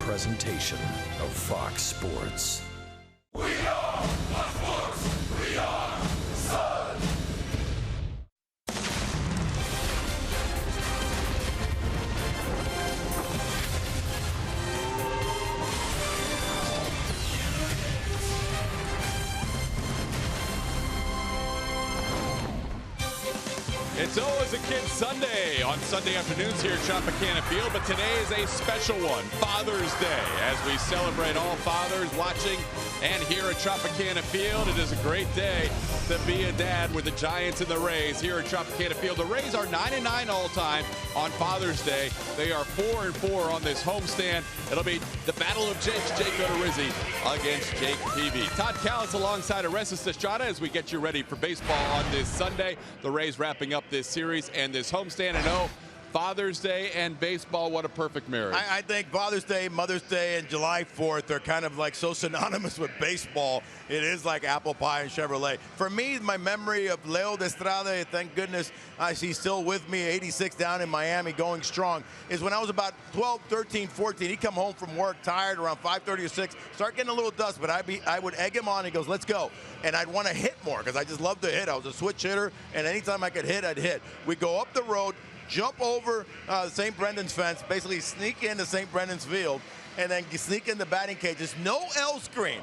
presentation of Fox Sports. We are Fox Sports. We are Sun. It's always a Kid Sunday on Sunday afternoons here at Tropicana Field, but today is a special one, Father's Day, as we celebrate all fathers watching and here at Tropicana Field. It is a great day to be a dad with the Giants and the Rays here at Tropicana Field. The Rays are 9-9 all-time on Father's Day. They are 4-4 on this homestand. It'll be the battle of Jake Odorizzi against Jake Peavy. Todd Callis alongside Arestas Estrada as we get you ready for baseball on this Sunday. The Rays wrapping up this series and this homestand. And Father's Day and baseball, what a perfect marriage. I think Father's Day, Mother's Day, and July 4th are kind of like so synonymous with baseball. It is like apple pie and Chevrolet. For me, my memory of Leo de Estrada, thank goodness he's still with me, 86 down in Miami, going strong, is when I was about 12, 13, 14. He'd come home from work tired around 5:30 or 6, start getting a little dust, but I would egg him on. He goes, let's go. And I'd want to hit more because I just love to hit. I was a switch hitter, and anytime I could hit, I'd hit. We'd go up the road, jump over St. Brendan's fence, basically sneak into St. Brendan's field, and then sneak in the batting cages. No L screen.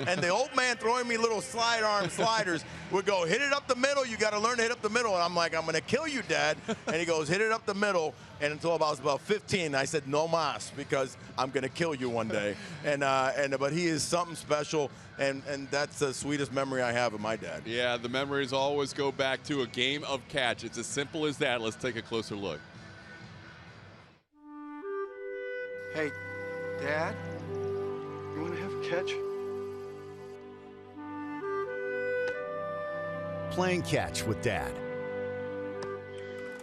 And the old man throwing me little slide arm sliders would go, hit it up the middle. You got to learn to hit up the middle. And I'm like, I'm going to kill you, Dad. And he goes, hit it up the middle. And until I was about 15, I said, no mas, because I'm going to kill you one day. But he is something special. And that's the sweetest memory I have of my dad. Yeah, the memories always go back to a game of catch. It's as simple as that. Let's take a closer look. Hey, Dad, you want to have a catch? Playing catch with Dad.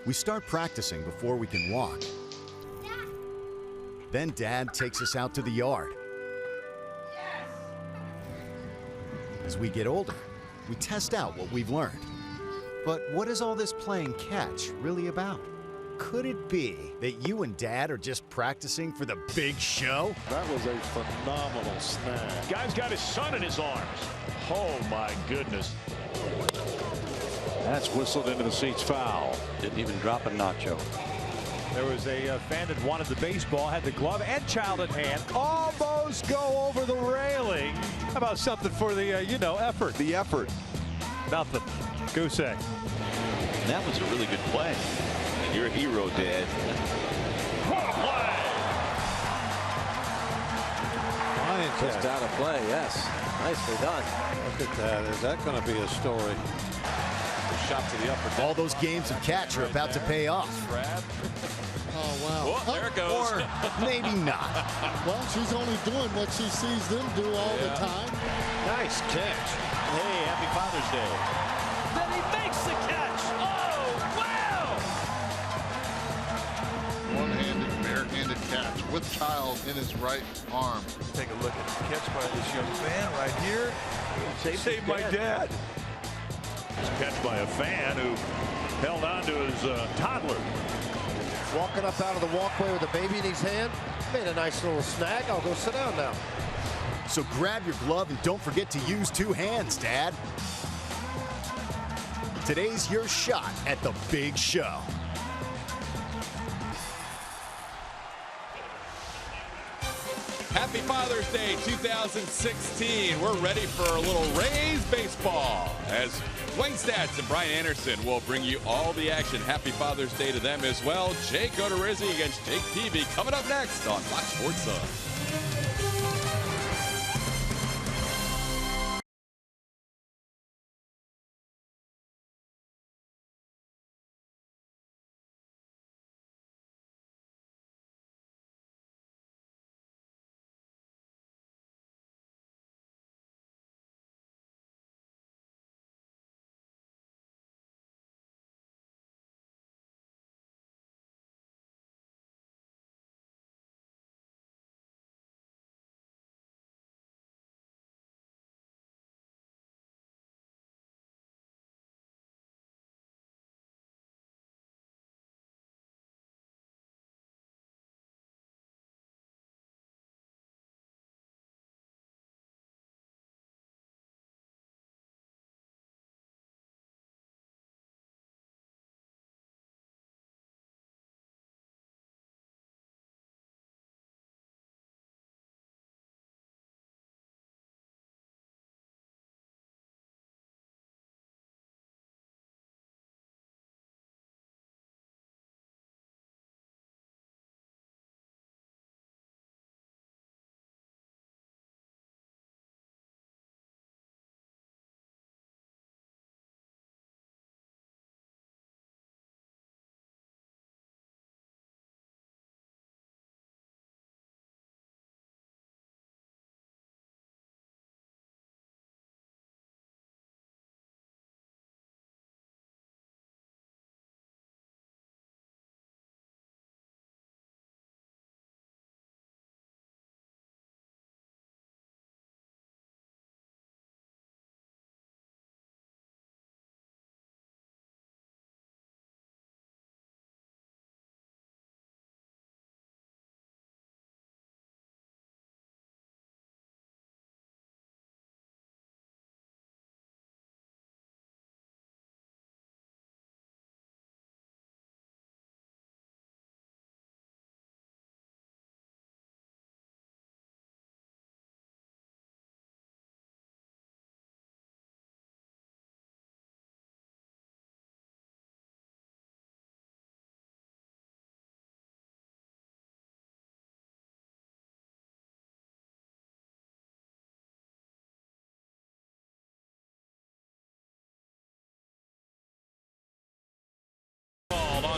We start practicing before we can walk. Then Dad takes us out to the yard. As we get older, we test out what we've learned. But what is all this playing catch really about? Could it be that you and Dad are just practicing for the big show? That was a phenomenal snag. Guy's got his son in his arms. Oh, my goodness. That's whistled into the seats foul. Didn't even drop a nacho. There was a fan that wanted the baseball, had the glove and child in hand, almost go over the railing. How about something for the, effort? The effort. Nothing. Goose egg. That was a really good play. You're a hero, Dad. What a play! Just out of play, yes. Nicely done. Look at that. Is that going to be a story? Shot to the upper deck. All those games of catch are about to pay off. Oh, wow. Oh, there it goes. Or maybe not. Well, she's only doing what she sees them do all the time. Nice catch. Hey, happy Father's Day. Then he makes the catch. Oh, wow! One-handed, barehanded catch with child in his right arm. Take a look at the catch by this young man right here. Save my dad. Catch by a fan who held on to his toddler. Walking up out of the walkway with a baby in his hand. Made a nice little snag. I'll go sit down now. So grab your glove and don't forget to use two hands, Dad. Today's your shot at the big show. Happy Father's Day 2016. We're ready for a little Rays baseball as Wayne Stats and Brian Anderson will bring you all the action. Happy Father's Day to them as well. Jake Odorizzi against Jake Peavy coming up next on Fox Sports Sun.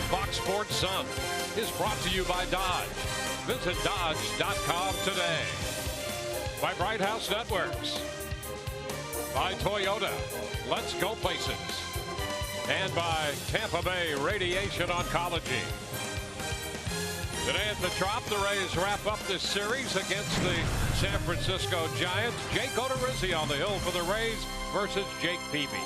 Fox Sports Sun is brought to you by Dodge. Visit Dodge.com today. By Bright House Networks. By Toyota. Let's go places. And by Tampa Bay Radiation Oncology. Today at the Trop, the Rays wrap up this series against the San Francisco Giants. Jake Odorizzi on the hill for the Rays versus Jake Peavy.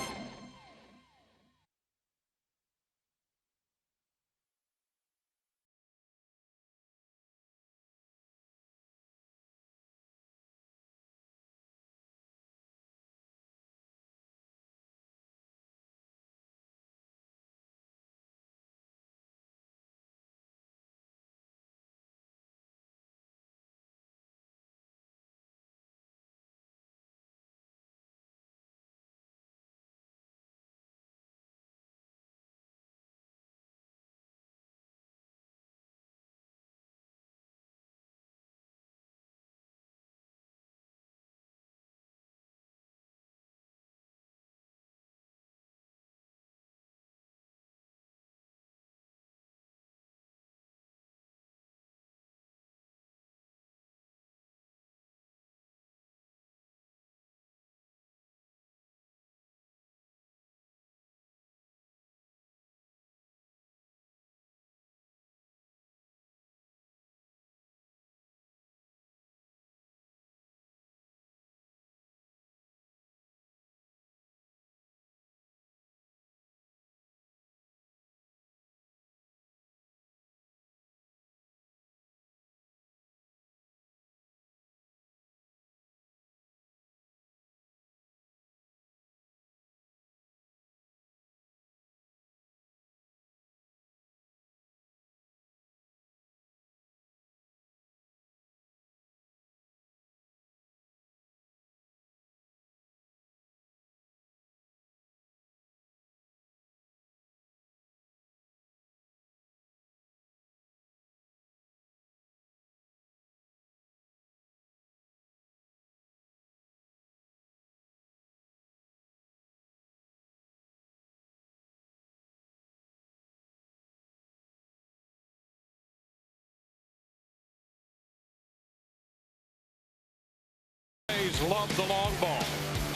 Love the long ball,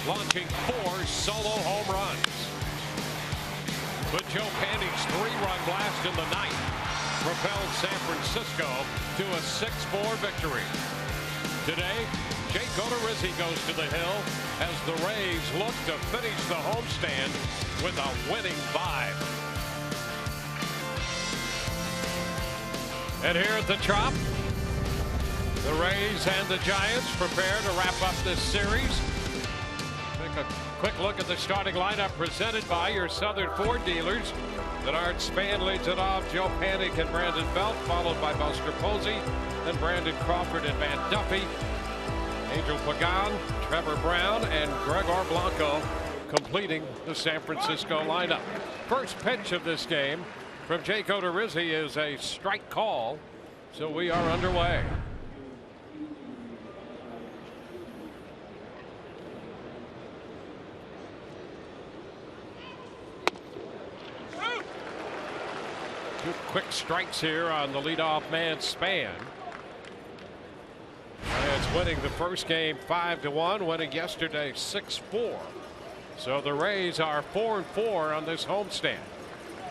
launching 4 solo home runs. But Joe Paning's 3-run blast in the ninth propelled San Francisco to a 6-4 victory. Today, Jake Odorizzi goes to the hill as the Rays look to finish the homestand with a winning vibe. And here at the Trop, the Rays and the Giants prepare to wrap up this series. Take a quick look at the starting lineup presented by your Southern Ford dealers. Denard Span leads it off. Joe Panik and Brandon Belt, followed by Buster Posey, then Brandon Crawford and Van Duffy. Angel Pagan, Trevor Brown, and Gregor Blanco completing the San Francisco lineup. First pitch of this game from Jake Odorizzi is a strike call, so we are underway. Two quick strikes here on the leadoff man, Span. It's winning the first game 5-1, winning yesterday 6-4. So the Rays are 4-4 on this homestand.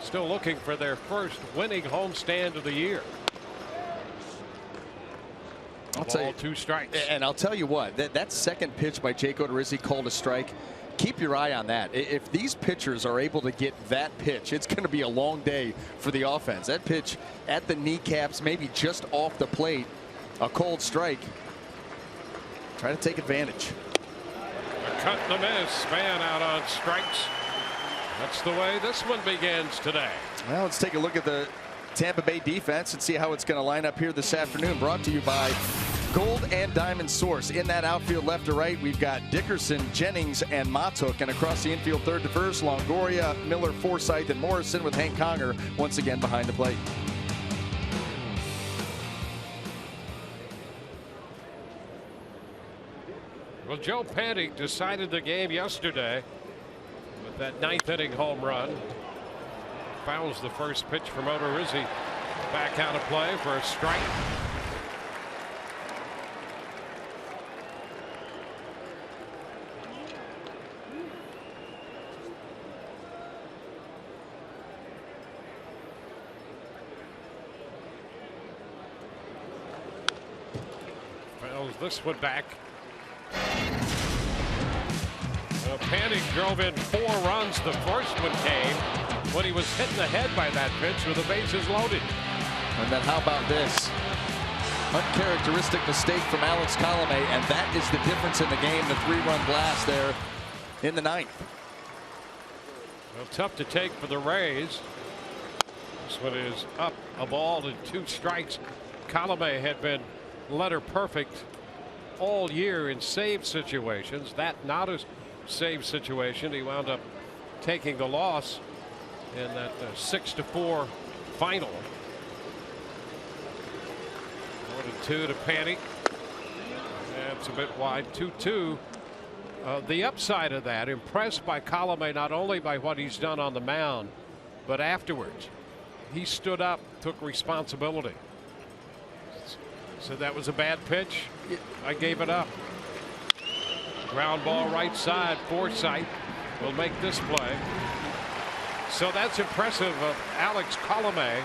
Still looking for their first winning homestand of the year. I'll tell you, 2 strikes. And I'll tell you what, that second pitch by Jake Odorizzi called a strike. Keep your eye on that. If these pitchers are able to get that pitch, it's going to be a long day for the offense. That pitch at the kneecaps, maybe just off the plate, a cold strike. Try to take advantage. A cut and a miss. Span out on strikes. That's the way this one begins today. Well, let's take a look at the Tampa Bay defense and see how it's going to line up here this afternoon. Brought to you by Gold and Diamond Source. In that outfield left to right, we've got Dickerson, Jennings, and Matuk. And across the infield third to first, Longoria, Miller, Forsythe, and Morrison, with Hank Conger once again behind the plate. Well, Joe Panik decided the game yesterday with that 9th inning home run. fouls the first pitch from Odorizzi. Back out of play for a strike. Fouls this one back. Panic drove in 4 runs. The first one came when he was hit in the head by that pitch with the bases loaded. And then how about this? Uncharacteristic mistake from Alex Colome, and that is the difference in the game. The 3-run blast there in the 9th. Well, tough to take for the Rays. This one is up a ball and 2 strikes. Colome had been letter perfect all year in save situations. That not a save situation. He wound up taking the loss in that 6-4 final. 1-2 to Panic. That's a bit wide. 2-2. The upside of that, impressed by Colome not only by what he's done on the mound, but afterwards. He stood up, took responsibility. So that was a bad pitch. I gave it up. Ground ball right side. Forsythe will make this play. So that's impressive of Alex Colome.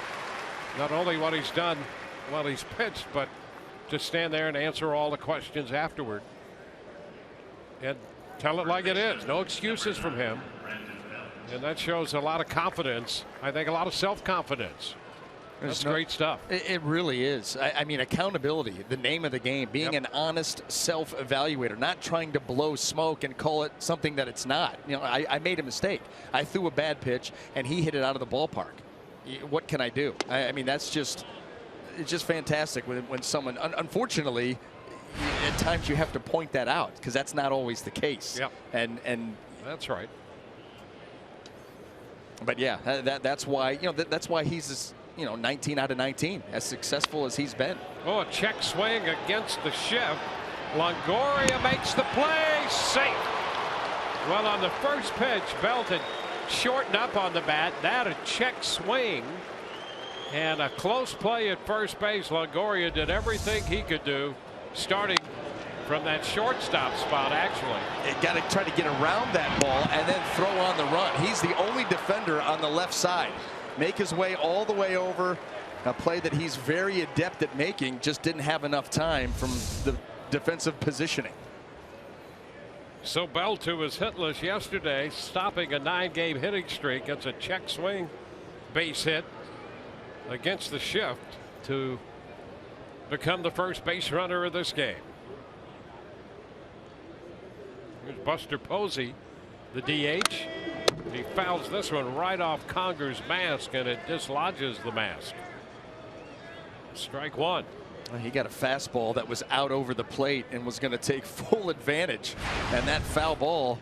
Not only what he's done while he's pitched, but to stand there and answer all the questions afterward. And tell it like it is. No excuses from him. And that shows a lot of confidence. I think a lot of self-confidence. That's great stuff. It really is. I mean, accountability, the name of the game, being an honest self-evaluator, not trying to blow smoke and call it something that it's not. You know, I made a mistake. I threw a bad pitch and he hit it out of the ballpark. What can I do? I mean, it's just fantastic when someone, unfortunately, at times you have to point that out because that's not always the case. Yep. And that's right. But yeah, that's why, you know, that's why he's, 19 out of 19, as successful as he's been. Oh, a check swing against the shift. Longoria makes the play. Safe. Well, on the first pitch, Belton shortened up on the bat. Now a check swing and a close play at first base. Longoria did everything he could do, starting from that shortstop spot. Actually, got to try to get around that ball and then throw on the run. He's the only defender on the left side. Make his way all the way over. A play that he's very adept at making, just didn't have enough time from the defensive positioning. So Belton was hitless yesterday, stopping a 9-game hitting streak. It's a check swing base hit against the shift to become the first base runner of this game. Here's Buster Posey, the DH. He fouls this one right off Conger's mask, and it dislodges the mask. Strike one. He got a fastball that was out over the plate and was going to take full advantage. And that foul ball,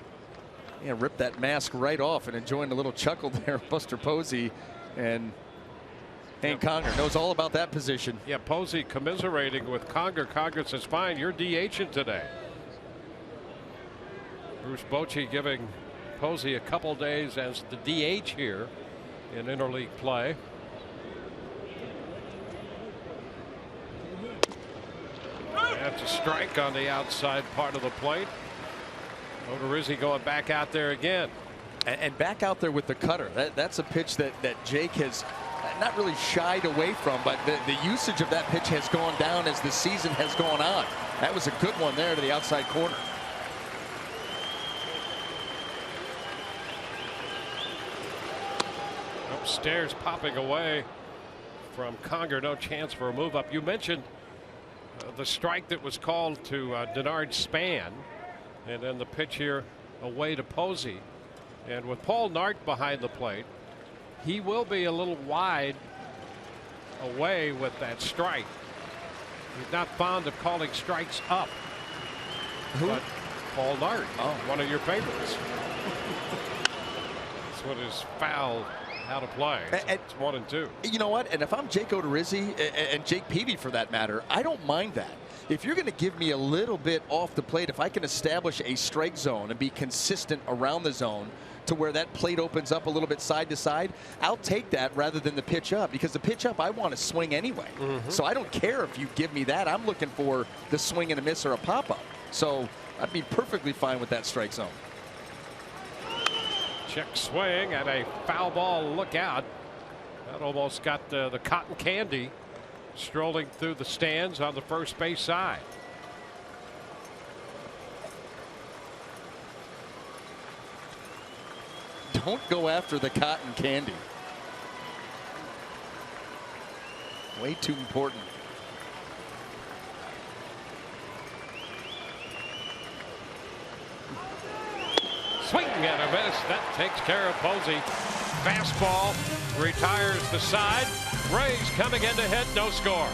ripped that mask right off, and enjoying a little chuckle there. Buster Posey and Hank Conger knows all about that position. Yeah, Posey commiserating with Conger. Conger says, fine, you're DHing today. Bruce Bochy giving Posey a couple days as the DH here in interleague play. That's a strike on the outside part of the plate. Odorizzi going back out there again. And back out there with the cutter. That's a pitch that Jake has not really shied away from, but the usage of that pitch has gone down as the season has gone on. That was a good one there to the outside corner. Upstairs popping away from Conger. No chance for a move up. You mentioned the strike that was called to Denard Span, and then the pitch here away to Posey. And with Paul Nart behind the plate, he will be a little wide away with that strike. He's not fond of calling strikes up. Who? But Paul Nart, one of your favorites. This one is foul. Out of play. So it's 1-2. You know what? And if I'm Jake Odorizzi and Jake Peavy for that matter, I don't mind that. If you're going to give me a little bit off the plate, if I can establish a strike zone and be consistent around the zone to where that plate opens up a little bit side to side, I'll take that rather than the pitch up, because the pitch up I want to swing anyway. So I don't care if you give me that. I'm looking for the swing and a miss or a pop-up. So I'd be perfectly fine with that strike zone. Check swing and a foul ball. Look out. That almost got the cotton candy strolling through the stands on the first base side. Don't go after the cotton candy. Way too important. Swing and a miss. That takes care of Posey. Fastball retires the side. Rays coming in to hit, no score.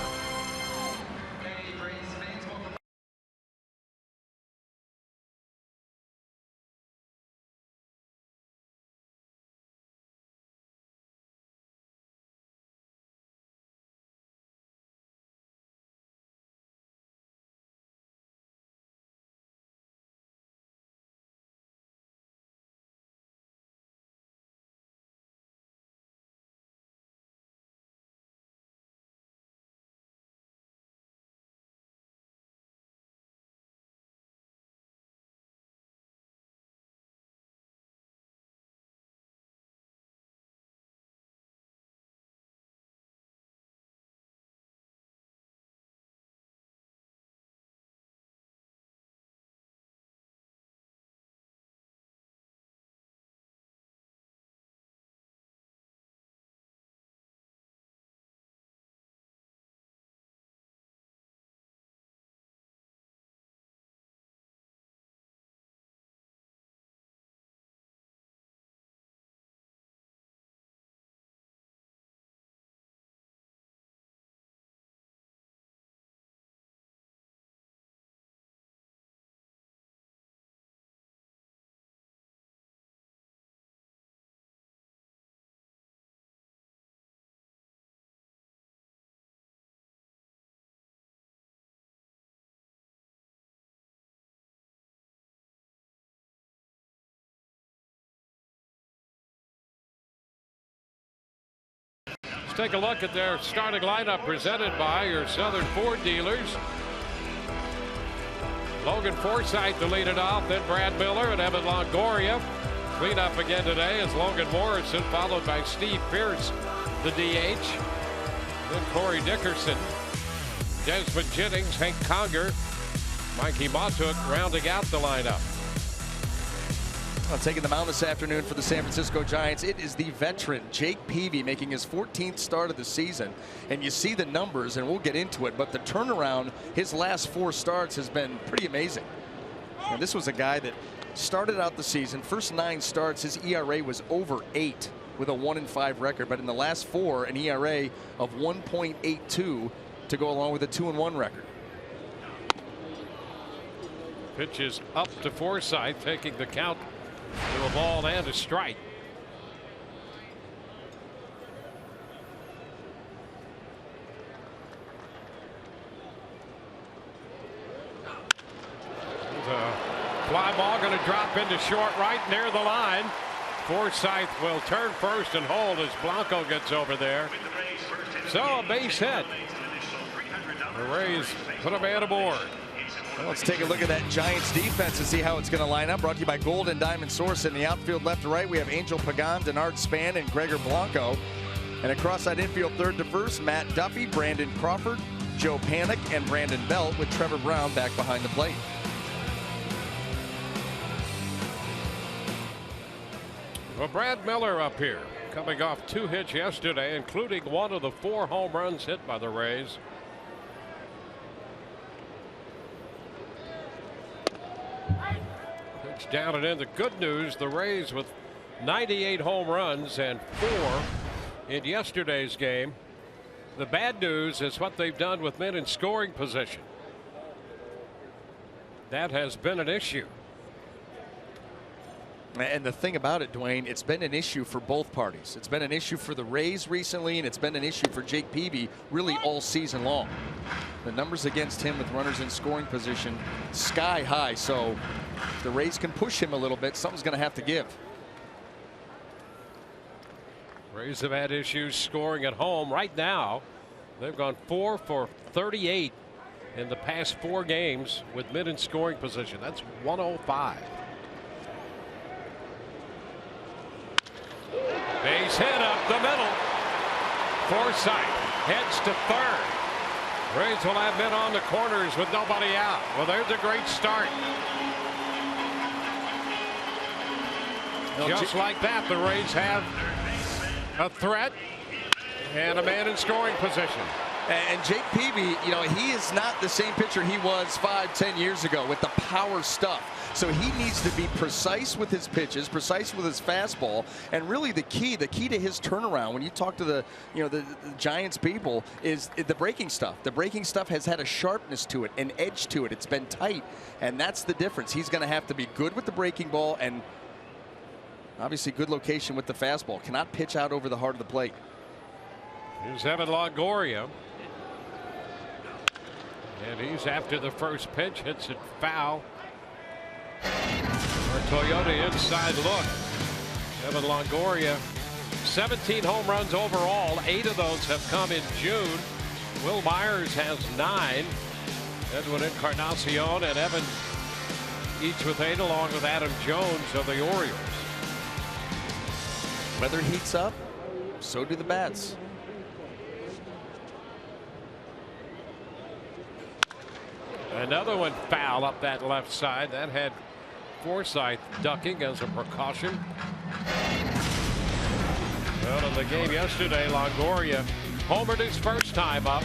Let's take a look at their starting lineup presented by your Southern Ford dealers. Logan Forsythe to lead it off, then Brad Miller and Evan Longoria. Clean up again today is Logan Morrison, followed by Steve Pearce, the DH. Then Corey Dickerson, Desmond Jennings, Hank Conger, Mikey Montook rounding out the lineup. Well, taking the mound this afternoon for the San Francisco Giants, it is the veteran Jake Peavy making his 14th start of the season. And you see the numbers, and we'll get into it, but the turnaround, his last 4 starts has been pretty amazing. And this was a guy that started out the season, first 9 starts, his ERA was over 8 with a 1-5 record, but in the last 4, an ERA of 1.82 to go along with a 2-1 record. Pitch is up to Forsythe, taking the count to a ball and a strike. Fly ball going to drop into short right near the line. Forsythe will turn first and hold as Blanco gets over there. So a base hit. The Rays put a man aboard. Well, let's take a look at that Giants defense and see how it's going to line up. Brought to you by Gold and Diamond Source. In the outfield left to right, we have Angel Pagan, Denard Span, and Gregor Blanco. And across that infield third to first, Matt Duffy, Brandon Crawford, Joe Panik, and Brandon Belt, with Trevor Brown back behind the plate. Well, Brad Miller up here, coming off 2 hits yesterday, including one of the 4 home runs hit by the Rays. Pitch down and in. The good news, the Rays with 98 home runs and 4 in yesterday's game. The bad news is what they've done with men in scoring position. That has been an issue. And the thing about it, Dwayne, it's been an issue for both parties. It's been an issue for the Rays recently, and it's been an issue for Jake Peavy really all season long. The numbers against him with runners in scoring position sky high. So if the Rays can push him a little bit, something's going to have to give. Rays have had issues scoring at home. Right now, they've gone 4 for 38 in the past 4 games with mid in scoring position. That's 105. Base hit up the middle. Forsythe heads to third. Rays will have men on the corners with nobody out. Well, there's a great start. Just like that, the Rays have a threat and a man in scoring position. And Jake Peavy, you know, he is not the same pitcher he was 5-10 years ago with the power stuff. So he needs to be precise with his pitches, precise with his fastball, and really the key to his turnaround when you talk to the Giants people is the breaking stuff. The breaking stuff has had a sharpness to it, an edge to it. It's been tight, and that's the difference. He's going to have to be good with the breaking ball and obviously good location with the fastball. Cannot pitch out over the heart of the plate. Here's Evan Longoria. And he's after the first pitch, hits it foul. For Toyota inside look. Evan Longoria, 17 home runs overall. 8 of those have come in June. Will Myers has 9. Edwin Encarnacion and Evan each with 8, along with Adam Jones of the Orioles. Weather heats up, so do the bats. Another one foul up that left side. That had Forsythe ducking as a precaution. Well, in the game yesterday, Longoria homered his first time up.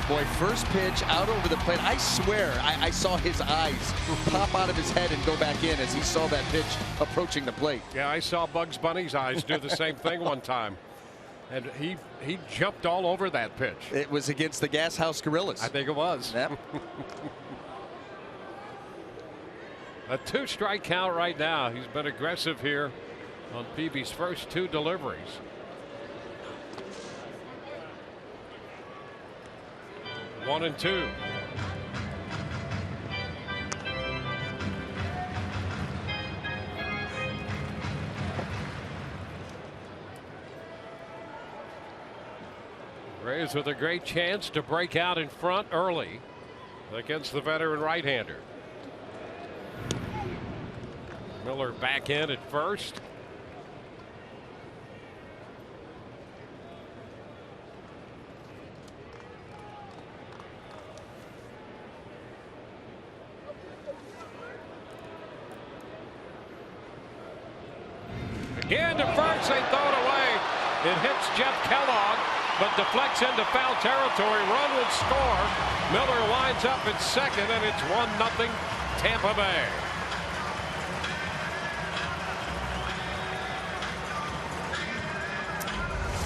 Boy, first pitch out over the plate. I swear I saw his eyes pop out of his head and go back in as he saw that pitch approaching the plate. Yeah, I saw Bugs Bunny's eyes do the same thing one time. And he jumped all over that pitch. It was against the Gas House Gorillas. I think it was. Yep. A 2-strike count right now. He's been aggressive here on Peavy's first 2 deliveries. One and 2. Rays with a great chance to break out in front early against the veteran right-hander. Miller back in at first. Again to first, they throw it away. It hits Jeff Kellogg, but deflects into foul territory. Run would score. Miller winds up at second, and it's 1-0 Tampa Bay.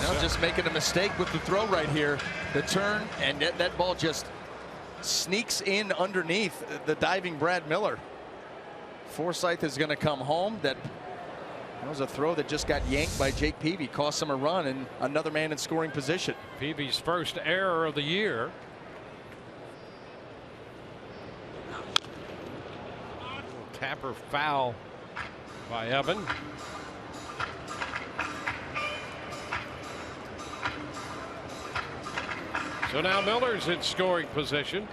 Now just making a mistake with the throw right here. The turn, and that ball just sneaks in underneath the diving Brad Miller. Forsythe is going to come home. That was a throw that just got yanked by Jake Peavy. Cost him a run and another man in scoring position. Peavy's first error of the year. Tapper foul by Evan. So now Miller's in scoring position.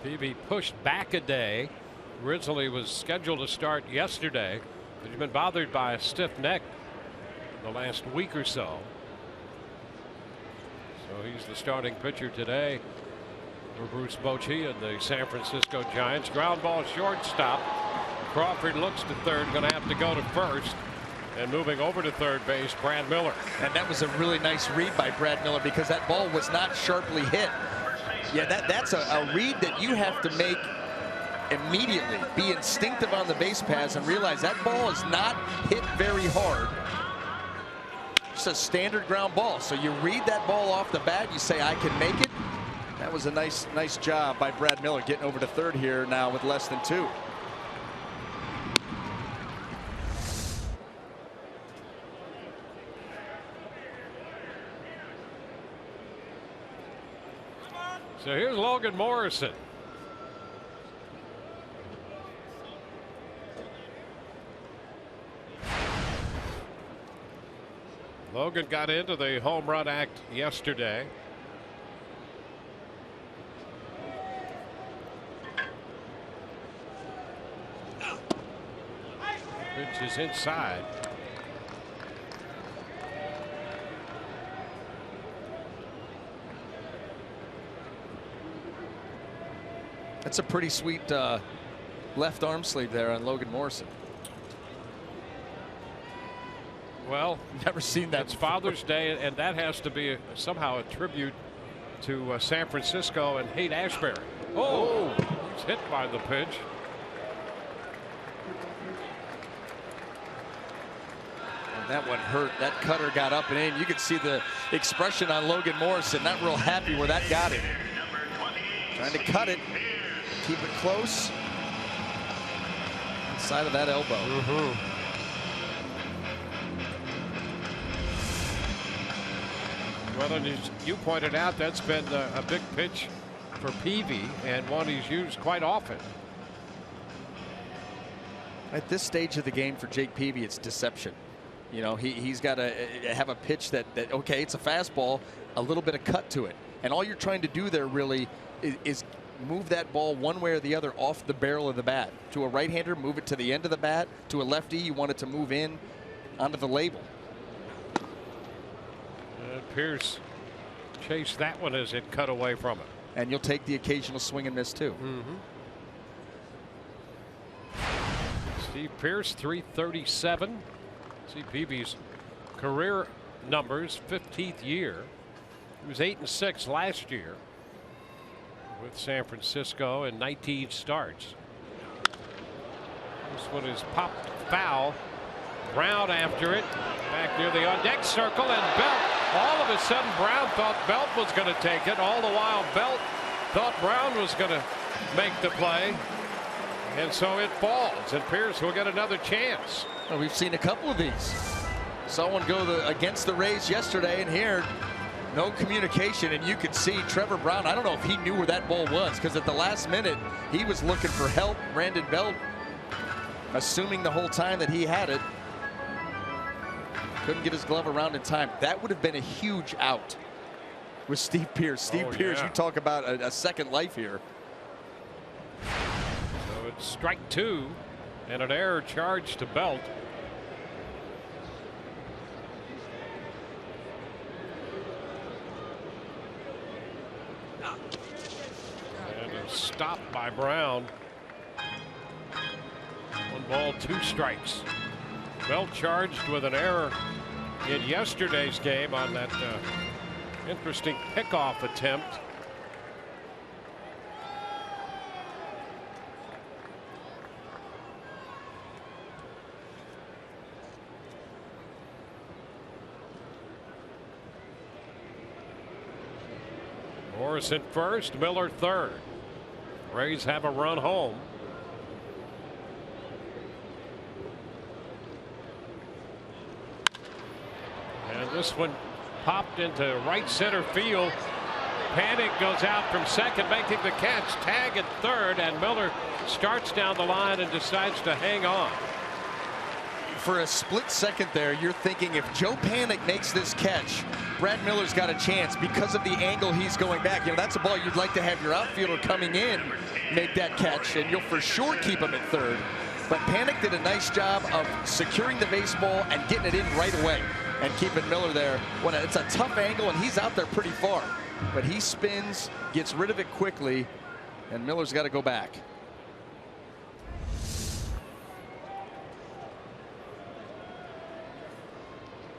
Peavy pushed back a day. Originally was scheduled to start yesterday, but he's been bothered by a stiff neck the last week or so. So he's the starting pitcher today for Bruce Bochy and the San Francisco Giants. Ground ball shortstop. Crawford looks to third, going to have to go to first. And moving over to third base, Brad Miller. And that was a really nice read by Brad Miller because that ball was not sharply hit. Yeah, that's a read that you have to make immediately. Be instinctive on the base pass and realize that ball is not hit very hard. It's a standard ground ball. So you read that ball off the bat, you say, I can make it. That was a nice job by Brad Miller getting over to third here now with less than 2. So here's Logan Morrison. Logan got into the home run act yesterday. Pitch is inside. That's a pretty sweet left arm sleeve there on Logan Morrison. Well, never seen that. It's Father's Day, and that has to be somehow a tribute to San Francisco and Haight-Ashbury. Oh, he's hit by the pitch. And that one hurt. That cutter got up and in. You could see the expression on Logan Morrison. Not real happy where that got him. Trying to cut it. Keep it close. Inside of that elbow. Well, and as you pointed out, that's been a big pitch for Peavy and one he's used quite often. At this stage of the game for Jake Peavy, it's deception. You know, he's got to have a pitch that okay, it's a fastball, a little bit of cut to it. And all you're trying to do there really is move that ball one way or the other off the barrel of the bat. To a right-hander, move it to the end of the bat. To a lefty, you want it to move in onto the label. Pierce chased that one as it cut away from him. And you'll take the occasional swing and miss too. Steve Pierce, 337. See Peavy's career numbers, 15th year. He was 8-6 last year with San Francisco in 19 starts. This one is popped foul. Brown after it, back near the on-deck circle, and Belt. All of a sudden, Brown thought Belt was going to take it. All the while, Belt thought Brown was going to make the play. And so it falls, and Pierce will get another chance. Well, we've seen a couple of these. Saw one go against the Rays yesterday, and here, no communication. And you could see Trevor Brown, I don't know if he knew where that ball was, because at the last minute, he was looking for help. Brandon Belt, assuming the whole time that he had it, couldn't get his glove around in time. That would have been a huge out with Steve Pierce. Steve Pierce, you talk about a second life here. So it's strike two and an error charge to Belt. And a stop by Brown. 1 ball, 2 strikes. Belt charged with an error in yesterday's game on that interesting pickoff attempt. Morrison first, Miller third. Rays have a run home. And this one popped into right center field. Panic goes out from second, making the catch. Tag at third, and Miller starts down the line and decides to hang on. For a split second there, you're thinking if Joe Panic makes this catch, Brad Miller's got a chance because of the angle he's going back. You know, that's a ball you'd like to have your outfielder coming in make that catch, and you'll for sure keep him at third. But Panic did a nice job of securing the baseball and getting it in right away and keeping Miller there. When it's a tough angle, and he's out there pretty far. But he spins, gets rid of it quickly, and Miller's got to go back.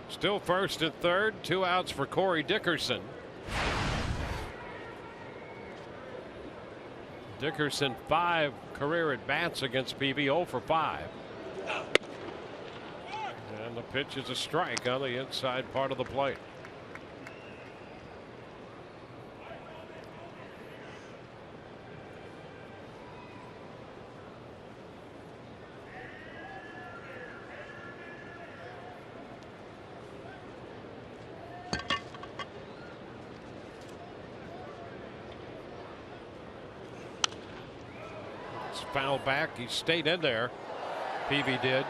Still first and third, 2 outs for Corey Dickerson. Dickerson 5 career at bats against Peavy, 0 for 5. And the pitch is a strike on the inside part of the plate. Gets fouled back. He stayed in there. Peavy did.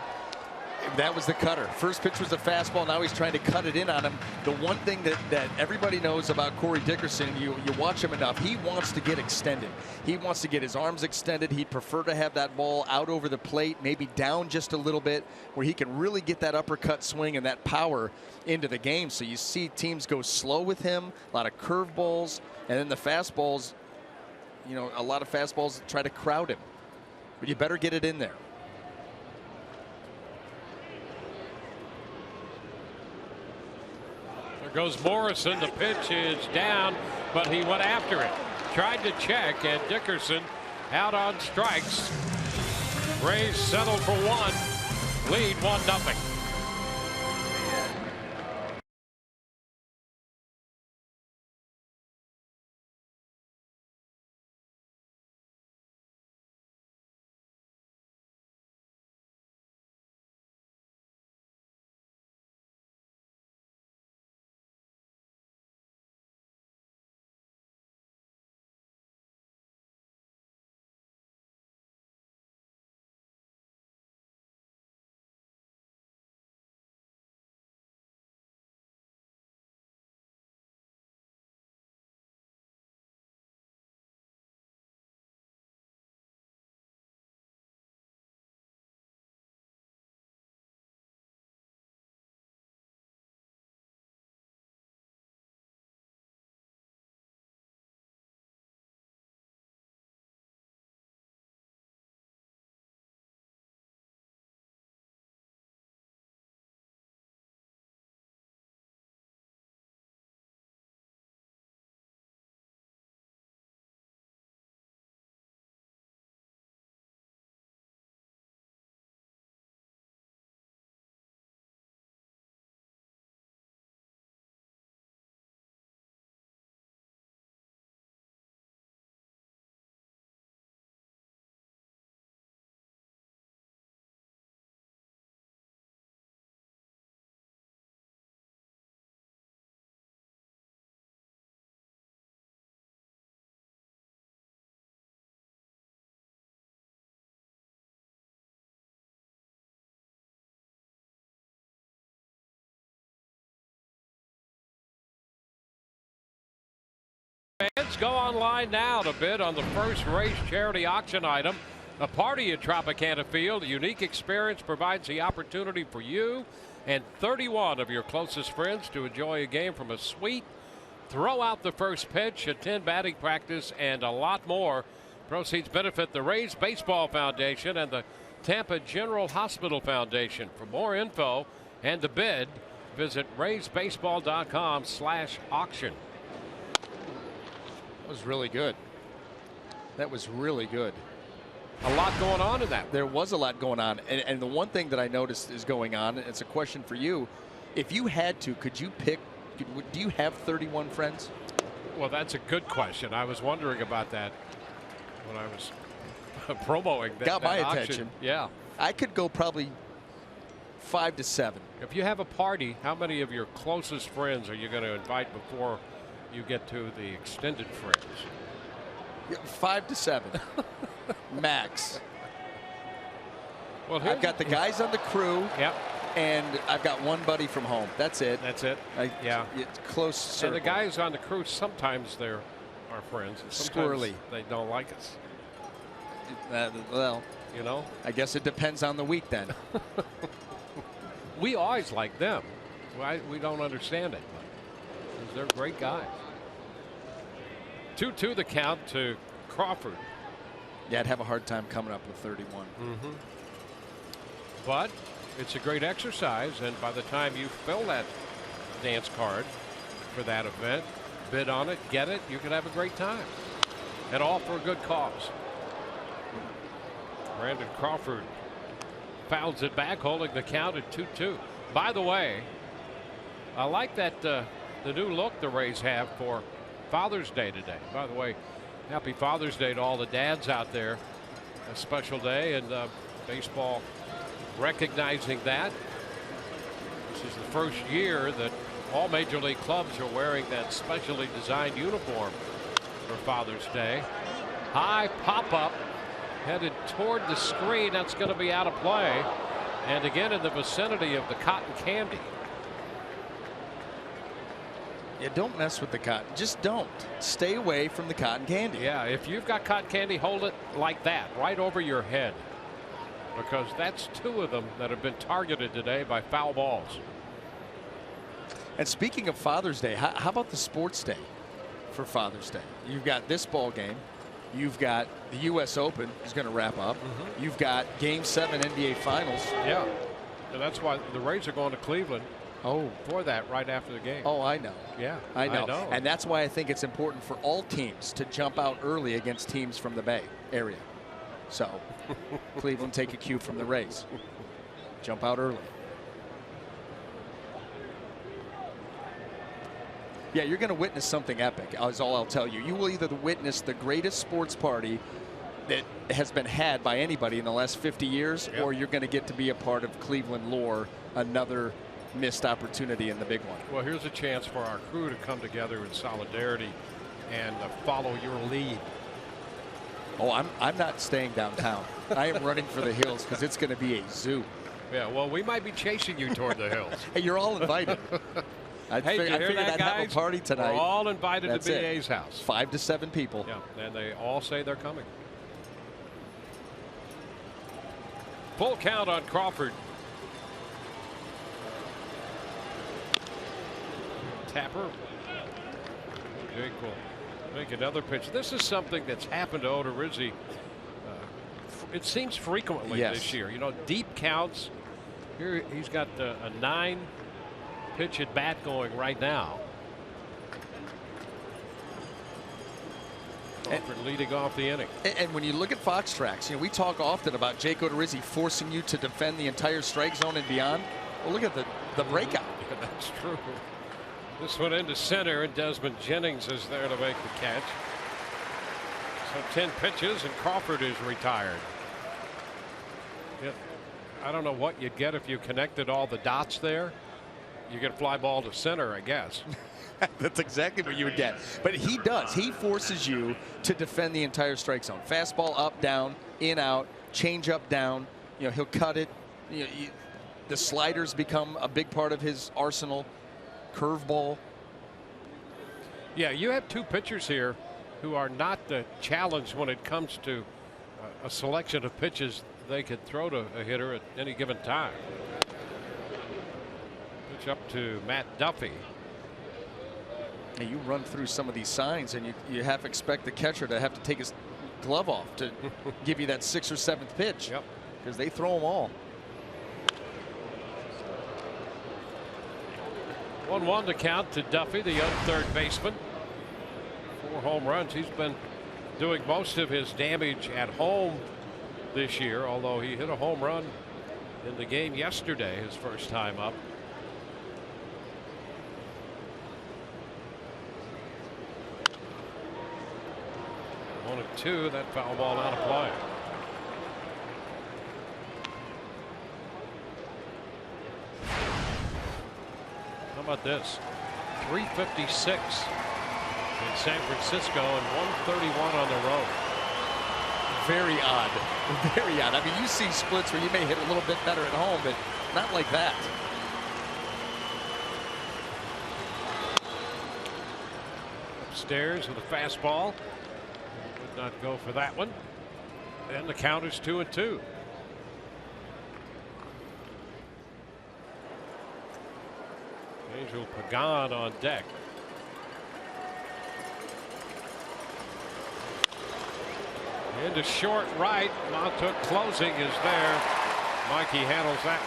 That was the cutter. First pitch was a fastball. Now he's trying to cut it in on him. The one thing that everybody knows about Corey Dickerson, you watch him enough, he wants to get extended. He wants to get his arms extended. He'd prefer to have that ball out over the plate, maybe down just a little bit, where he can really get that uppercut swing and that power into the game. So you see teams go slow with him, a lot of curveballs, and then the fastballs, you know, a lot of fastballs try to crowd him. But you better get it in there. There goes Morrison. The pitch is down, but he went after it. Tried to check, and Dickerson out on strikes. Rays settle for one. Lead 1-0. Fans, go online now to bid on the first Rays charity auction item. A party at Tropicana Field. A unique experience provides the opportunity for you and 31 of your closest friends to enjoy a game from a suite, throw out the first pitch, attend batting practice, and a lot more. Proceeds benefit the Rays Baseball Foundation and the Tampa General Hospital Foundation. For more info and to bid, visit raysbaseball.com/auction. That was really good. That was really good. A lot going on in that. There was a lot going on. And the one thing that I noticed is going on, and it's a question for you. If you had to, could you pick, do you have 31 friends? Well, that's a good question. I was wondering about that when I was promoting that. Got my auction. attention. Yeah. I could go probably 5 to 7. If you have a party, how many of your closest friends are you going to invite before you get to the extended friends? 5 to 7 max. Well, I've got the guys on the crew. Yep. And I've got one buddy from home. That's it. That's it. Yeah. It's close circle. And the guys on the crew, sometimes they're our friends. Sometimes squirrely. They don't like us. Well, you know, I guess it depends on the week then. We always like them. We don't understand it, but they're great guys. 2-2 the count to Crawford. Yeah, I'd have a hard time coming up with 31. Mm-hmm. But it's a great exercise, and by the time you fill that dance card for that event, bid on it, get it, you can have a great time. And all for a good cause. Brandon Crawford fouls it back, holding the count at 2-2. By the way, I like that the new look the Rays have for Father's Day today. By the way, happy Father's Day to all the dads out there. A special day, and baseball recognizing that. This is the first year that all major league clubs are wearing that specially designed uniform for Father's Day. High pop up headed toward the screen. That's going to be out of play. And again in the vicinity of the cotton candy. Yeah, don't mess with the cotton. Just don't. Stay away from the cotton candy. Yeah, if you've got cotton candy, hold it like that, right over your head. Because that's 2 of them that have been targeted today by foul balls. And speaking of Father's Day, how about the sports day for Father's Day? You've got this ball game. You've got the U.S. Open is going to wrap up. You've got Game 7 NBA Finals. Yeah, and that's why the Rays are going to Cleveland. For that right after the game. Oh, I know. Yeah, I know. And that's why I think it's important for all teams to jump out early against teams from the Bay Area. So Cleveland, take a cue from the Rays. Jump out early. Yeah, you're going to witness something epic, is all I'll tell you. You will either witness the greatest sports party that has been had by anybody in the last 50 years, or you're going to get to be a part of Cleveland lore, another missed opportunity in the big one. Well, here's a chance for our crew to come together in solidarity and follow your lead. Oh, I'm not staying downtown. I am running for the hills because it's going to be a zoo. Yeah, well, we might be chasing you toward the hills. Hey, you're all invited. I figured I'd have a party tonight. We're all invited That's to BA's house. 5 to 7 people. Yeah, and they all say they're coming. Full count on Crawford. Tapper. Very cool. Make another pitch. This is something that's happened to Odorizzi. It seems frequently this year. You know, deep counts. Here he's got a 9-pitch at bat going right now. Crawford leading off the inning. And when you look at Fox Tracks, you know, we talk often about Jake Odorizzi forcing you to defend the entire strike zone and beyond. Well, look at the breakout. Yeah, that's true. This one into center, and Desmond Jennings is there to make the catch. So 10 pitches, and Crawford is retired. Yeah, I don't know what you'd get if you connected all the dots there. You get a fly ball to center, I guess. That's exactly what you would get. But he does. He forces you to defend the entire strike zone. Fastball up, down, in, out, change up, down. You know, he'll cut it. You know, the sliders become a big part of his arsenal. Curveball. Yeah, you have 2 pitchers here who are not challenged when it comes to a selection of pitches they could throw to a hitter at any given time. Pitch up to Matt Duffy. And you run through some of these signs, and you half expect the catcher to have to take his glove off to give you that 6th or 7th pitch. Yep. Because they throw them all. 1-1 to count to Duffy, the young third baseman. 4 home runs. He's been doing most of his damage at home this year, although he hit a home run in the game yesterday, his first time up. One and 2, that foul ball out of play. How about this? 356 in San Francisco and 131 on the road. Very odd. Very odd. I mean, you see splits where you may hit a little bit better at home, but not like that. Upstairs with a fastball. Would not go for that one. And the count is 2-2. Angel Pagan on deck. Into short right. Montook closing is there. Mikey handles that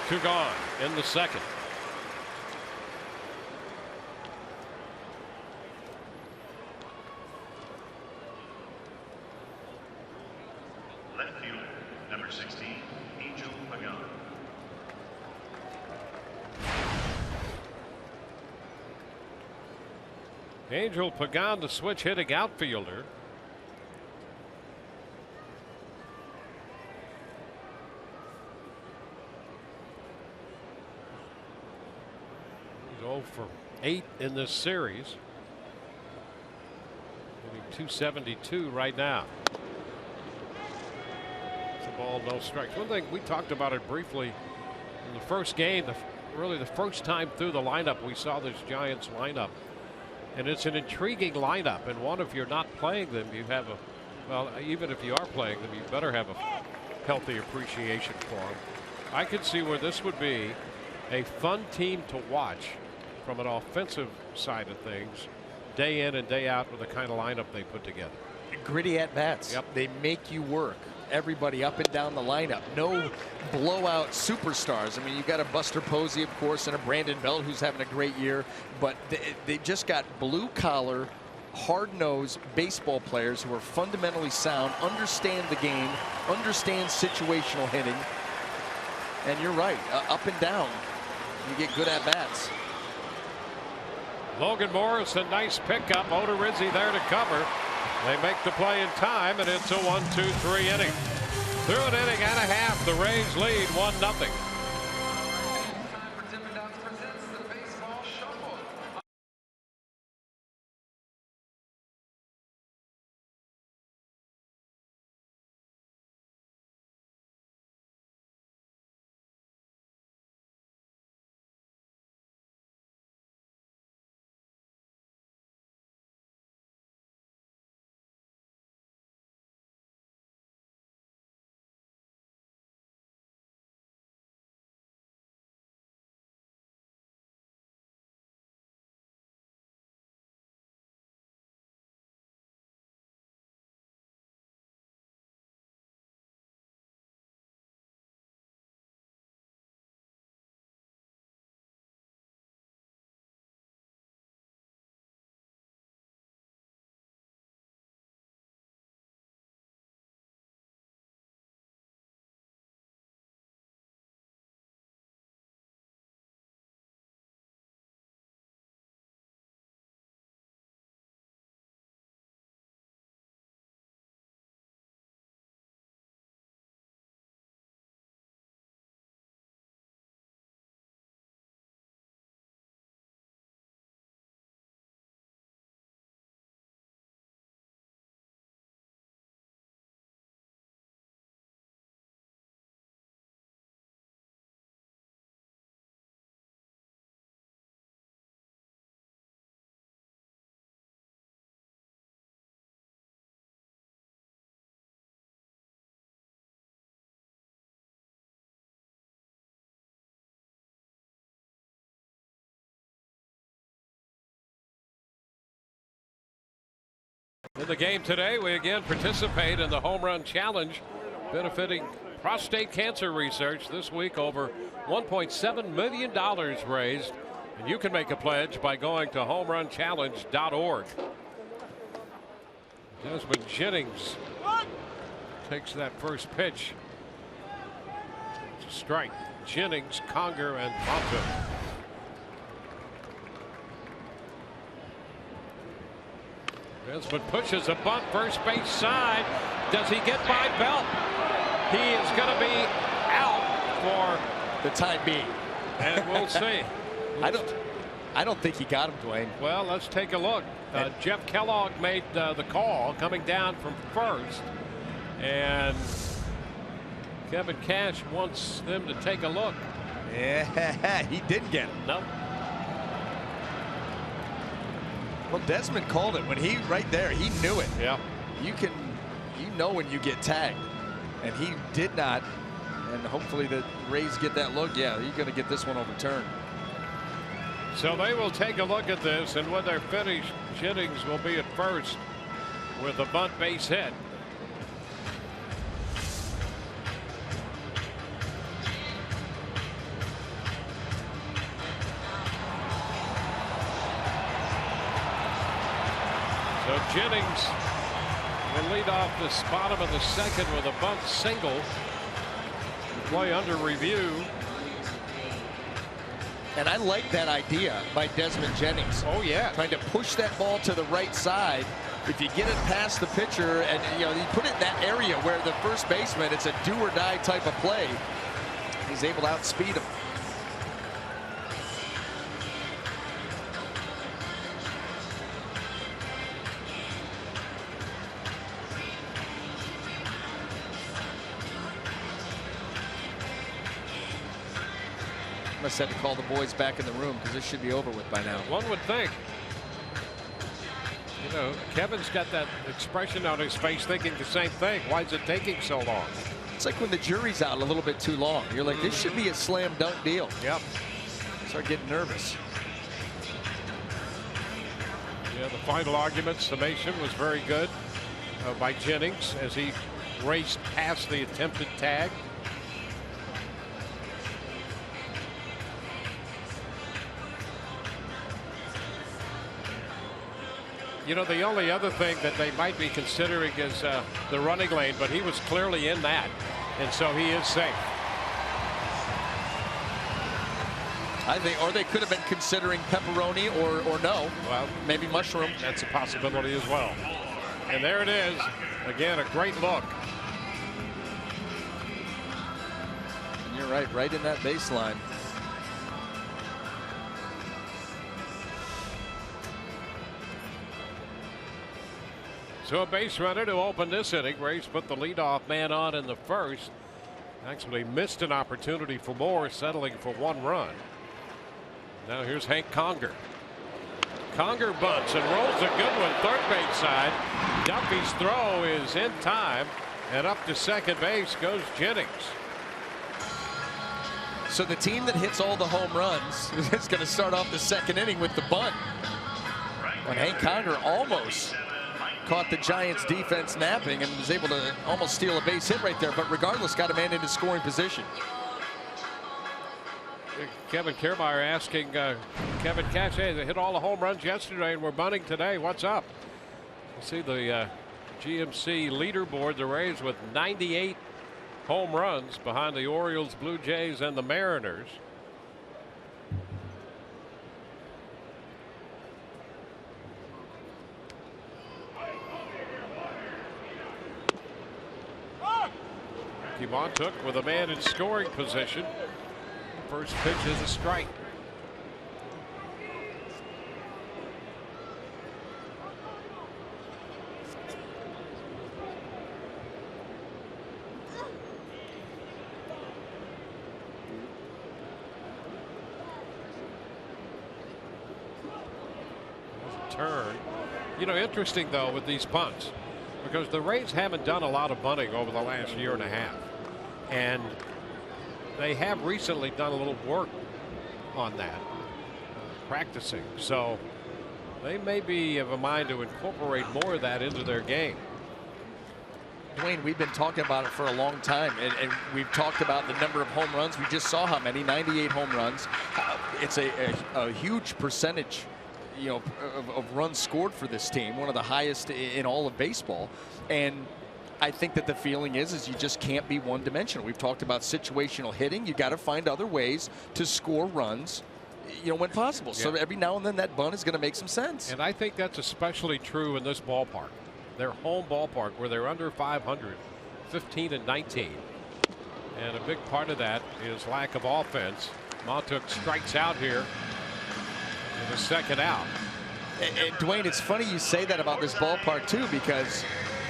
one. 2 gone in the second. Left fielder, number 16, Angel Pagan. Angel Pagan, the switch hitting outfielder. He's 0 for 8 in this series. Hitting .272 right now. ball, no strikes. One thing, we talked about it briefly in the first game, really the first time through the lineup we saw this Giants lineup. And it's an intriguing lineup, and one, if you're not playing them, you have a, well, even if you are playing them, you better have a healthy appreciation for them. I could see where this would be a fun team to watch from an offensive side of things, day in and day out, with the kind of lineup they put together. Gritty at bats. Yep. They make you work. Everybody up and down the lineup. No blowout superstars. I mean, you got a Buster Posey, of course, and a Brandon Belt who's having a great year, but they just got blue collar, hard-nosed baseball players who are fundamentally sound, understand the game, understand situational hitting. And you're right, up and down, you get good at bats. Logan Morris, a nice pickup. Odorizzi there to cover. They make the play in time, and it's a 1-2-3 inning. Through an inning and a half, the Rays lead 1-0. In the game today, we again participate in the Home Run Challenge, benefiting prostate cancer research. This week, over $1.7 million raised, and you can make a pledge by going to homerunchallenge.org. Desmond Jennings takes that first pitch. It's a strike. Jennings, Conger, and Monta. Desmond pushes a bunt, first base side. Does he get by Belt? He is going to be out for the time being. And we'll see. I don't think he got him, Dwayne. Well, let's take a look. Jeff Kellogg made the call coming down from first. And Kevin Cash wants them to take a look. Yeah, he didn't get him. Nope. Well, Desmond called it when he right there. He knew it. Yeah. You know when you get tagged, and he did not. And hopefully the Rays get that look. Yeah, he's going to get this one overturned. So they will take a look at this, and when they're finished, Jennings will be at first with a bunt base hit. So Jennings will lead off this bottom of the second with a bunt single. Play under review. And I like that idea by Desmond Jennings. Oh yeah, trying to push that ball to the right side. If you get it past the pitcher, and you put it in that area where the first baseman, it's a do or die type of play. He's able to outspeed him. Thomas had to call the boys back in the room because this should be over with by now. One would think. You know, Kevin's got that expression on his face thinking the same thing. Why is it taking so long? It's like when the jury's out a little bit too long. You're like, this should be a slam dunk deal. Yep. Start getting nervous. Yeah, the final argument summation was very good by Jennings as he raced past the attempted tag. You know, the only other thing that they might be considering is the running lane, but he was clearly in that, and so he is safe. I think, or they could have been considering pepperoni or no. Well, maybe mushroom. That's a possibility as well. And there it is. Again, a great look. And you're right in that baseline. So a base runner to open this inning. Rays put the leadoff man on in the first. Actually missed an opportunity for more, settling for 1 run. Now here's Hank Conger. Conger bunts and rolls a good one third base side. Duffy's throw is in time, and up to second base goes Jennings. So the team that hits all the home runs is going to start off the second inning with the bunt. When Hank Conger almost caught the Giants defense napping and was able to almost steal a base hit right there, but regardless got a man into scoring position. Kevin Kiermaier asking Kevin Cash, hey, they hit all the home runs yesterday and we're bunting today. What's up? You see the GMC leaderboard, the Rays with 98 home runs behind the Orioles, Blue Jays, and the Mariners. Montook with a man in scoring position. First pitch is a strike. Turn. You know, interesting though with these punts, because the Rays haven't done a lot of bunting over the last year and a half. And they have recently done a little work on that, practicing. So they may be of a mind to incorporate more of that into their game. Dwayne, we've been talking about it for a long time, and we've talked about the number of home runs. We just saw how many, 98 home runs. It's a huge percentage, you know, of runs scored for this team, one of the highest in all of baseball. And I think that the feeling is you just can't be one-dimensional. We've talked about situational hitting. You got to find other ways to score runs, you know, when possible. Yeah. So every now and then that bunt is going to make some sense. And I think that's especially true in this ballpark, their home ballpark, where they're under 500, 15-19. And a big part of that is lack of offense. Montook strikes out here in the second out. And Dwayne, it's funny you say that about this ballpark too, because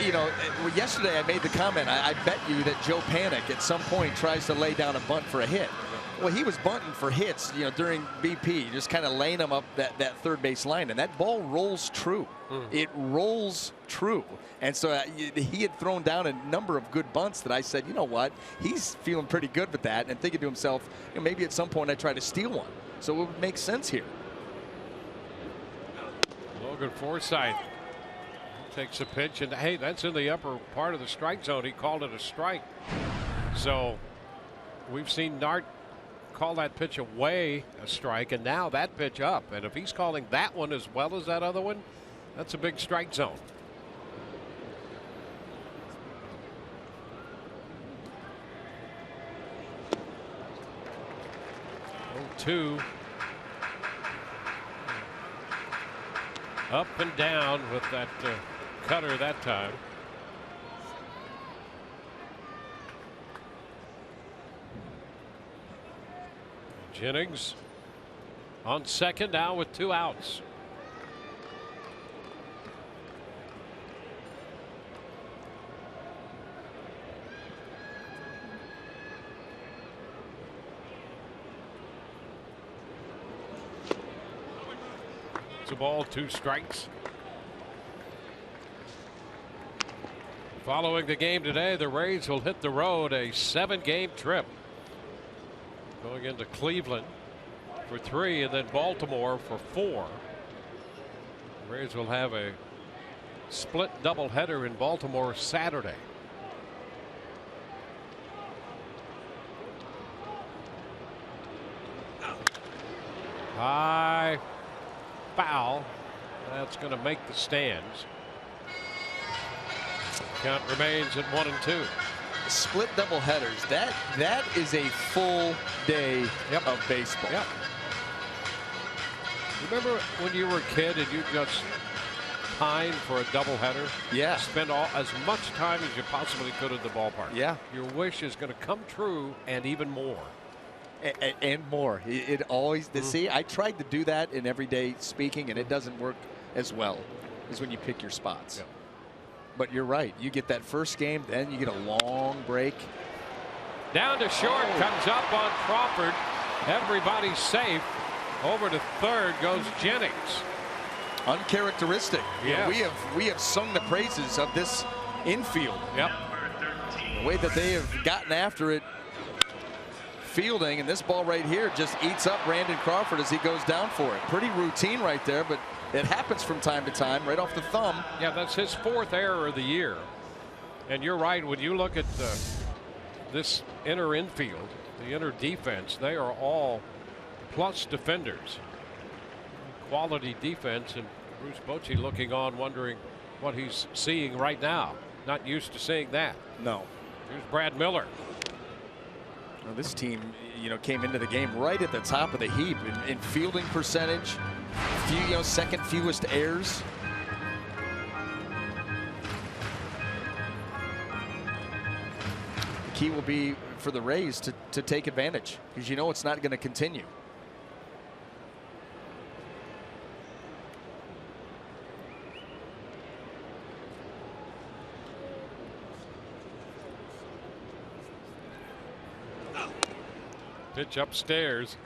you know, yesterday I made the comment, I bet you that Joe Panik at some point tries to lay down a bunt for a hit. Well, he was bunting for hits, you know, during BP, just kind of laying them up that third base line, and that ball rolls true. It rolls true. And so he had thrown down a number of good bunts that I said, you know what, he's feeling pretty good with that, and thinking to himself, you know, maybe at some point I try to steal one. So it would make sense here. Logan Forsythe takes a pitch, and hey, that's in the upper part of the strike zone. He called it a strike. So we've seen Nart call that pitch away a strike, and now that pitch up. And if he's calling that one as well as that other one, that's a big strike zone. Two. Up and down with that cutter that time. Jennings on second now with 2 outs. It's a ball, 2 strikes. Following the game today, the Rays will hit the road, a 7-game trip. Going into Cleveland for 3 and then Baltimore for 4. The Rays will have a split doubleheader in Baltimore Saturday. High foul. That's going to make the stands. Count remains at 1-2. Split double headers. That is a full day of baseball. Yep. Remember when you were a kid and you just pined for a doubleheader? Yeah. Spend as much time as you possibly could at the ballpark. Yeah. Your wish is going to come true and even more. And more. It always. See, I tried to do that in everyday speaking, and it doesn't work as well as when you pick your spots. Yep. But you're right. You get that first game, then you get a long break. Down to short, comes up on Crawford. Everybody's safe. Over to third goes Jennings. Uncharacteristic. Yeah. We have sung the praises of this infield. Yep. The way that they have gotten after it fielding, and this ball right here just eats up Brandon Crawford as he goes down for it. Pretty routine right there, but it happens from time to time, right off the thumb. Yeah, that's his 4th error of the year. And you're right, when you look at this inner infield, the inner defense, they are all plus defenders. Quality defense, and Bruce Bochy looking on, wondering what he's seeing right now. Not used to seeing that. No. Here's Brad Miller. Well, this team, came into the game right at the top of the heap in fielding percentage, second fewest errors. The key will be for the Rays to take advantage, because it's not going to continue. Pitch upstairs.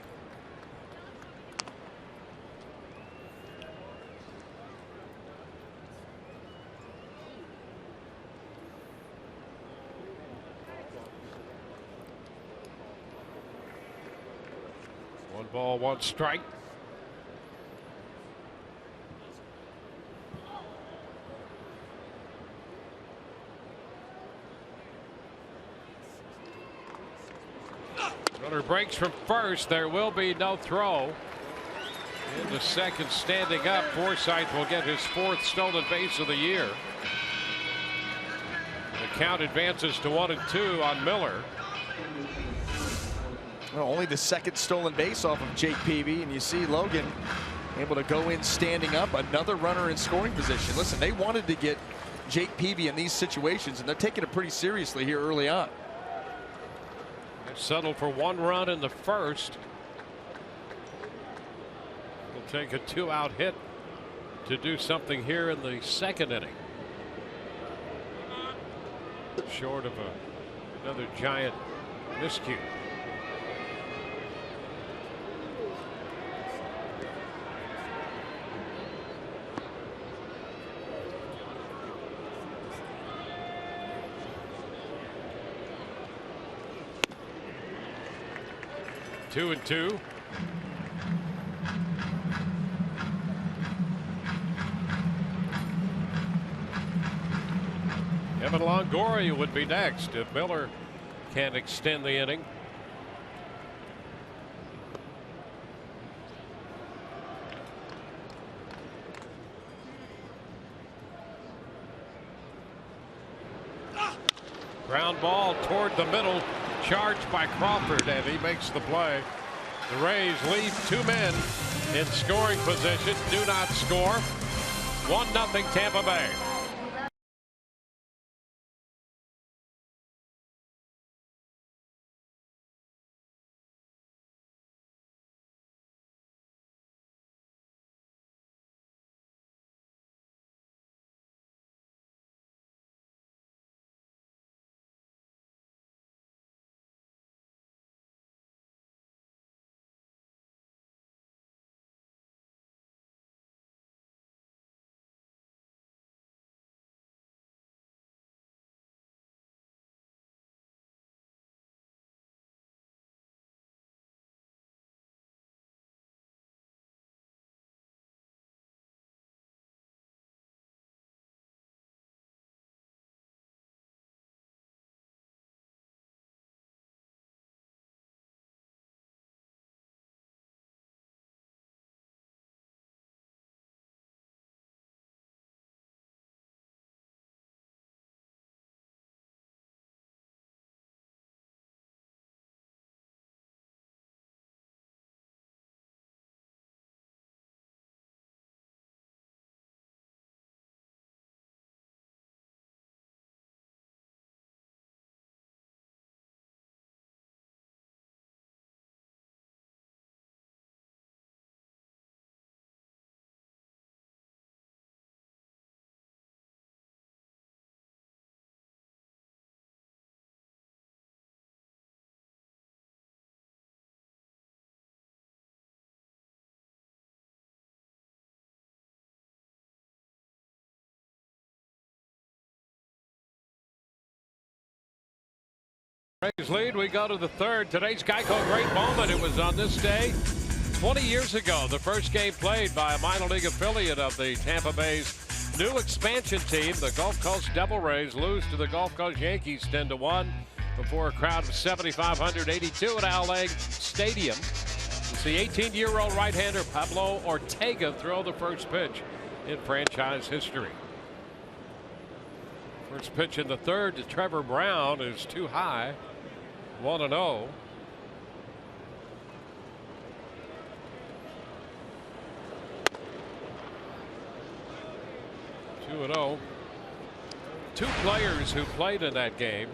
One ball, 1 strike. Runner breaks from first. There will be no throw. In the second, standing up, Forsythe will get his 4th stolen base of the year. The count advances to 1-2 on Miller. Well, only the 2nd stolen base off of Jake Peavy, and you see Logan able to go in standing up, another runner in scoring position. Listen, they wanted to get Jake Peavy in these situations, and they're taking it pretty seriously here early on. Settled for 1 run in the first. Will take a 2-out hit to do something here in the 2nd inning. Short of another giant miscue. Two and two. Evan Longoria would be next if Miller can extend the inning. Ground ball toward the middle, charged by Crawford, and he makes the play. The Rays leave 2 men in scoring position, do not score. 1-0 Tampa Bay. Rays lead. We go to the third. Today's Geico great moment. It was on this day 20 years ago. The first game played by a minor league affiliate of the Tampa Bay's new expansion team. The Gulf Coast Devil Rays lose to the Gulf Coast Yankees 10-1 before a crowd of 7,582 at Al Lang Stadium. It's the 18-year-old right-hander Pablo Ortega throw the first pitch in franchise history. First pitch in the third to Trevor Brown is too high. 1-0. Two players who played in that game,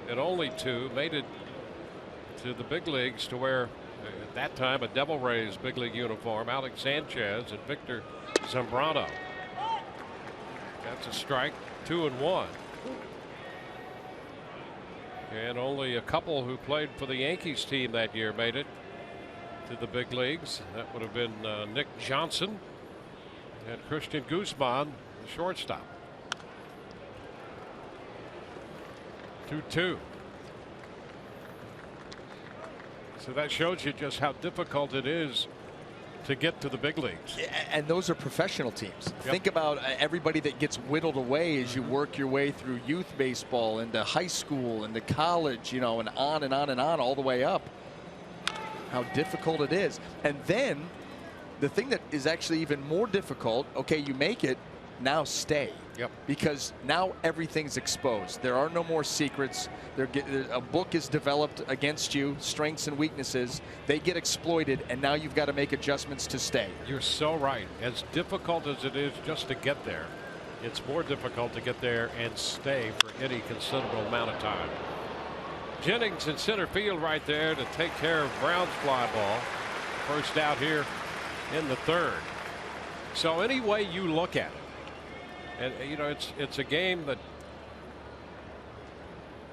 and only two, made it to the big leagues to wear, at that time, a Devil Rays big league uniform. Alex Sanchez and Victor Zambrano. That's a strike. 2-1. And only a couple who played for the Yankees team that year made it to the big leagues. That would have been Nick Johnson and Christian Guzman, the shortstop. 2-2. So that shows you just how difficult it is to get to the big leagues. And those are professional teams. Yep. Think about everybody that gets whittled away as you work your way through youth baseball into high school into college, you know, and on and on and on all the way up. How difficult it is. And then the thing that is actually even more difficult, okay, you make it, now stay. Yep. Because now everything's exposed. There are no more secrets. A book is developed against you, strengths and weaknesses. They get exploited, and now you've got to make adjustments to stay. You're so right. As difficult as it is just to get there, it's more difficult to get there and stay for any considerable amount of time. Jennings in center field right there to take care of Brown's fly ball. First out here in the third. So any way you look at it, and you know, it's a game that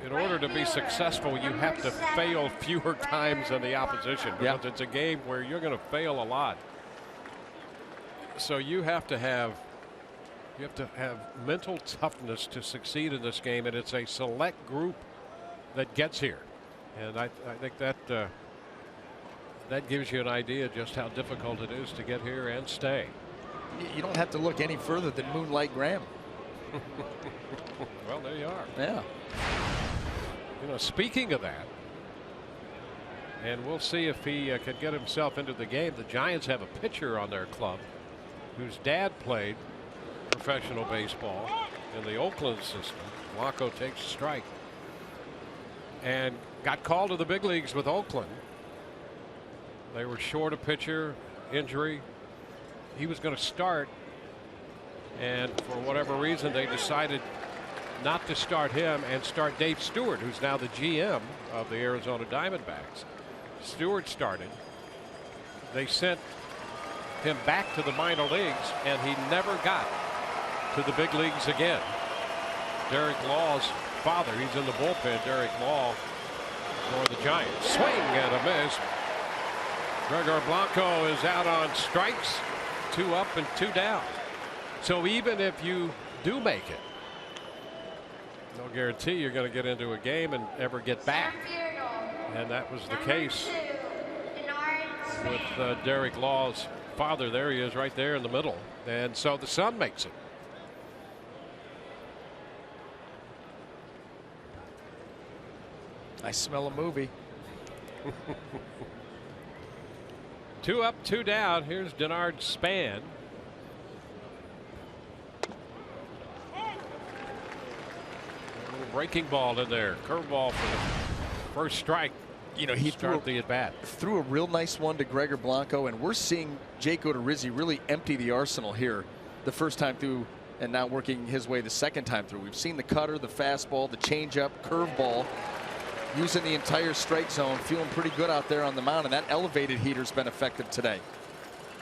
in order to be successful you have to fail fewer times than the opposition, because it's a game where you're going to fail a lot. So you have to have mental toughness to succeed in this game, and it's a select group that gets here, and I think that that gives you an idea just how difficult it is to get here and stay. You don't have to look any further than Moonlight Graham. Well, there you are. Yeah. You know, speaking of that, and we'll see if he can get himself into the game. The Giants have a pitcher on their club whose dad played professional baseball in the Oakland system. Blanco takes a strike and got called to the big leagues with Oakland. They were short a pitcher, injury. He was going to start, and for whatever reason they decided not to start him and start Dave Stewart, who's now the GM of the Arizona Diamondbacks. Stewart started. They sent him back to the minor leagues, and he never got to the big leagues again. Derek Law's father, he's in the bullpen. Derek Law for the Giants. Swing and a miss. Gregor Blanco is out on strikes. 2 up and 2 down. So even if you do make it, no guarantee you're going to get into a game and ever get back. And that was the case with Derek Law's father. There he is right there in the middle. And so the son makes it. I smell a movie. 2 up, 2 down. Here's Denard Span. A little breaking ball in there. Curveball for the first strike. You know, he threw the at bat. Threw a real nice one to Gregor Blanco, and we're seeing Jake Odorizzi really empty the arsenal here the first time through, and now working his way the second time through. We've seen the cutter, the fastball, the changeup, curveball. Using the entire strike zone, feeling pretty good out there on the mound, and that elevated heater's been effective today.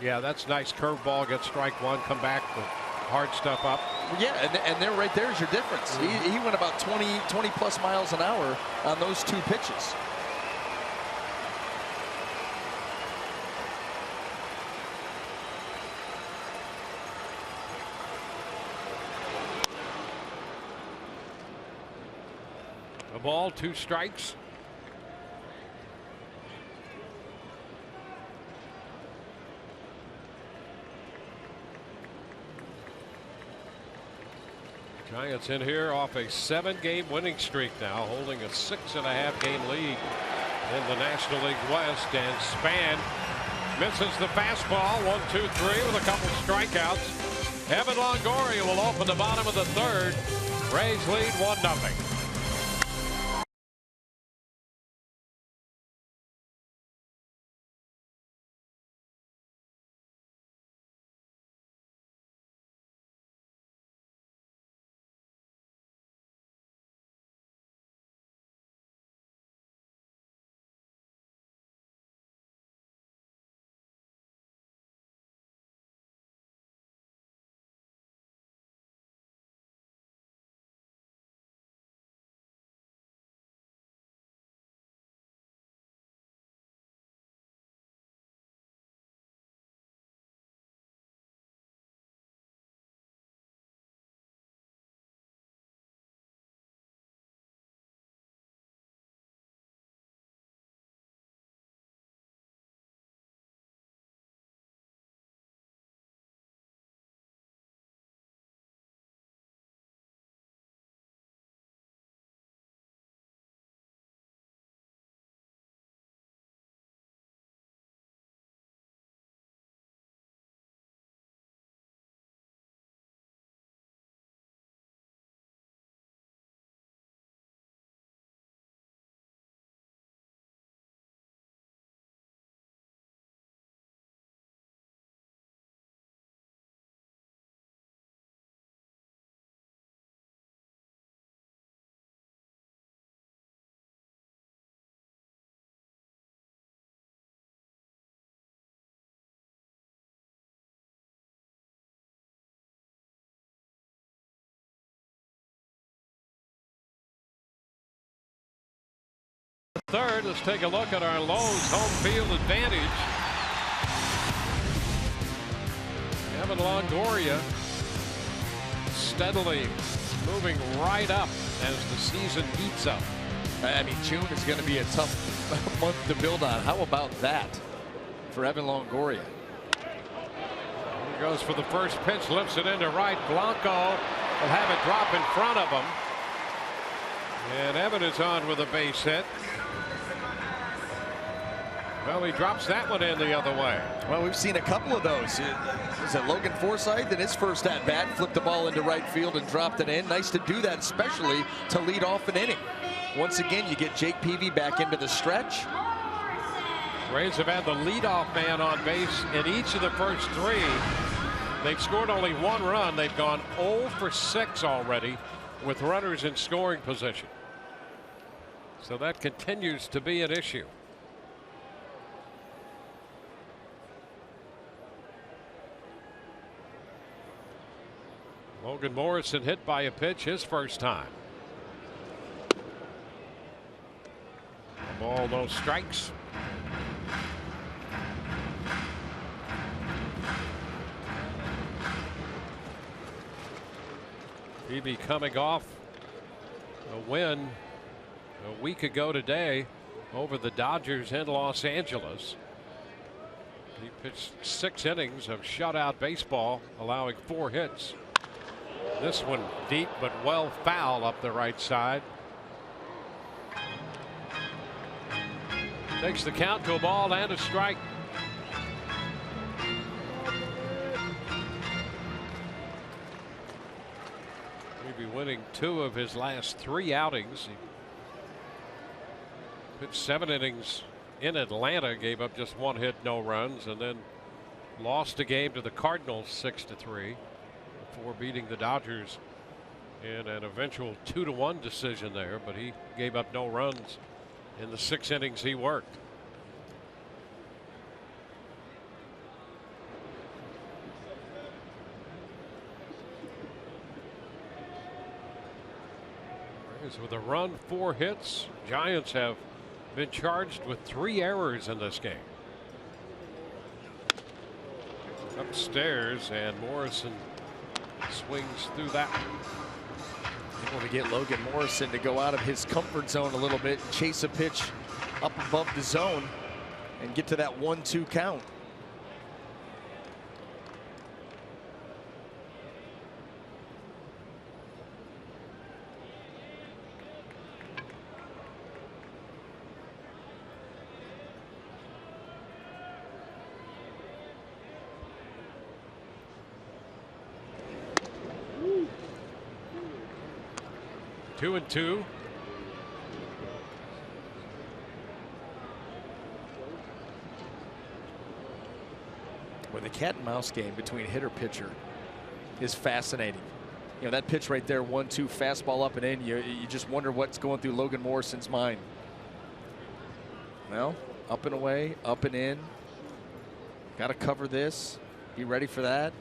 Yeah, that's nice. Curveball, get strike one, come back with hard stuff up. Yeah, and there, right there's your difference. He went about 20 plus miles an hour on those 2 pitches. A ball, 2 strikes. Giants in here off a 7-game winning streak now, holding a 6.5-game lead in the National League West. And Span misses the fastball, 1-2-3 with a couple strikeouts. Evan Longoria will open the bottom of the third. Rays lead 1-0. Third, let's take a look at our Lowe's home field advantage. Evan Longoria steadily moving right up as the season heats up. I mean, June is going to be a tough month to build on. How about that for Evan Longoria? He goes for the first pitch, lifts it into right. Blanco will have it drop in front of him. And Evan is on with a base hit. Well, he drops that one in the other way. Well, we've seen a couple of those. Was it Logan Forsythe in his first at bat, flipped the ball into right field and dropped it in? Nice to do that, especially to lead off an inning. Once again, you get Jake Peavy back into the stretch. Rays have had the leadoff man on base in each of the first three. They've scored only one run. They've gone 0 for 6 already with runners in scoring position. So that continues to be an issue. Logan Morrison hit by a pitch his first time. Ball, no strikes. Peavy coming off a win a week ago today over the Dodgers in Los Angeles. He pitched 6 innings of shutout baseball, allowing 4 hits. This one deep but well foul up the right side. Takes the count to a ball and a strike. He'll be winning 2 of his last 3 outings. He pitched 7 innings in Atlanta, gave up just 1 hit, no runs, and then lost a game to the Cardinals 6-3. Before beating the Dodgers in an eventual 2-1 decision there, but he gave up no runs in the 6 innings he worked. With a run, 4 hits. Giants have been charged with 3 errors in this game. Upstairs, and Morrison swings through that. Able to get Logan Morrison to go out of his comfort zone a little bit, chase a pitch up above the zone, and get to that 1-2 count. 2-2. Well, the cat and mouse game between hitter pitcher is fascinating. You know, that pitch right there, 1-2 fastball up and in. You just wonder what's going through Logan Morrison's mind. Well, up and away, up and in. Got to cover this. Be ready for that.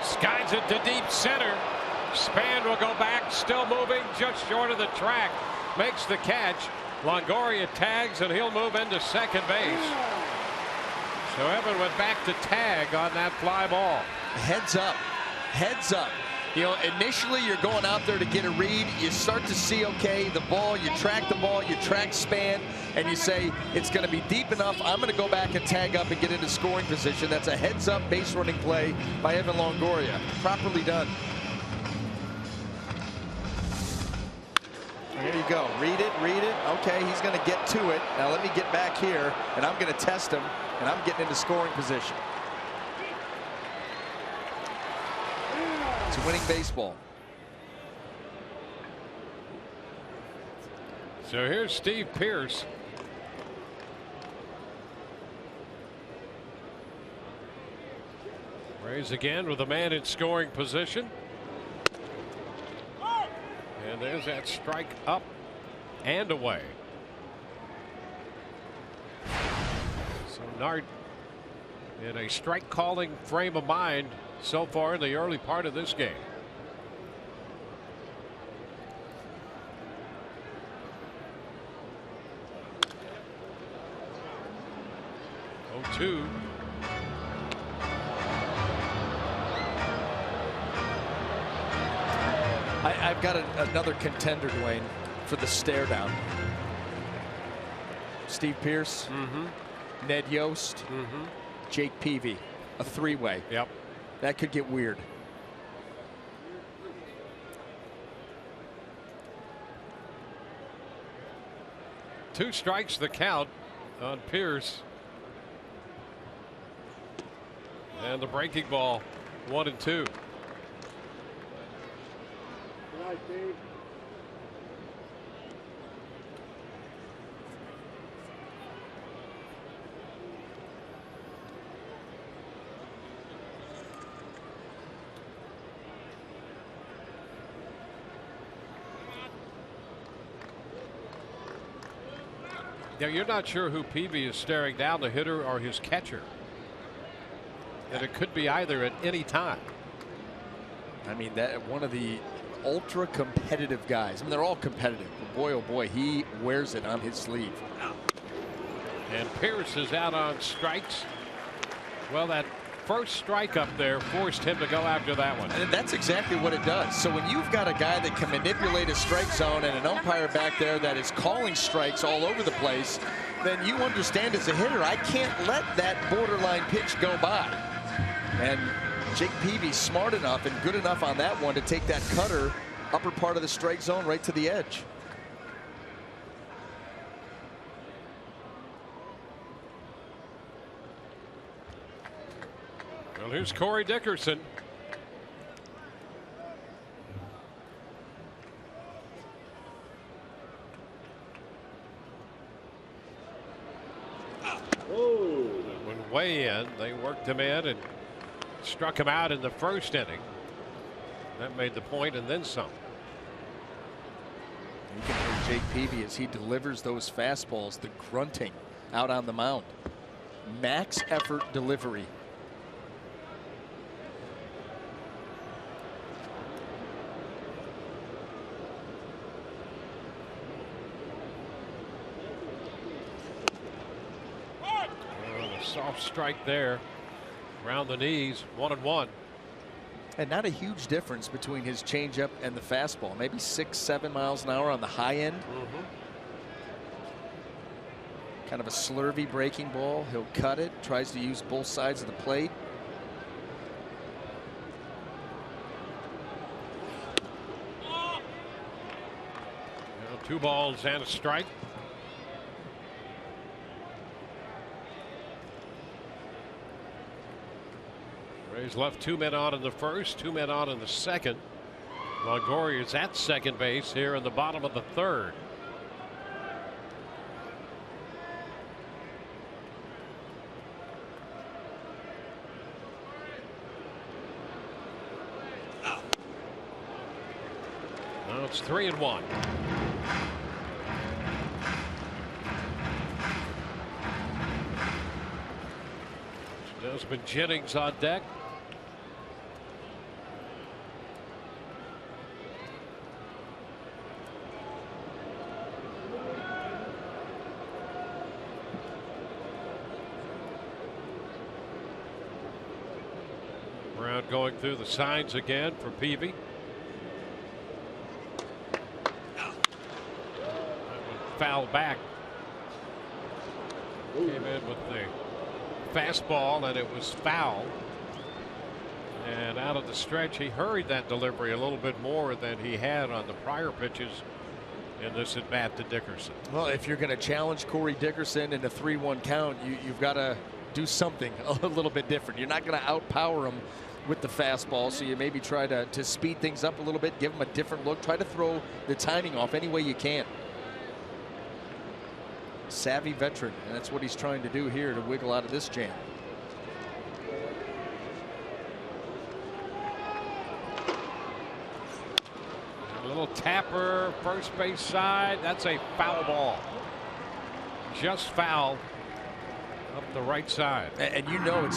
Skies it to deep center. Span will go back, still moving, just short of the track. Makes the catch. Longoria tags, and he'll move into second base. So Evan went back to tag on that fly ball. Heads up. Heads up. You know, initially you're going out there to get a read. You start to see, okay, the ball, you track the ball, you track Span, and you say it's going to be deep enough. I'm going to go back and tag up and get into scoring position. That's a heads up base running play by Evan Longoria. Properly done. Here you go. Read it, read it. Okay, he's going to get to it. Now let me get back here, and I'm going to test him, and I'm getting into scoring position. It's winning baseball. So here's Steve Pearce. Rays again with a man in scoring position. And there's that strike up and away. So Nard in a strike calling frame of mind so far in the early part of this game. Oh, 2. I've got another contender, Dwayne, for the stare down. Steve Pearce, Ned Yost, Jake Peavy, a three-way. Yep. That could get weird. Two strikes the count on Pearce. And the breaking ball, 1-2. Now, you're not sure who Peavy is staring down, the hitter or his catcher. And it could be either at any time. I mean, that one of the ultra competitive guys. I mean, they're all competitive, but boy, oh boy, he wears it on his sleeve. And Pearce is out on strikes. Well, that first strike up there forced him to go after that one. And that's exactly what it does. So when you've got a guy that can manipulate a strike zone and an umpire back there that is calling strikes all over the place, then you understand as a hitter, I can't let that borderline pitch go by. And Jake Peavy smart enough and good enough on that one to take that cutter upper part of the strike zone right to the edge. Well, here's Corey Dickerson. When way in, they worked him in and struck him out in the first inning. That made the point and then some. You can hear Jake Peavy as he delivers those fastballs, the grunting out on the mound. Max effort delivery. Soft strike there around the knees, 1-1. And not a huge difference between his changeup and the fastball. Maybe 6-7 miles an hour on the high end. Kind of a slurvy breaking ball. He'll cut it, tries to use both sides of the plate. Now 2 balls and a strike. Rays left 2 men on in the first, 2 men on in the second. Longoria is at second base here in the bottom of the third. Now it's 3-1. Desmond Jennings on deck. Brown going through the signs again for Peavy. Foul back. Came in with the fastball and it was foul. And out of the stretch, he hurried that delivery a little bit more than he had on the prior pitches in this at bat to Dickerson. Well, if you're going to challenge Corey Dickerson in a 3-1 count, you've got to do something a little bit different. You're not going to outpower him with the fastball, so you maybe try to speed things up a little bit, give him a different look, try to throw the timing off any way you can. Savvy veteran, and that's what he's trying to do here to wiggle out of this jam. A little tapper, first base side. That's a foul ball. Just foul up the right side. And you know,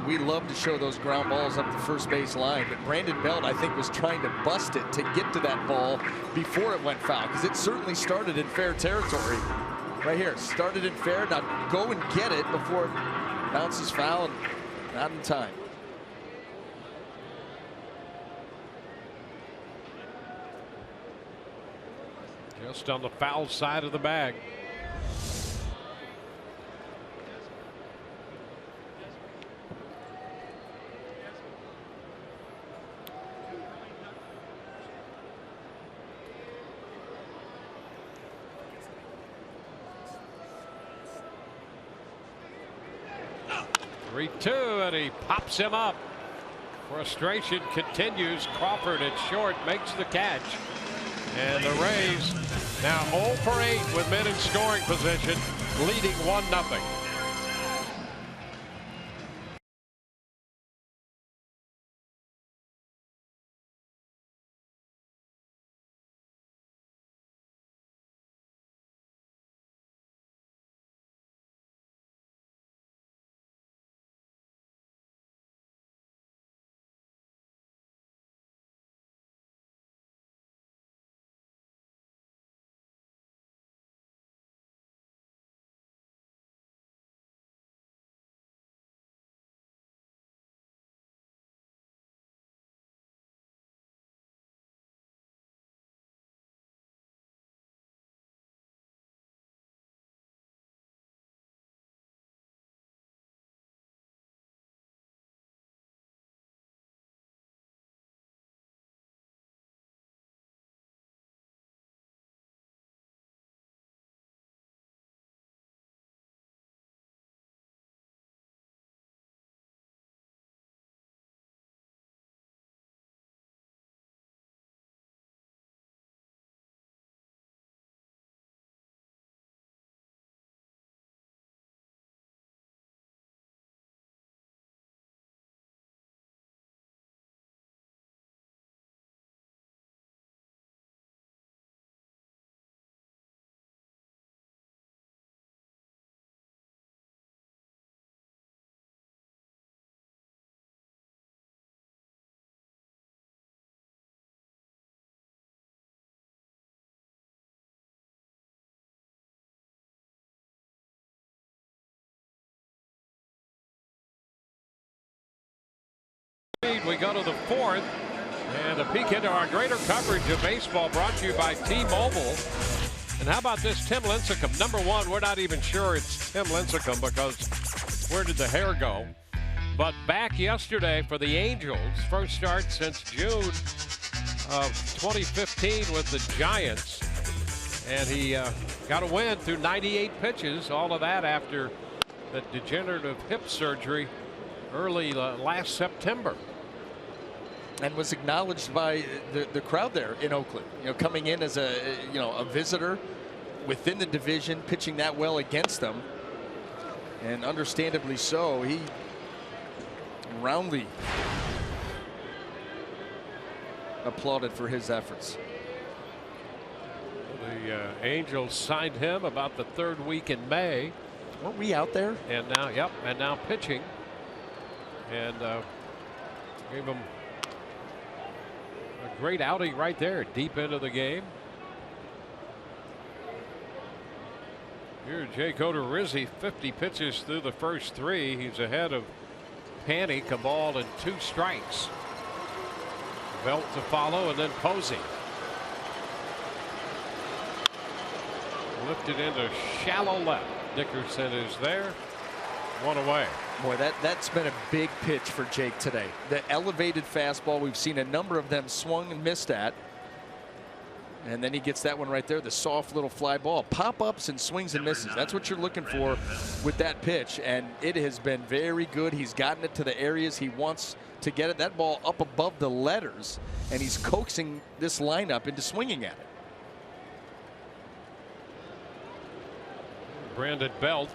we love to show those ground balls up the first base line, but Brandon Belt, I think, was trying to bust it to get to that ball before it went foul, because it certainly started in fair territory. Right here, started in fair. Now go and get it before it bounces foul, and not in time. Just on the foul side of the bag. And he pops him up. Frustration continues. Crawford at short makes the catch. And the Rays now 0 for 8 with men in scoring position, leading 1-0. We go to the fourth, and a peek into our greater coverage of baseball brought to you by T-Mobile. And how about this, Tim Lincecum? Number one, we're not even sure it's Tim Lincecum because where did the hair go? But back yesterday for the Angels, first start since June of 2015 with the Giants. And he got a win through 98 pitches, all of that after the degenerative hip surgery early last September. and was acknowledged by the crowd there in Oakland. You know, coming in as a visitor within the division, pitching that well against them, and understandably so. He roundly applauded for his efforts. The Angels signed him about the 3rd week in May. Weren't we out there? And now, yep, and now pitching, and gave him a great outing right there, deep into the game. Here, Jake Odorizzi, 50 pitches through the first 3. He's ahead of Panic, a ball and 2 strikes. Belt to follow, and then Posey. Lifted into shallow left. Dickerson is there. 1 away. Boy, that's been a big pitch for Jake today. The elevated fastball, we've seen a number of them swung and missed at. And then he gets that one right there, the soft little fly ball. Pop-ups and swings and misses. That's what you're looking for with that pitch. And it has been very good. He's gotten it to the areas he wants to get it. That ball up above the letters. And he's coaxing this lineup into swinging at it. Brandon Belt.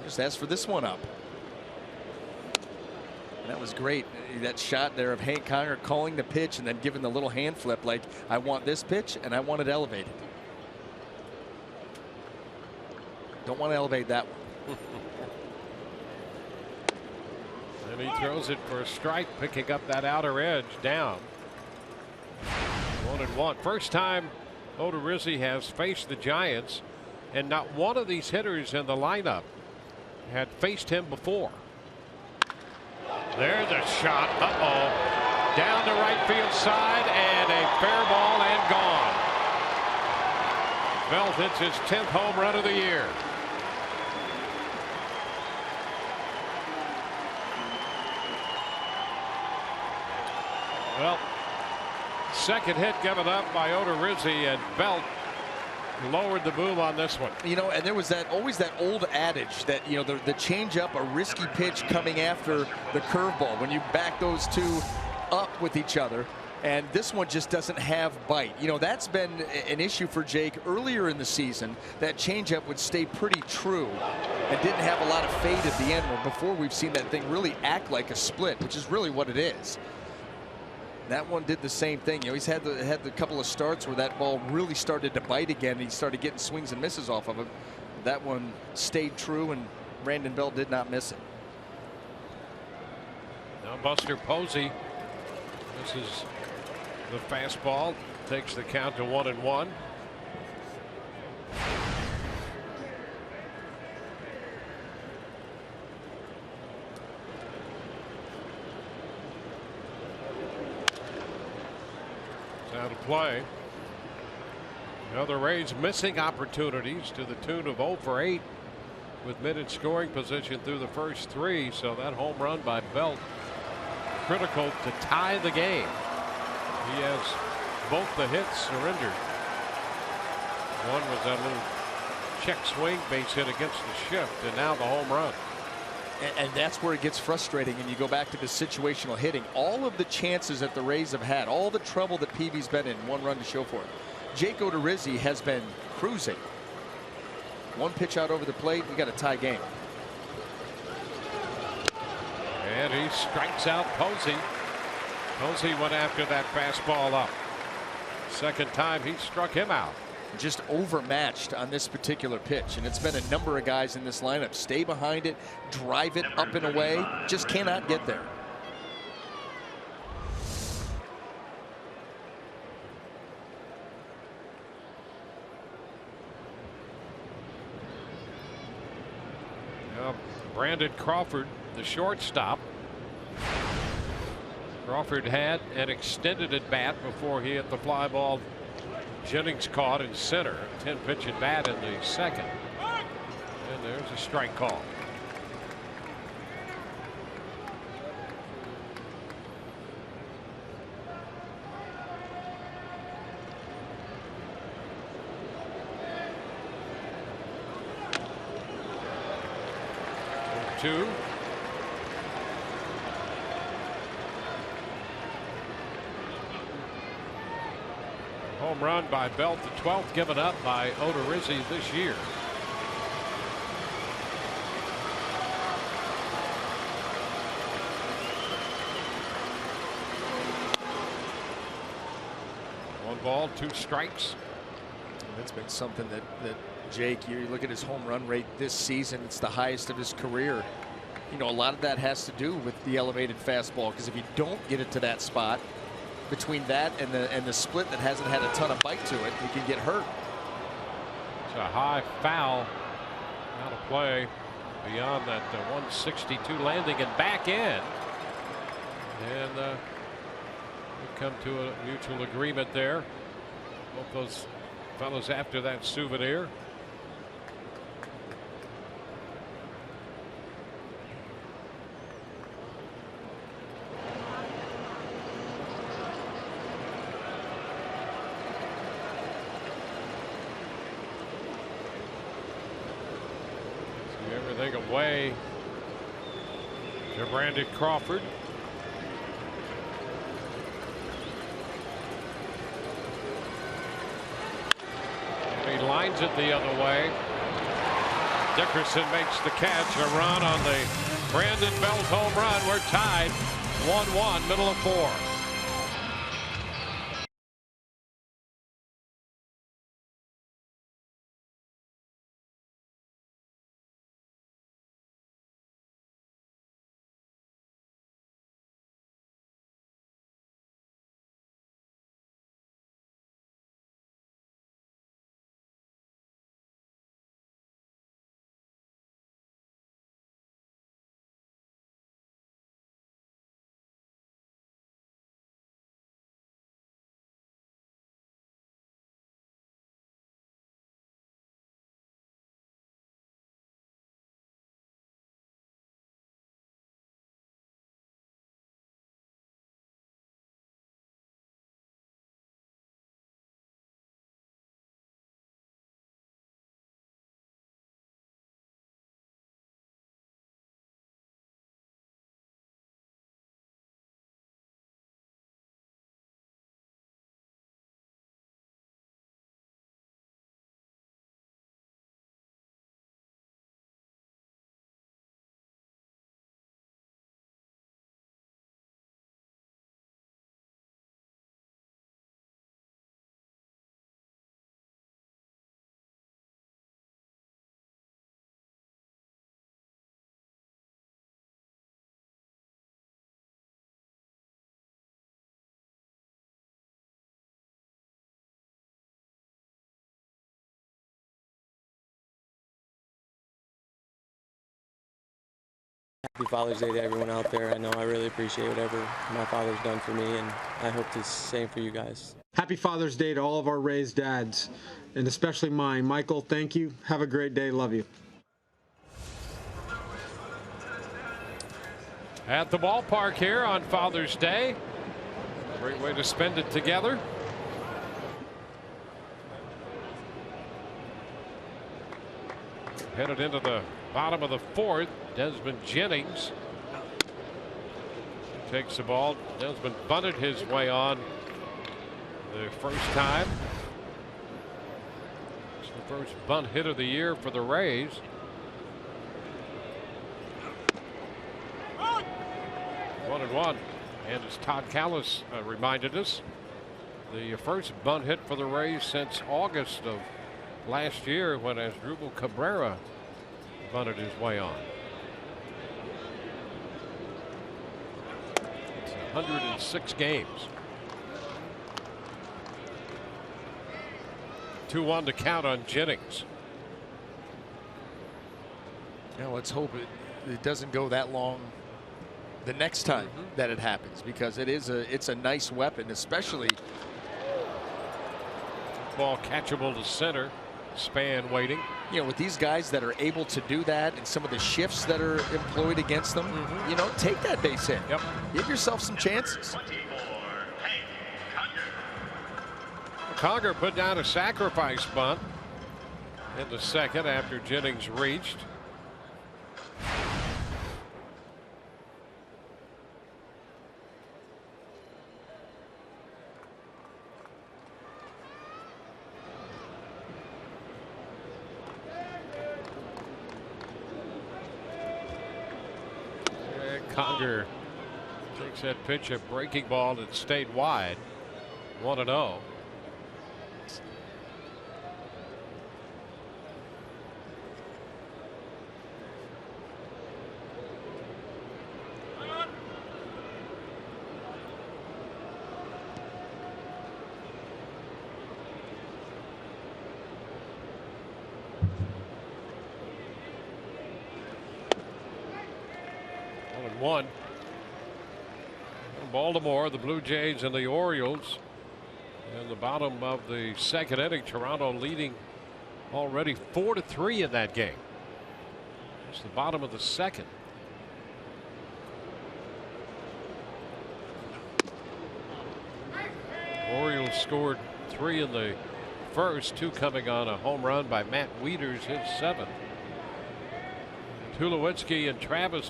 Just asked for this one up. That was great. That shot there of Hank Conger calling the pitch and then giving the little hand flip like, I want this pitch and I want it elevated. Don't want to elevate that one. And he throws it for a strike, picking up that outer edge down. 1-1. First time Odorizzi has faced the Giants, and not one of these hitters in the lineup had faced him before. There's a shot. Down the right field side, and a fair ball and gone. Belt hits his 10th home run of the year. Well, second hit given up by Odorizzi, and Belt lowered the boom on this one. You know, and there was always that old adage that, you know, the changeup, a risky pitch coming after the curveball when you back those two up with each other, and this one just doesn't have bite. You know, that's been an issue for Jake earlier in the season. That changeup would stay pretty true and didn't have a lot of fade at the end, where before we've seen that thing really act like a split, which is really what it is. That one did the same thing. You know, he's had the couple of starts where that ball really started to bite again, and he started getting swings and misses off of it. That one stayed true, and Brandon Belt did not miss it. Now Buster Posey. This is the fastball. Takes the count to 1-1. Out of play. Now the Rays missing opportunities to the tune of 0 for 8 with men in scoring position through the first 3. So that home run by Belt critical to tie the game. He has both the hits surrendered. One was that little check swing base hit against the shift, and now the home run. And that's where it gets frustrating, and you go back to the situational hitting. All of the chances that the Rays have had, all the trouble that Peavy's been in, 1 run to show for it. Jake Odorizzi has been cruising. 1 pitch out over the plate, we got a tie game. And he strikes out Posey. Posey went after that fastball up. Second time he struck him out. Just overmatched on this particular pitch, and it's been a number of guys in this lineup stay behind it, drive it up and away, just cannot get there. Brandon Crawford, the shortstop. Crawford had an extended at bat before he hit the fly ball Jennings caught in center. 10 pitch at bat in the second. And there's a strike call. Two. home run by Belt, the 12th given up by Odorizzi this year. One ball, 2 strikes. That's been something that Jake, you look at his home run rate this season, it's the highest of his career. You know, a lot of that has to do with the elevated fastball, because if you don't get it to that spot, between that and the split that hasn't had a ton of bite to it, you can get hurt. It's a high foul out of play beyond that 162 landing and back in. And we've come to a mutual agreement there. Both those fellows after that souvenir. Everything away to Brandon Crawford. And he lines it the other way. Dickerson makes the catch. A run on the Brandon Belt home run. We're tied 1-1, middle of 4. Happy Father's Day to everyone out there. I know I really appreciate whatever my father's done for me, and I hope the same for you guys. Happy Father's Day to all of our Rays dads, and especially mine. Michael, thank you. Have a great day. Love you. At the ballpark here on Father's Day. Great way to spend it together. Headed into the bottom of the 4th. Desmond Jennings takes the ball. Desmond bunted his way on the first time. It's the first bunt hit of the year for the Rays. 1-1. And as Todd Callis reminded us, the first bunt hit for the Rays since August of last year, when Asdrubal Cabrera bunted his way on. It's 106 games. 2-1 to count on Jennings. Yeah, let's hope it doesn't go that long the next time that it happens, because it's a nice weapon, especially. Ball catchable to center. Span waiting. You know, with these guys that are able to do that, and some of the shifts that are employed against them, you know, take that base hit. Yep. Give yourself some chances. Conger put down a sacrifice bunt in the second after Jennings reached. Conger takes that pitch, a breaking ball that stayed wide. 1-0. One. Baltimore, the Blue Jays, and the Orioles. In the bottom of the second inning, Toronto leading already 4-3 in that game. It's the bottom of the second. Orioles scored 3 in the first, 2 coming on a home run by Matt Wieters, his 7th. Tulowitzki and Travis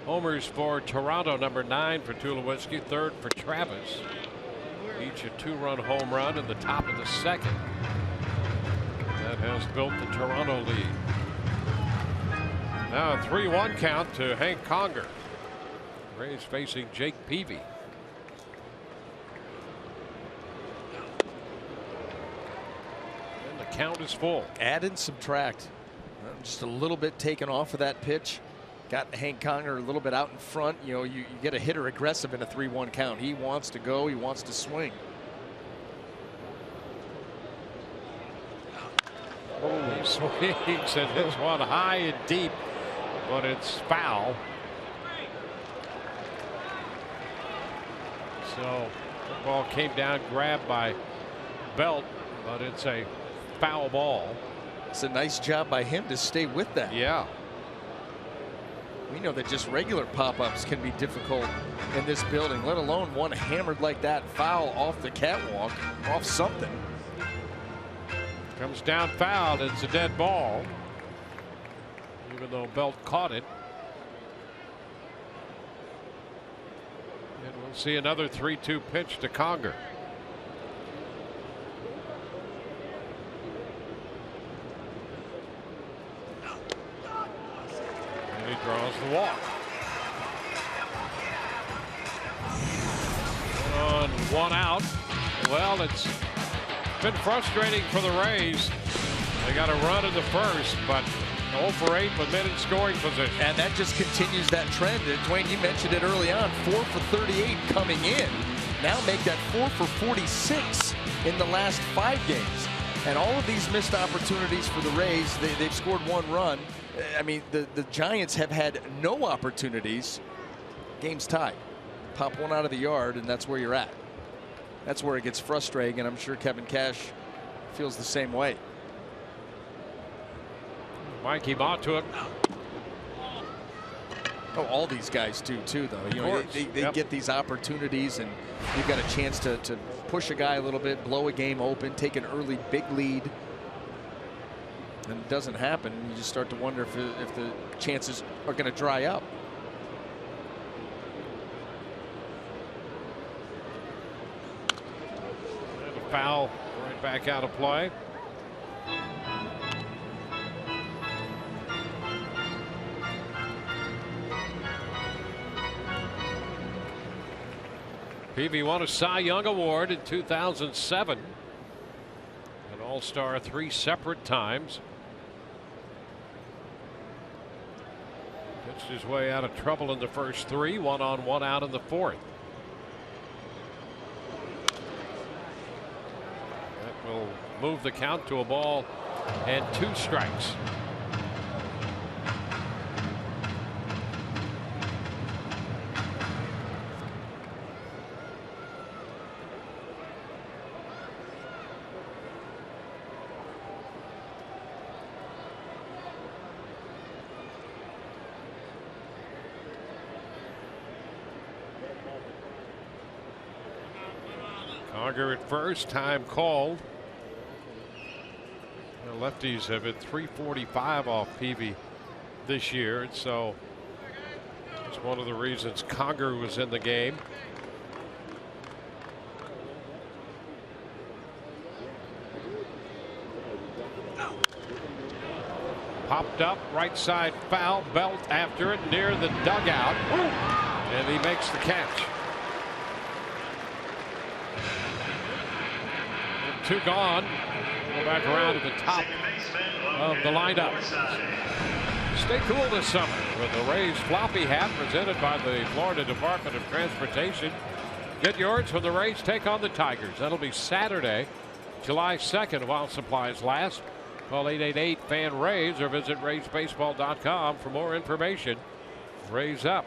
homers for Toronto, number 9 for Tulowitzki, 3rd for Travis. Each a 2-run home run in the top of the second. That has built the Toronto lead. Now a 3-1 count to Hank Conger. Rays facing Jake Peavy. And the count is full. Add and subtract. Just a little bit taken off of that pitch. Got Hank Conger a little bit out in front. You know, you get a hitter aggressive in a 3-1 count. He wants to go. He wants to swing. Oh, he swings and hits one high and deep, but it's foul. So the ball came down, grabbed by Belt, but it's a foul ball. It's a nice job by him to stay with that. Yeah. We know that just regular pop-ups can be difficult in this building, let alone one hammered like that, foul off the catwalk, off something. Comes down fouled. It's a dead ball, even though Belt caught it. And we'll see another 3-2 pitch to Conger. And he draws the walk. 1 on, 1 out. Well, it's been frustrating for the Rays. They got a run in the first, but 0 for 8 with men in scoring position. And that just continues that trend. And Dwayne, you mentioned it early on, 4 for 38 coming in. Now make that 4 for 46 in the last 5 games. And all of these missed opportunities for the Rays, they've scored 1 run. I mean, the Giants have had no opportunities. Game's tied. Pop 1 out of the yard, and that's where you're at. That's where it gets frustrating, and I'm sure Kevin Cash feels the same way. Mikey Montook. Oh, all these guys do too, though. You know, they get these opportunities, and you've got a chance to push a guy a little bit, blow a game open, take an early big lead, and it doesn't happen. You just start to wonder if the chances are going to dry up. And a foul right back out of play. Peavy won a Cy Young Award in 2007. An All-Star 3 separate times. Pitched his way out of trouble in the first 3, 1 on, 1 out in the 4th. That will move the count to a ball and 2 strikes. Conger at first, time called. The lefties have hit .345 off Peavy this year, and so it's one of the reasons Conger was in the game. Popped up, right side foul, Belt after it, near the dugout, and he makes the catch. 2 gone. Go back around to the top of the lineup. Stay cool this summer with the Rays floppy hat presented by the Florida Department of Transportation. Get yours when the Rays take on the Tigers. That'll be Saturday, July 2nd while supplies last. Call 888-FAN-RAYS or visit RaysBaseball.com for more information. Rays up.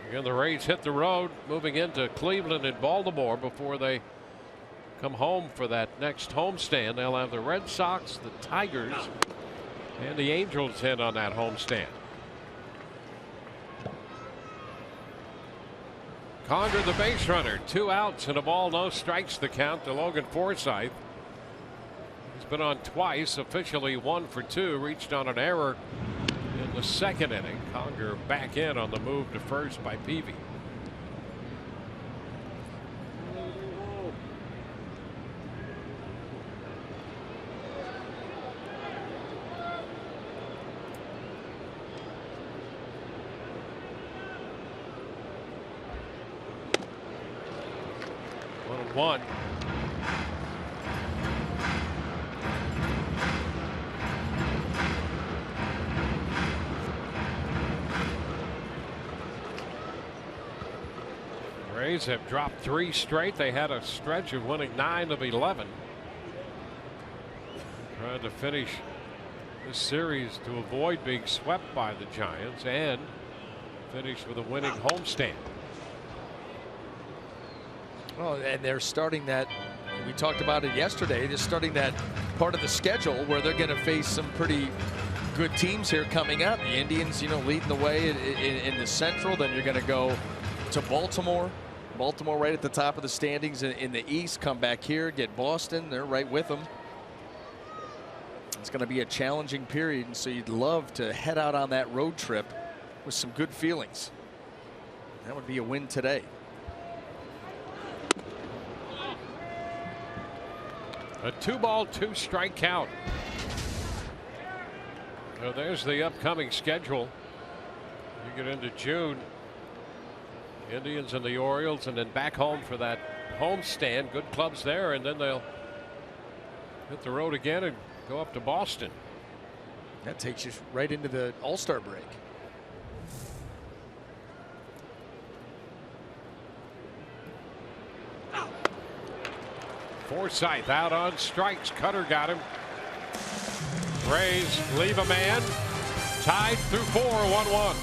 Again, the Rays hit the road moving into Cleveland and Baltimore before they come home for that next homestand. They'll have the Red Sox, the Tigers, and the Angels in on that homestand. Conger, the base runner, 2 outs and a ball, no strikes, the count to Logan Forsythe. He's been on twice, officially 1 for 2, reached on an error in the 2nd inning. Conger back in on the move to first by Peavy. One. Rays have dropped 3 straight. They had a stretch of winning 9 of 11. Trying to finish this series to avoid being swept by the Giants and finish with a winning homestand. Well, and they're starting that. We talked about it yesterday. They're starting that part of the schedule where they're going to face some pretty good teams here coming up. The Indians, leading the way in the Central. Then you're going to go to Baltimore. Baltimore right at the top of the standings in the East. Come back here, get Boston. They're right with them. It's going to be a challenging period, and so you'd love to head out on that road trip with some good feelings. That would be a win today. A 2-ball, 2-strike count. So there's the upcoming schedule. You get into June. Indians and the Orioles, and then back home for that homestand. Good clubs there, and then they'll hit the road again and go up to Boston. That takes you right into the All-Star break. Forsythe out on strikes. Cutter got him. Rays leave a man. Tied through 4, 1-1.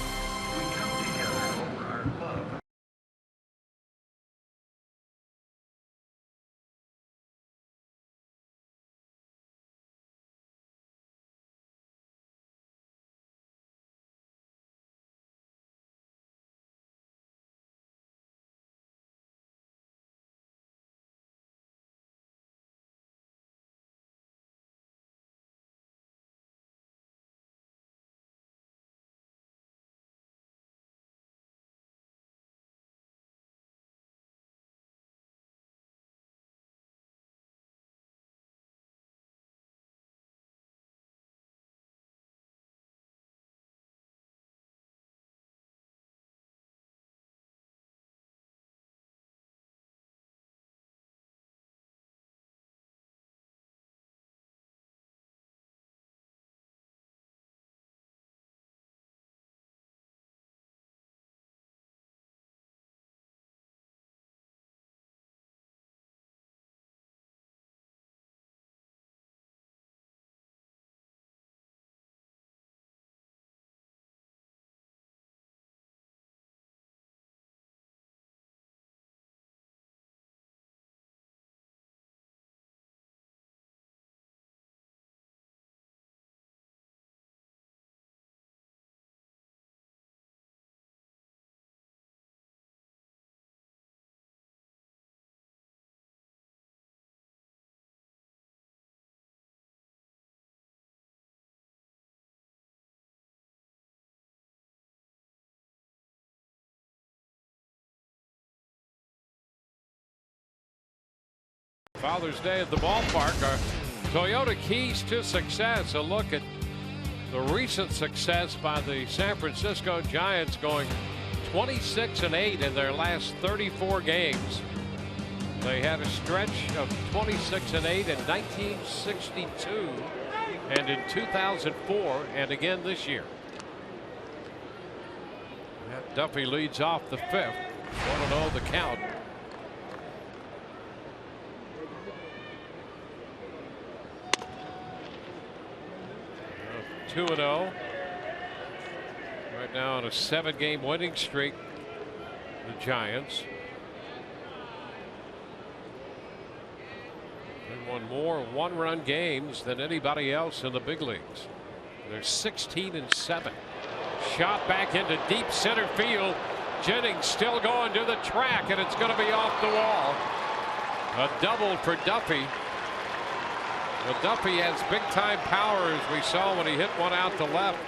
Father's Day at the ballpark. Our Toyota keys to success. A look at The recent success by the San Francisco Giants, going 26-8 in their last 34 games. They had a stretch of 26-8 in 1962 and in 2004 and again this year. Matt Duffy leads off the fifth. 1-0 the count. Now 2-0. Right now on a 7-game winning streak, the Giants. They won more one-run games than anybody else in the big leagues. They're 16-7. Shot back into deep center field. Jennings still going to the track, and it's going to be off the wall. A double for Duffy. Well, Duffy has big-time power, as we saw when he hit one out to left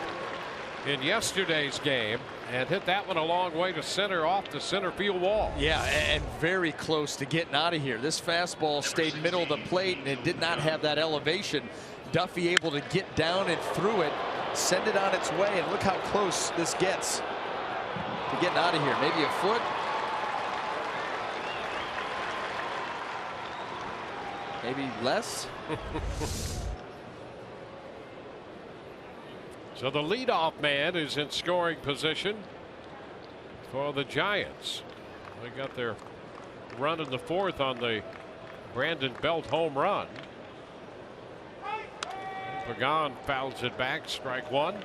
in yesterday's game, and hit that one a long way to center off the center field wall. Yeah, and very close to getting out of here. This fastball stayed middle of the plate, and it did not have that elevation. Duffy able to get down and through it, send it on its way, and look how close this gets to getting out of here. Maybe a foot. Maybe less. So the leadoff man is in scoring position for the Giants. They got their run in the fourth on the Brandon Belt home run. Pagan fouls it back, strike one.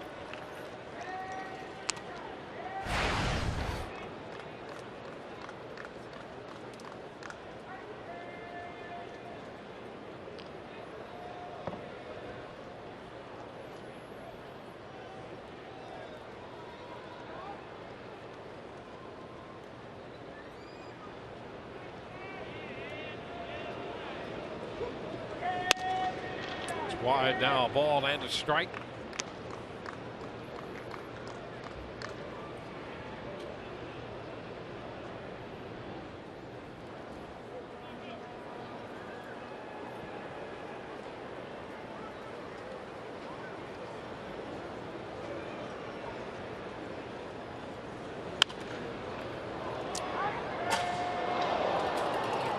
Wide now, a ball and a strike.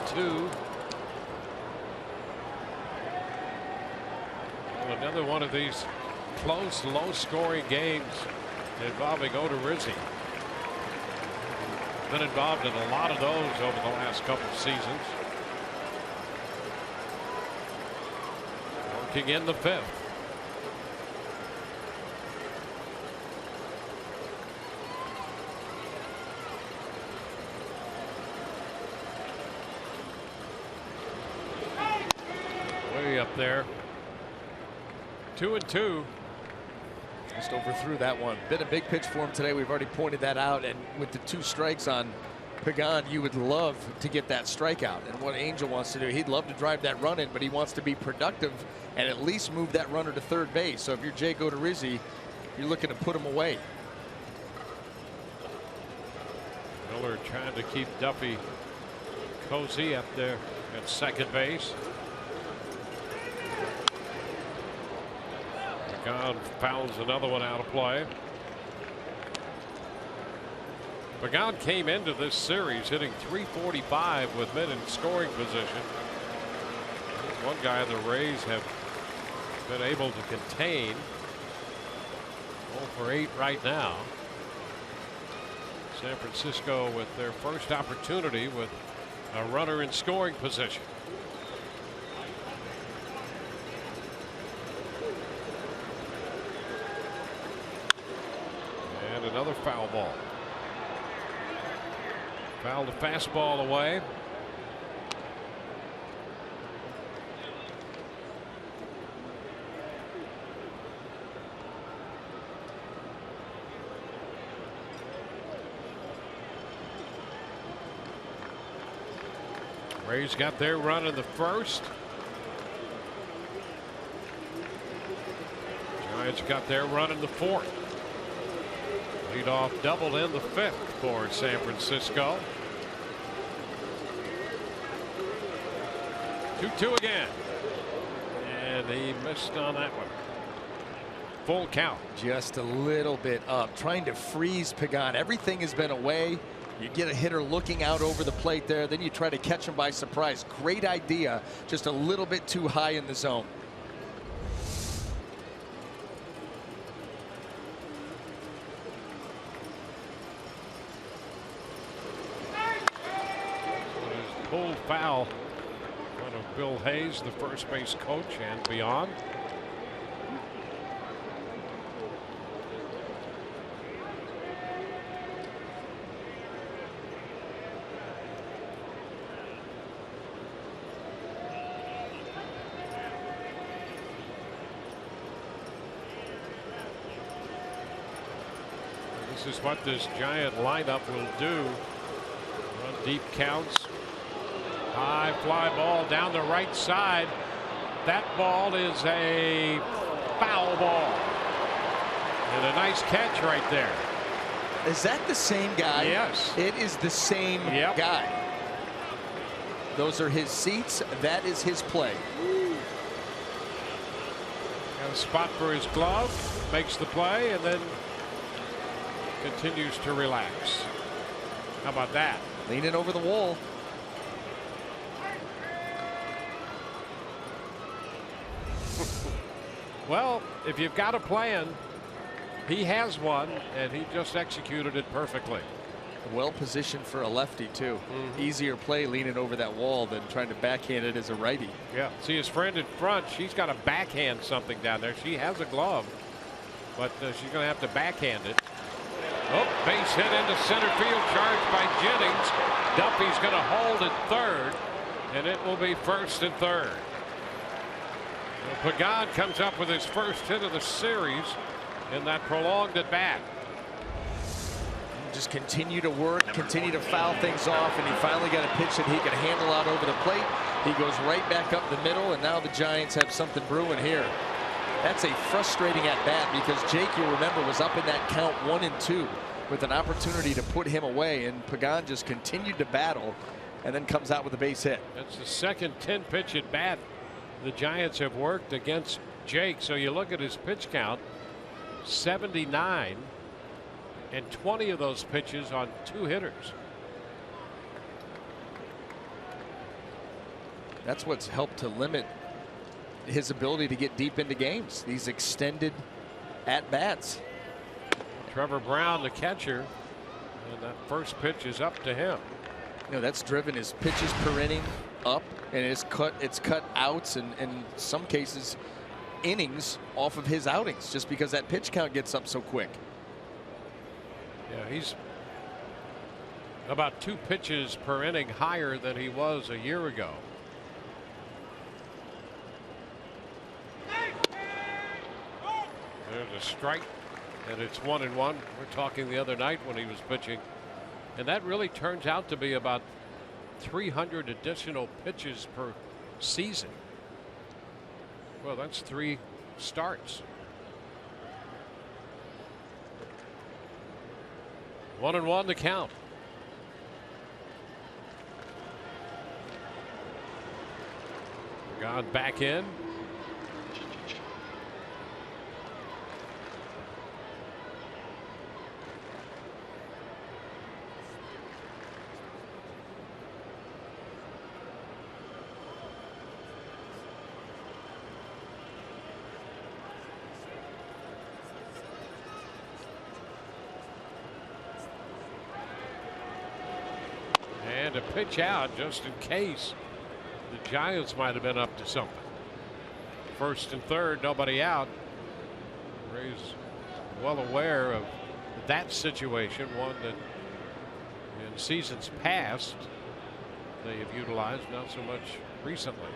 Two. Another one of these close, low-scoring games involving Odorizzi. Been involved in a lot of those over the last couple of seasons. Working in the fifth. Way up there. 2-2. Just overthrew that one. Been a big pitch for him today. We've already pointed that out. And with the 2 strikes on Pagan, you would love to get that strikeout. And what Angel wants to do, he'd love to drive that run in, but he wants to be productive and at least move that runner to third base. So if you're Jake Odorizzi, you're looking to put him away. Miller trying to keep Duffy cozy up there at second base. Pagan fouls another one out of play. Pagan came into this series hitting .345 with men in scoring position. He's one guy the Rays have been able to contain. 0 for 8 right now. San Francisco with their first opportunity with a runner in scoring position. Another foul ball. Fouled the fastball away. Rays got their run in the first. Giants got their run in the fourth. Leadoff double in the fifth for San Francisco. 2-2 again. And he missed on that one. Full count. Just a little bit up, trying to freeze Pagan. Everything has been away. You get a hitter looking out over the plate there, then you try to catch him by surprise. Great idea, just a little bit too high in the zone. Pulled foul in front of Bill Hayes, the first base coach, and beyond. This is what this Giant lineup will do. Run deep counts. High fly ball down the right side. That ball is a foul ball. And a nice catch right there. Is that the same guy? Yes. It is the same guy. Those are his seats. That is his play. Got a spot for his glove. Makes the play and then continues to relax. How about that? Leaning over the wall. Well, if you've got a plan, he has one, and he just executed it perfectly. Well positioned for a lefty, too. Easier play leaning over that wall than trying to backhand it as a righty. Yeah. See his friend in front. She's got to backhand something down there. She has a glove, but she's going to have to backhand it. Oh, base hit into center field, charged by Jennings. Duffy's going to hold at third, and it will be first and third. Pagan comes up with his first hit of the series in that prolonged at bat. Just continue to work, continue to foul things off, and he finally got a pitch that he can handle out over the plate. He goes right back up the middle, and now the Giants have something brewing here. That's a frustrating at bat because Jake, you'll remember, was up in that count 1-2 with an opportunity to put him away, and Pagan just continued to battle and then comes out with a base hit. That's the second 10-pitch at bat the Giants have worked against Jake. So you look at his pitch count, 79, and 20 of those pitches on 2 hitters. That's what's helped to limit his ability to get deep into games, these extended at bats. Trevor Brown, the catcher, and that first pitch is up to him. You know, that's driven his pitches per inning up, and it's cut outs and in some cases innings off of his outings just because that pitch count gets up so quick. Yeah, he's about 2 pitches per inning higher than he was a year ago. There's a strike, and it's 1-1. We're talking the other night when he was pitching, and that really turns out to be about 300 additional pitches per season. Well, that's 3 starts. 1-1 to count. Gone back in. And a pitch out just in case the Giants might have been up to something. First and third, nobody out. Ray's well aware of that situation, one that in seasons past they have utilized, not so much recently.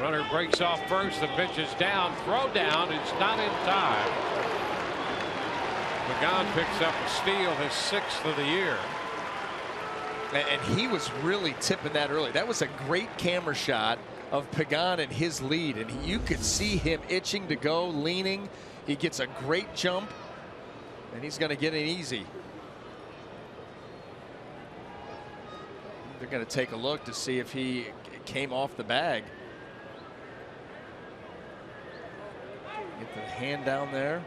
Runner breaks off first. The pitch is down. Throw down. It's not in time. Pagan picks up a steal, his 6th of the year. And he was really tipping that early. That was a great camera shot of Pagan and his lead, and you could see him itching to go, leaning. He gets a great jump, and he's going to get it easy. They're going to take a look to see if he came off the bag. Get the hand down there.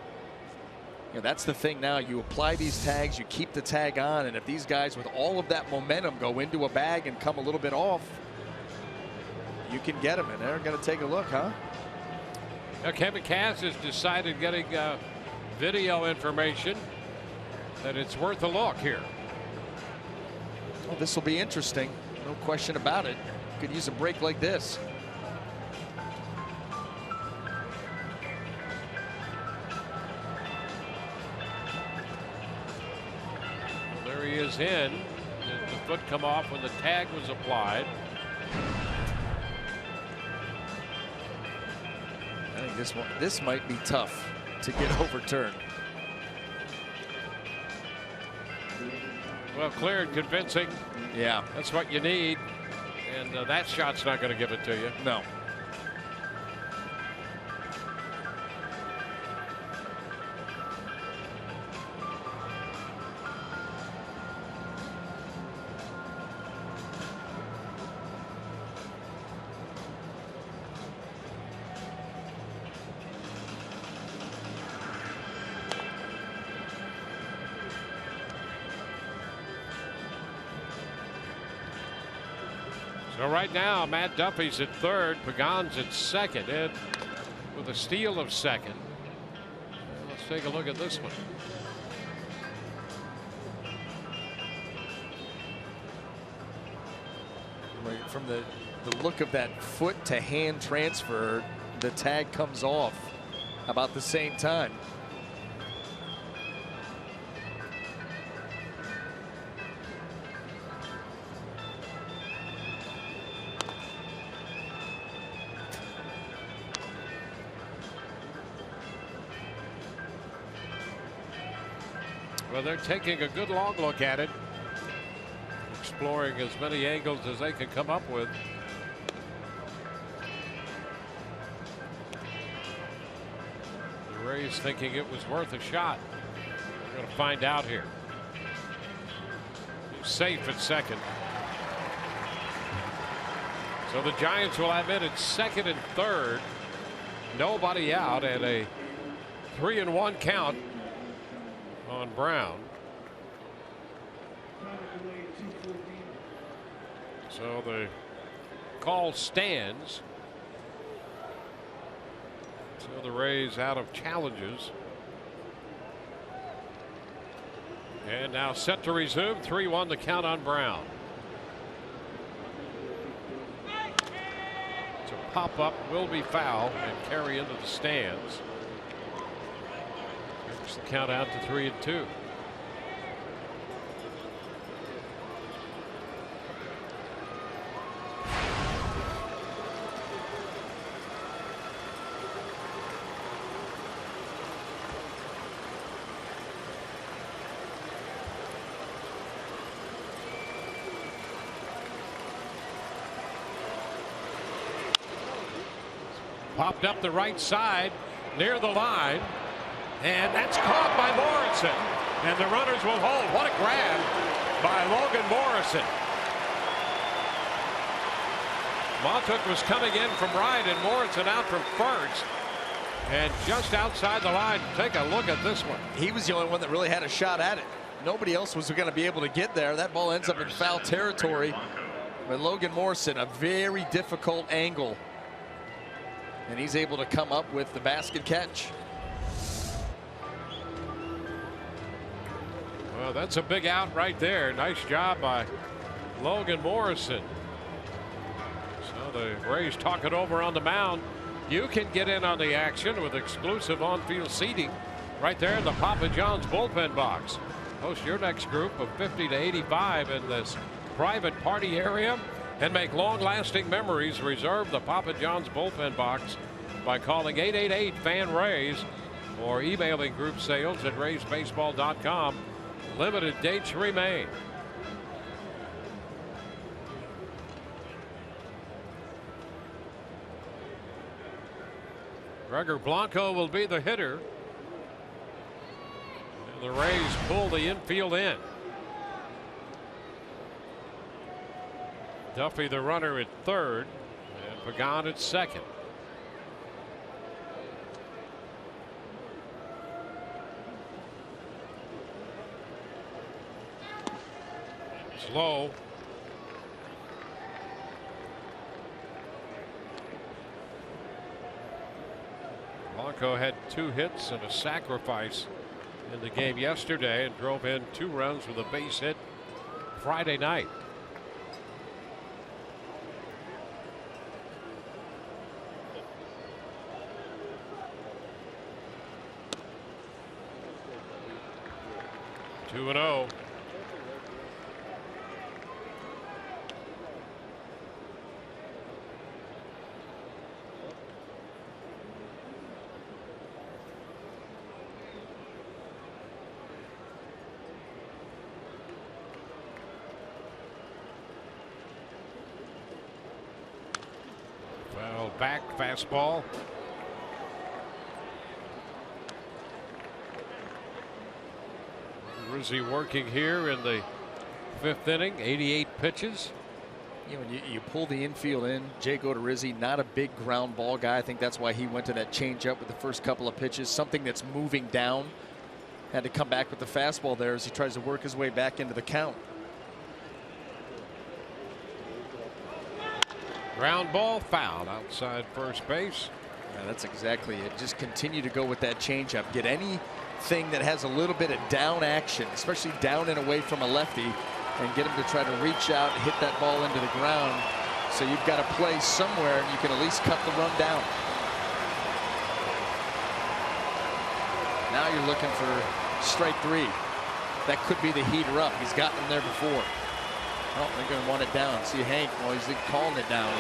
You know, that's the thing now. You apply these tags, you keep the tag on, and if these guys with all of that momentum go into a bag and come a little bit off, you can get them. And they're going to take a look, huh? Now, Kevin Cass has decided, getting video information, that it's worth a look here. Well, this will be interesting. No question about it. Could use a break like this. Well, there he is in. Did the foot come off when the tag was applied? I think this might be tough to get overturned. Well, clear and convincing. Yeah. That's what you need. And that shot's not going to give it to you. No. So right now, Matt Duffy's at third, Pagan's at second, Ed with a steal of second. Let's take a look at this one. Right from the look of that foot to hand transfer, the tag comes off about the same time. Well, they're taking a good long look at it, exploring as many angles as they can come up with. The Rays thinking it was worth a shot. We're going to find out here. He's safe at second. So the Giants will have it at second and third. Nobody out, and a 3-1 count on Brown. So the call stands. So the Rays out of challenges. And now set to resume. 3-1 the count on Brown. So pop up will be foul and carry into the stands. The count out to 3-2. Popped up the right side near the line. And that's caught by Morrison. And the runners will hold. What a grab by Logan Morrison. Montook was coming in from right and Morrison out from first. And just outside the line, take a look at this one. He was the only one that really had a shot at it. Nobody else was going to be able to get there. That ball ends up in foul territory. But Logan Morrison, a very difficult angle. And he's able to come up with the basket catch. Well, that's a big out right there. Nice job by Logan Morrison. So the Rays talk it over on the mound. You can get in on the action with exclusive on-field seating right there in the Papa John's bullpen box. Host your next group of 50 to 85 in this private party area and make long-lasting memories. Reserve the Papa John's bullpen box by calling 888-FAN-RAYS or emailing group sales at raysbaseball.com. Limited dates remain. Gregor Blanco will be the hitter. And the Rays pull the infield in. Duffy the runner at third, and Pagan at second. Slow. Blanco had 2 hits and a sacrifice in the game yesterday and drove in 2 runs with a base hit Friday night. Two and 0. Well, back fastball. Rizzi working here in the 5th inning, 88 pitches. You know, you pull the infield in. Jake Odorizzi, not a big ground ball guy. I think that's why he went to that changeup with the first couple of pitches. Something that's moving down. Had to come back with the fastball there as he tries to work his way back into the count. Ground ball fouled outside first base. Yeah, that's exactly it. Just continue to go with that changeup. Get anything that has a little bit of down action, especially down and away from a lefty, and get him to try to reach out and hit that ball into the ground. So you've got to play somewhere and you can at least cut the run down. Now you're looking for strike 3. That could be the heater up. He's gotten them there before. Oh, they're going to want it down. See Hank, well, he's calling it down.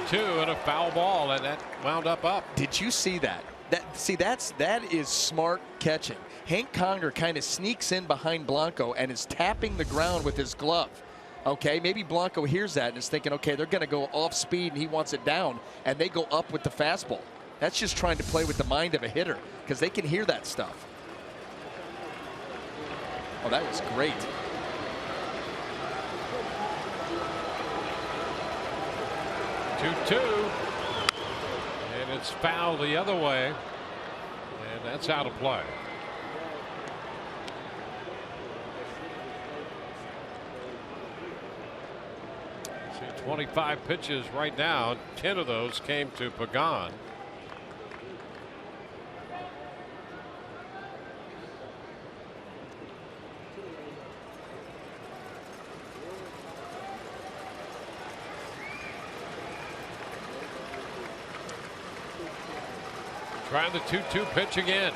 2-2 and a foul ball, and that wound up. Did you see that? That is smart catching. Hank Conger kind of sneaks in behind Blanco and is tapping the ground with his glove. Okay, maybe Blanco hears that and is thinking, okay, they're going to go off speed and he wants it down, and they go up with the fastball. That's just trying to play with the mind of a hitter because they can hear that stuff. Oh, that was great. 2-2, and it's foul the other way, and that's out of play. See, 25 pitches right now, 10 of those came to Pagan. Trying the 2-2 pitch again.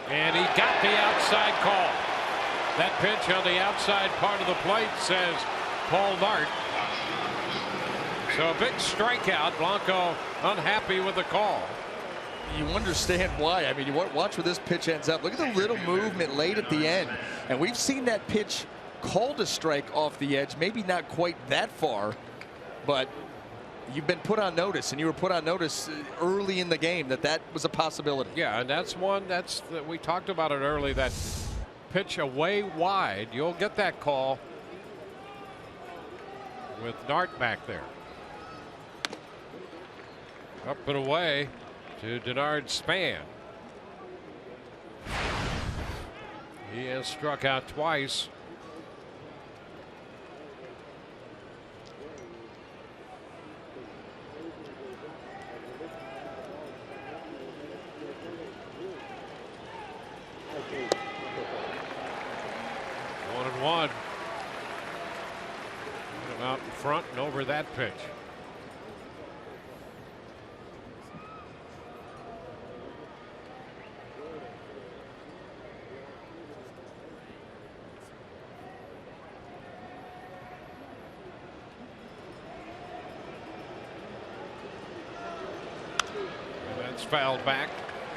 And he got the outside call. That pitch on the outside part of the plate, says Paul Nart. So a big strikeout. Blanco unhappy with the call. You understand why. I mean, you watch where this pitch ends up. Look at the little movement late at the end. And we've seen that pitch called a strike off the edge. Maybe not quite that far, but you've been put on notice, and you were put on notice early in the game that was a possibility. Yeah, and that's one we talked about it early, that pitch away wide. You'll get that call with Nart back there. Up and away to Denard Span. He has struck out twice. One. Put him out in front and over that pitch. And that's fouled back.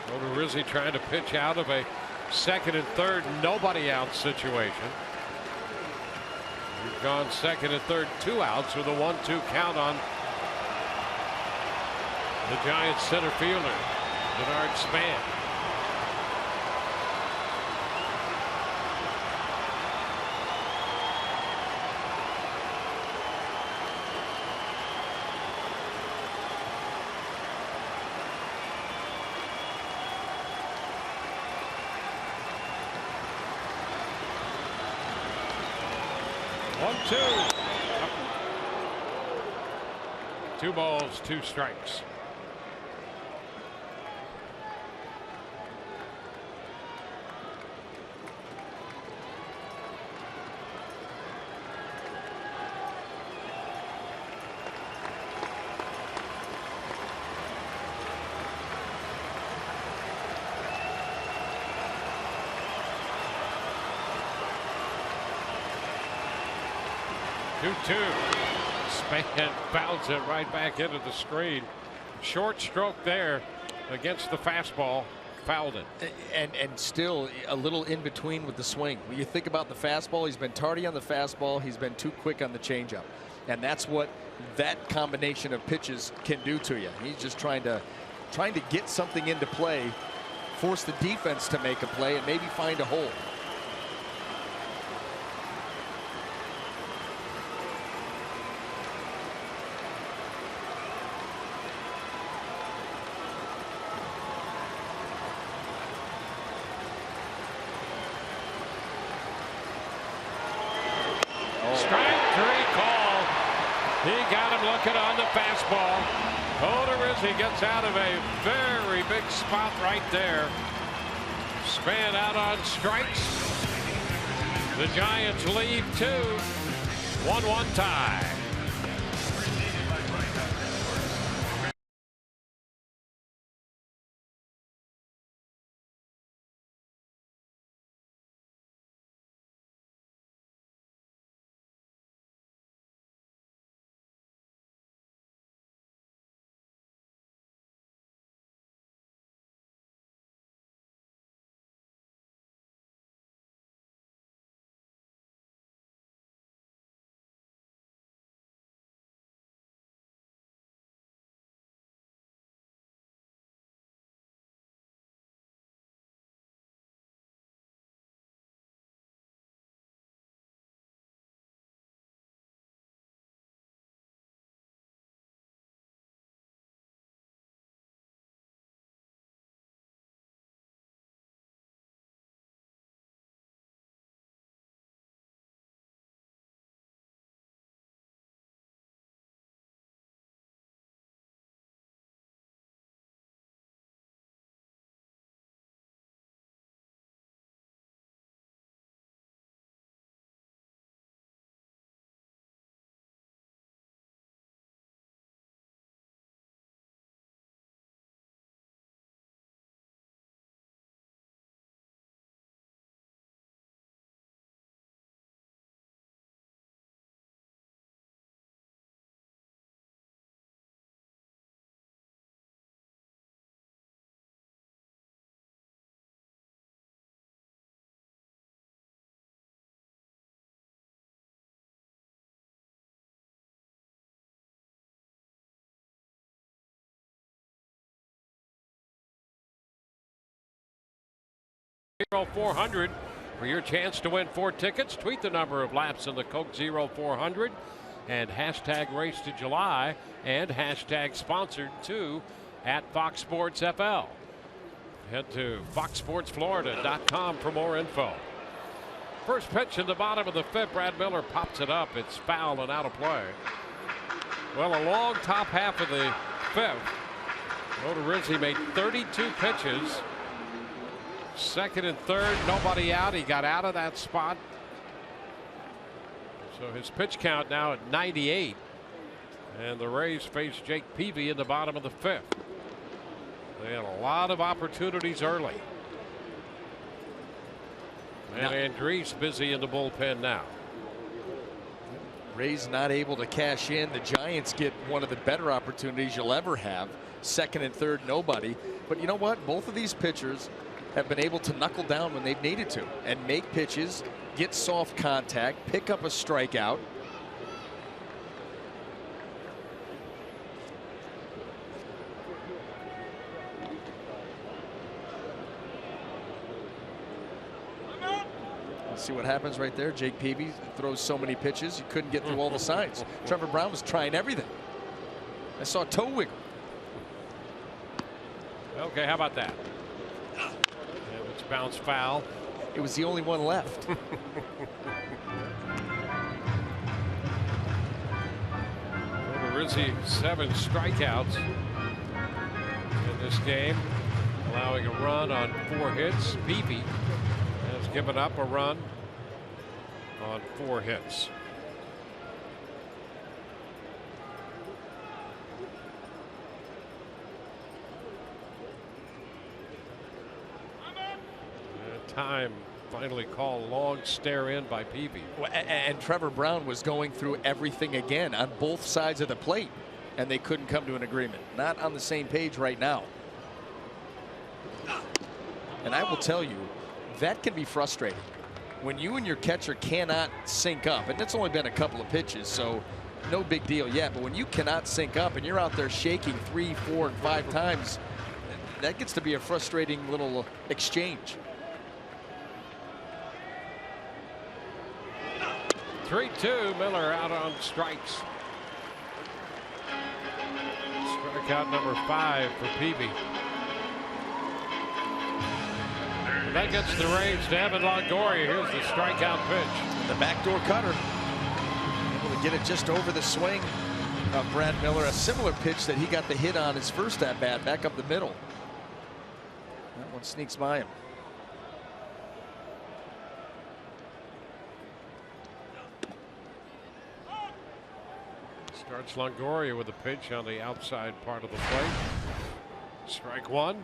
Odorizzi trying to pitch out of a second and third, nobody out situation. We've gone second and third, 2 outs with a 1-2 count on the Giants center fielder, Denard Span. 1-2. 2 balls, 2 strikes. Span fouls it right back into the screen. Short stroke there against the fastball. Fouled it. And still a little in between with the swing. When you think about the fastball, he's been tardy on the fastball. He's been too quick on the changeup. And that's what that combination of pitches can do to you. He's just trying to get something into play, force the defense to make a play, and maybe find a hole. On the fastball. Odorizzi gets out of a very big spot right there. Span out on strikes. The Giants lead 2. 1-1 tie. #0400 for your chance to win 4 tickets. Tweet the number of laps in the Coke 0400 and hashtag race to July and hashtag sponsored too at Fox Sports FL. Head to foxsportsflorida.com for more info. First pitch in the bottom of the 5th. Brad Miller pops it up. It's foul and out of play. Well, a long top half of the 5th. Odorizzi made 32 pitches. 2nd and 3rd, nobody out. He got out of that spot. So his pitch count now at 98. And the Rays face Jake Peavy in the bottom of the 5th. They had a lot of opportunities early. And Andriese busy in the bullpen now. Rays not able to cash in. The Giants get one of the better opportunities you'll ever have. 2nd and 3rd, nobody. But you know what? Both of these pitchers have been able to knuckle down when they've needed to and make pitches, get soft contact, pick up a strikeout. See what happens right there. Jake Peavy throws so many pitches you couldn't get through all the signs. Trevor Brown was trying everything. I saw a toe wiggle. Okay, how about that? It's bounce foul. It was the only one left. does he? 7 strikeouts in this game, allowing a run on 4 hits. Peavy has given up a run on 4 hits. Time finally called, long stare in by Peavy. And Trevor Brown was going through everything again on both sides of the plate, and they couldn't come to an agreement. Not on the same page right now. And I will tell you, that can be frustrating when you and your catcher cannot sync up. And it's only been a couple of pitches, so no big deal yet. But when you cannot sync up and you're out there shaking 3, 4, and 5 times, that gets to be a frustrating little exchange. 3-2, Miller out on strikes. Strikeout number 5 for Peavy. And that gets the range to Evan Longoria. Here's the strikeout pitch. The backdoor cutter. Able to get it just over the swing of Brad Miller. A similar pitch that he got the hit on his first at bat, back up the middle. That one sneaks by him. Starts Longoria with a pitch on the outside part of the plate. Strike 1.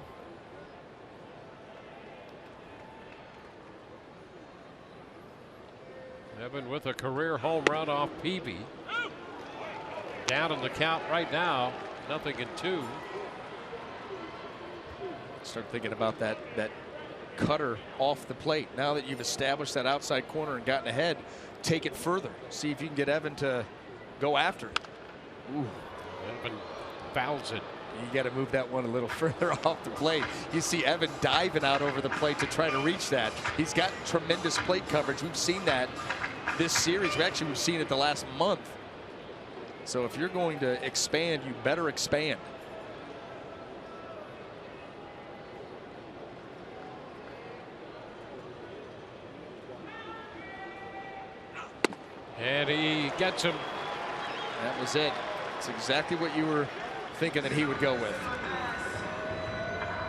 Evan with a career home run off Peavy. Down in the count right now, 0-2. Start thinking about that cutter off the plate. Now that you've established that outside corner and gotten ahead, take it further. See if you can get Evan to go after it. Ooh. Evan fouls it. You got to move that one a little further off the plate. You see Evan diving out over the plate to try to reach that. He's got tremendous plate coverage. We've seen that this series. We've seen it the last month. So if you're going to expand, you better expand. And he gets him. That was it. It's exactly what you were thinking that he would go with.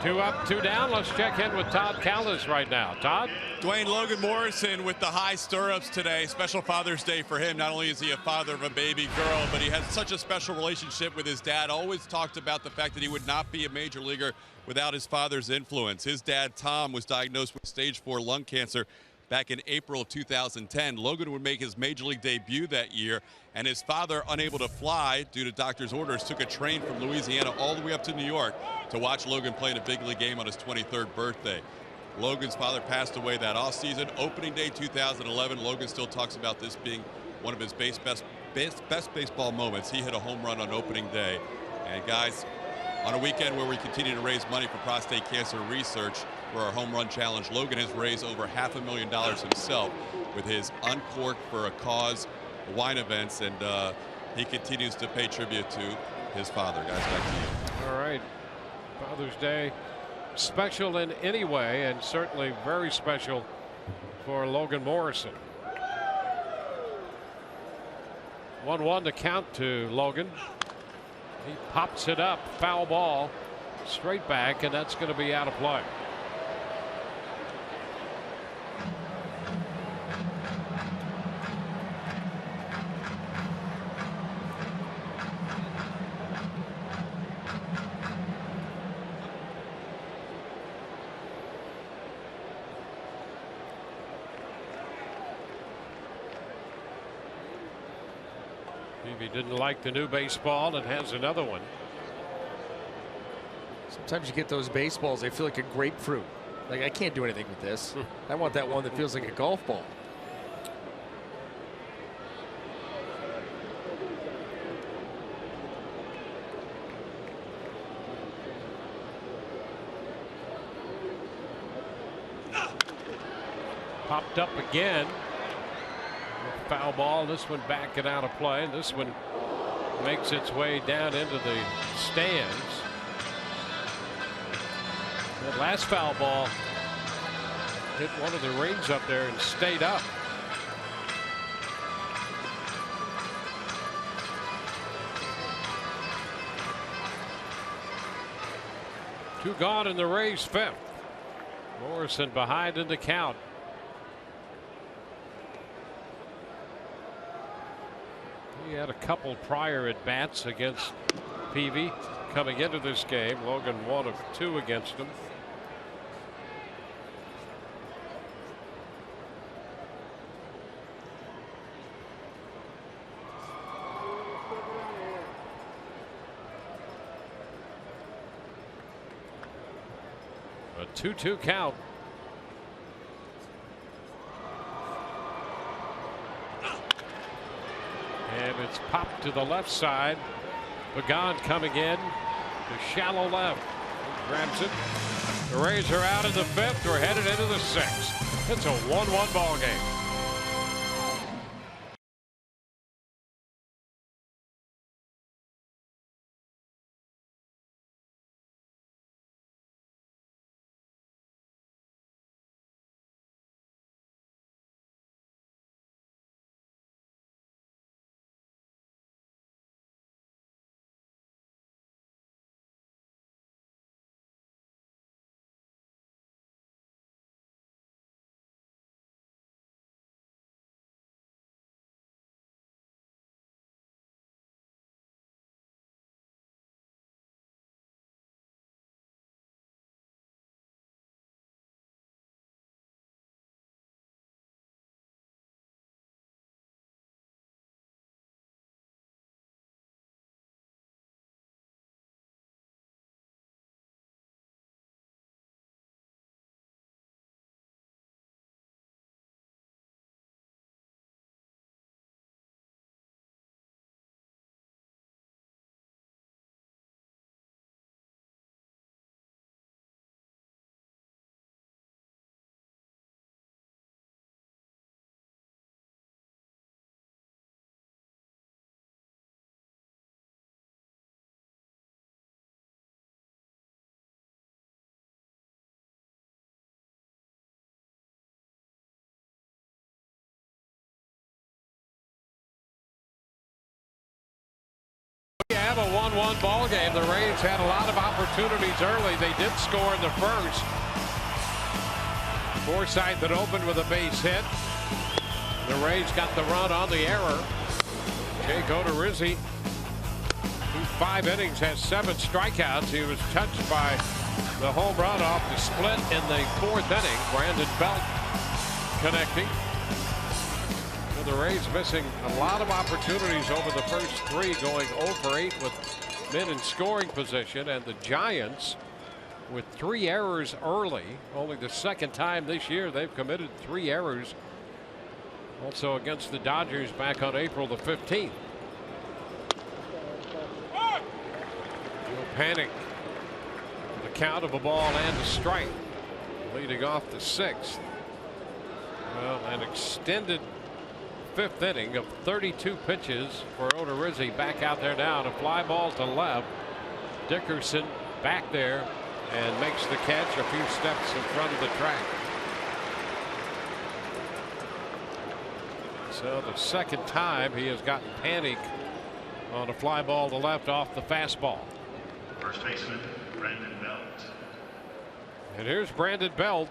2 up, 2 down. Let's check in with Todd Callis right now. Todd? Dwayne, Logan Morrison with the high stirrups today. Special Father's Day for him. Not only is he a father of a baby girl, but he has such a special relationship with his dad. Always talked about the fact that he would not be a major leaguer without his father's influence. His dad, Tom, was diagnosed with stage 4 lung cancer back in April of 2010. Logan would make his major league debut that year, and his father, unable to fly due to doctor's orders, took a train from Louisiana all the way up to New York to watch Logan play in a big league game on his 23rd birthday. Logan's father passed away that offseason. Opening day 2011, Logan still talks about this being one of his best baseball moments. He hit a home run on opening day. And guys, on a weekend where we continue to raise money for prostate cancer research for our home run challenge, Logan has raised over $500,000 himself with his Uncorked for a Cause wine events, and he continues to pay tribute to his father. Guys, back to you. All right. Father's Day special in any way, and certainly very special for Logan Morrison. 1-1 to count to Logan. He pops it up, foul ball, straight back, and that's going to be out of play. He didn't like the new baseball and has another one. Sometimes you get those baseballs, they feel like a grapefruit. Like, I can't do anything with this. I want that one that feels like a golf ball. Popped up again. Foul ball. This one back and out of play. This one makes its way down into the stands. That last foul ball hit one of the rings up there and stayed up. 2 gone in the Rays' 5th. Morrison behind in the count. He had a couple prior at bats against Peavy coming into this game. Logan 1 of 2 against him. A 2-2 count. And it's popped to the left side. Pagan coming in to shallow left. He grabs it. The Rays are out in the 5th. We're headed into the 6th. It's a 1-1 ball game. A 1-1 ball game. The Rays had a lot of opportunities early. They did score in the first. Forsythe that opened with a base hit. The Rays got the run on the error. Jake Odorizzi, through 5 innings, has 7 strikeouts. He was touched by the home run off the split in the 4th inning. Brandon Belt connecting. The Rays missing a lot of opportunities over the first 3, going 0 for 8 with men in scoring position, and the Giants with 3 errors early. Only the 2nd time this year they've committed 3 errors. Also against the Dodgers back on April the 15th. No panic. The count of a ball and a strike. Leading off the 6th. Well, an extended 5th inning of 32 pitches for Odorizzi. Back out there now to fly ball to left. Dickerson back there and makes the catch a few steps in front of the track. So the 2nd time he has gotten panic on a fly ball to left off the fastball. First baseman Brandon Belt. And here's Brandon Belt.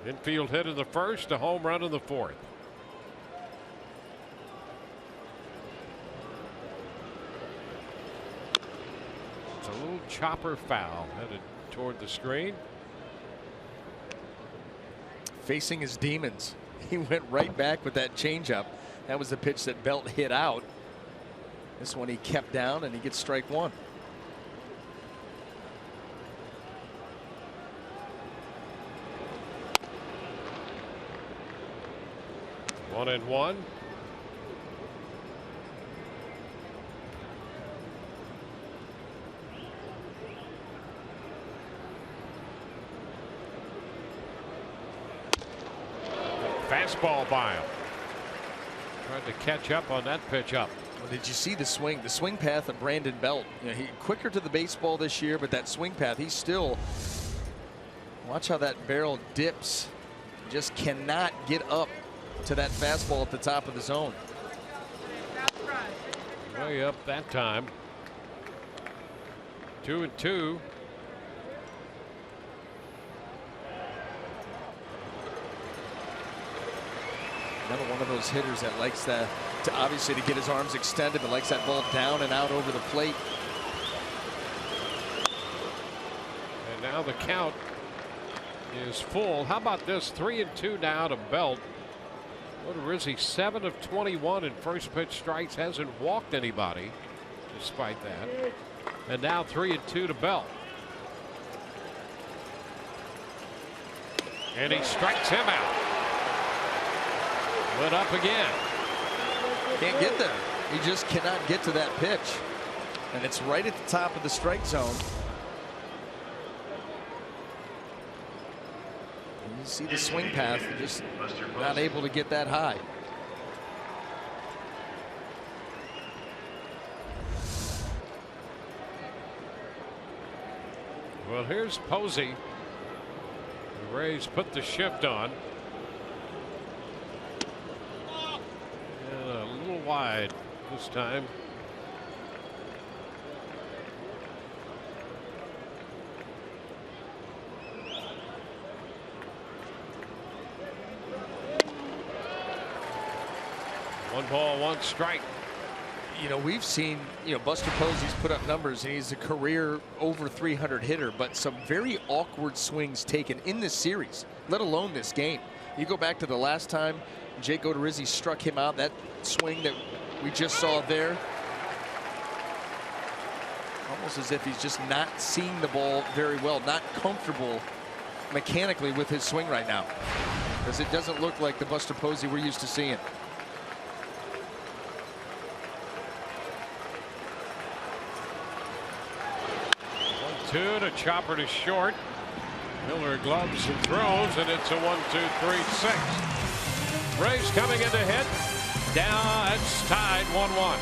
Infield hit in the 1st, a home run in the 4th. It's a little chopper foul headed toward the screen. Facing his demons. He went right back with that changeup. That was the pitch that Belt hit out. This one he kept down, and he gets strike 1. One and one. Fastball by him. Tried to catch up on that pitch up. Well, did you see the swing? The swing path of Brandon Belt. You know, he quicker to the baseball this year, but that swing path, he's still. Watch how that barrel dips. Just cannot get up to that fastball at the top of the zone. Way up that time. 2-2. Another one of those hitters that likes to obviously to get his arms extended, but likes that ball down and out over the plate. And now the count is full. How about this? 3-2 now to Belt. Odorizzi 7 of 21 in first pitch strikes, hasn't walked anybody despite that. And now 3-2 to Belt. And he strikes him out. Went up again. Can't get there. He just cannot get to that pitch. And it's right at the top of the strike zone. You see the swing path, just not able to get that high. Well, here's Posey. The Rays put the shift on. And a little wide this time. One ball, one strike. You know, we've seen, Buster Posey's put up numbers, and he's a career over 300 hitter, but some very awkward swings taken in this series, let alone this game. You go back to the last time Jake Odorizzi struck him out, that swing that we just saw there. Almost as if he's just not seeing the ball very well, not comfortable mechanically with his swing right now, because it doesn't look like the Buster Posey we're used to seeing. 2 to chopper to short. Miller gloves and throws, and it's a 1-2-3-6. Rays coming in to hit. Down, it's tied 1-1.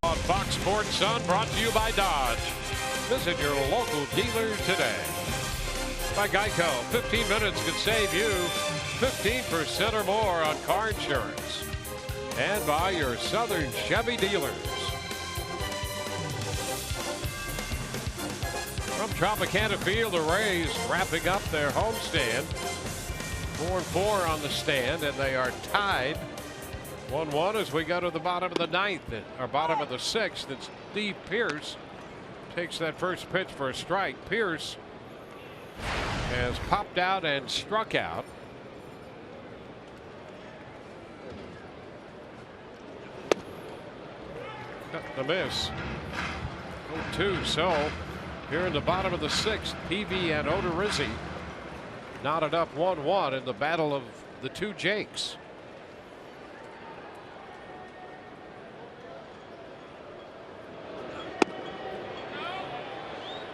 On Fox Sports Sun, brought to you by Dodge. Visit your local dealer today. By Geico, 15 minutes could save you 15% or more on car insurance. And by your Southern Chevy dealers. From Tropicana Field, the Rays wrapping up their homestand. 4-4 on the stand, and they are tied 1-1 as we go to the bottom of the ninth, or bottom of the sixth. And Steve Pearce takes that first pitch for a strike. Pearce has popped out and struck out. Cut the miss. 0-2. So here in the bottom of the sixth, Peavy and Odorizzi knotted up 1-1 in the battle of the two Jakes.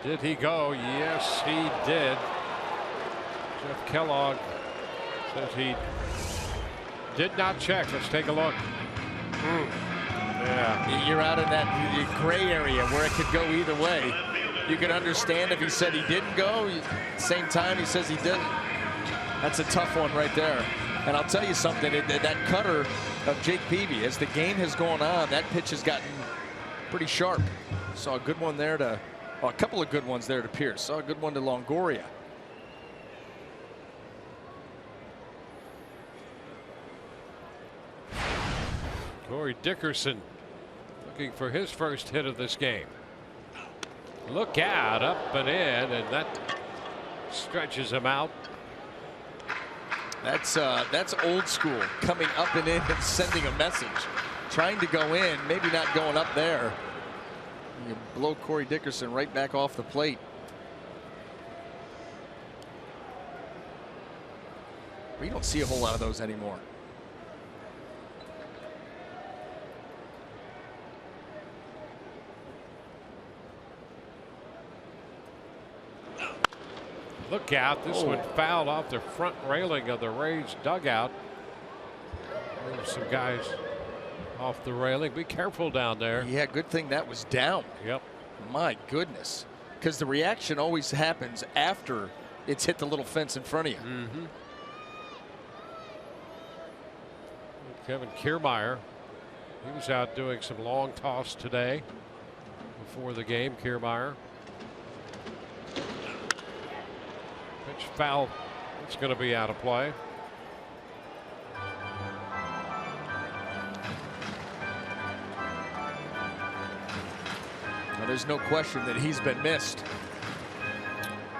Did he go? Yes, he did. Jeff Kellogg says he did not check. Let's take a look. Yeah. You're out in that gray area where it could go either way. You could understand if he said he didn't go. Same time he says he didn't. That's a tough one right there. And I'll tell you something, that cutter of Jake Peavy, as the game has gone on, that pitch has gotten pretty sharp. Saw a good one there to, well, a couple of good ones there to Pierce. Saw a good one to Longoria. Corey Dickerson looking for his first hit of this game. Look out, up and in, and that stretches him out. That's old school, coming up and in and sending a message. Trying to go in, maybe not going up there. You blow Corey Dickerson right back off the plate. We don't see a whole lot of those anymore. Look out, this one fouled off the front railing of the Rays dugout. There's some guys off the railing. Be careful down there. Yeah, good thing that was down. Yep. My goodness. Because the reaction always happens after it's hit the little fence in front of you. Mm-hmm. Kevin Kiermaier, he was out doing some long toss today before the game. Kiermaier. Pitch foul. It's going to be out of play. Well, there's no question that he's been missed.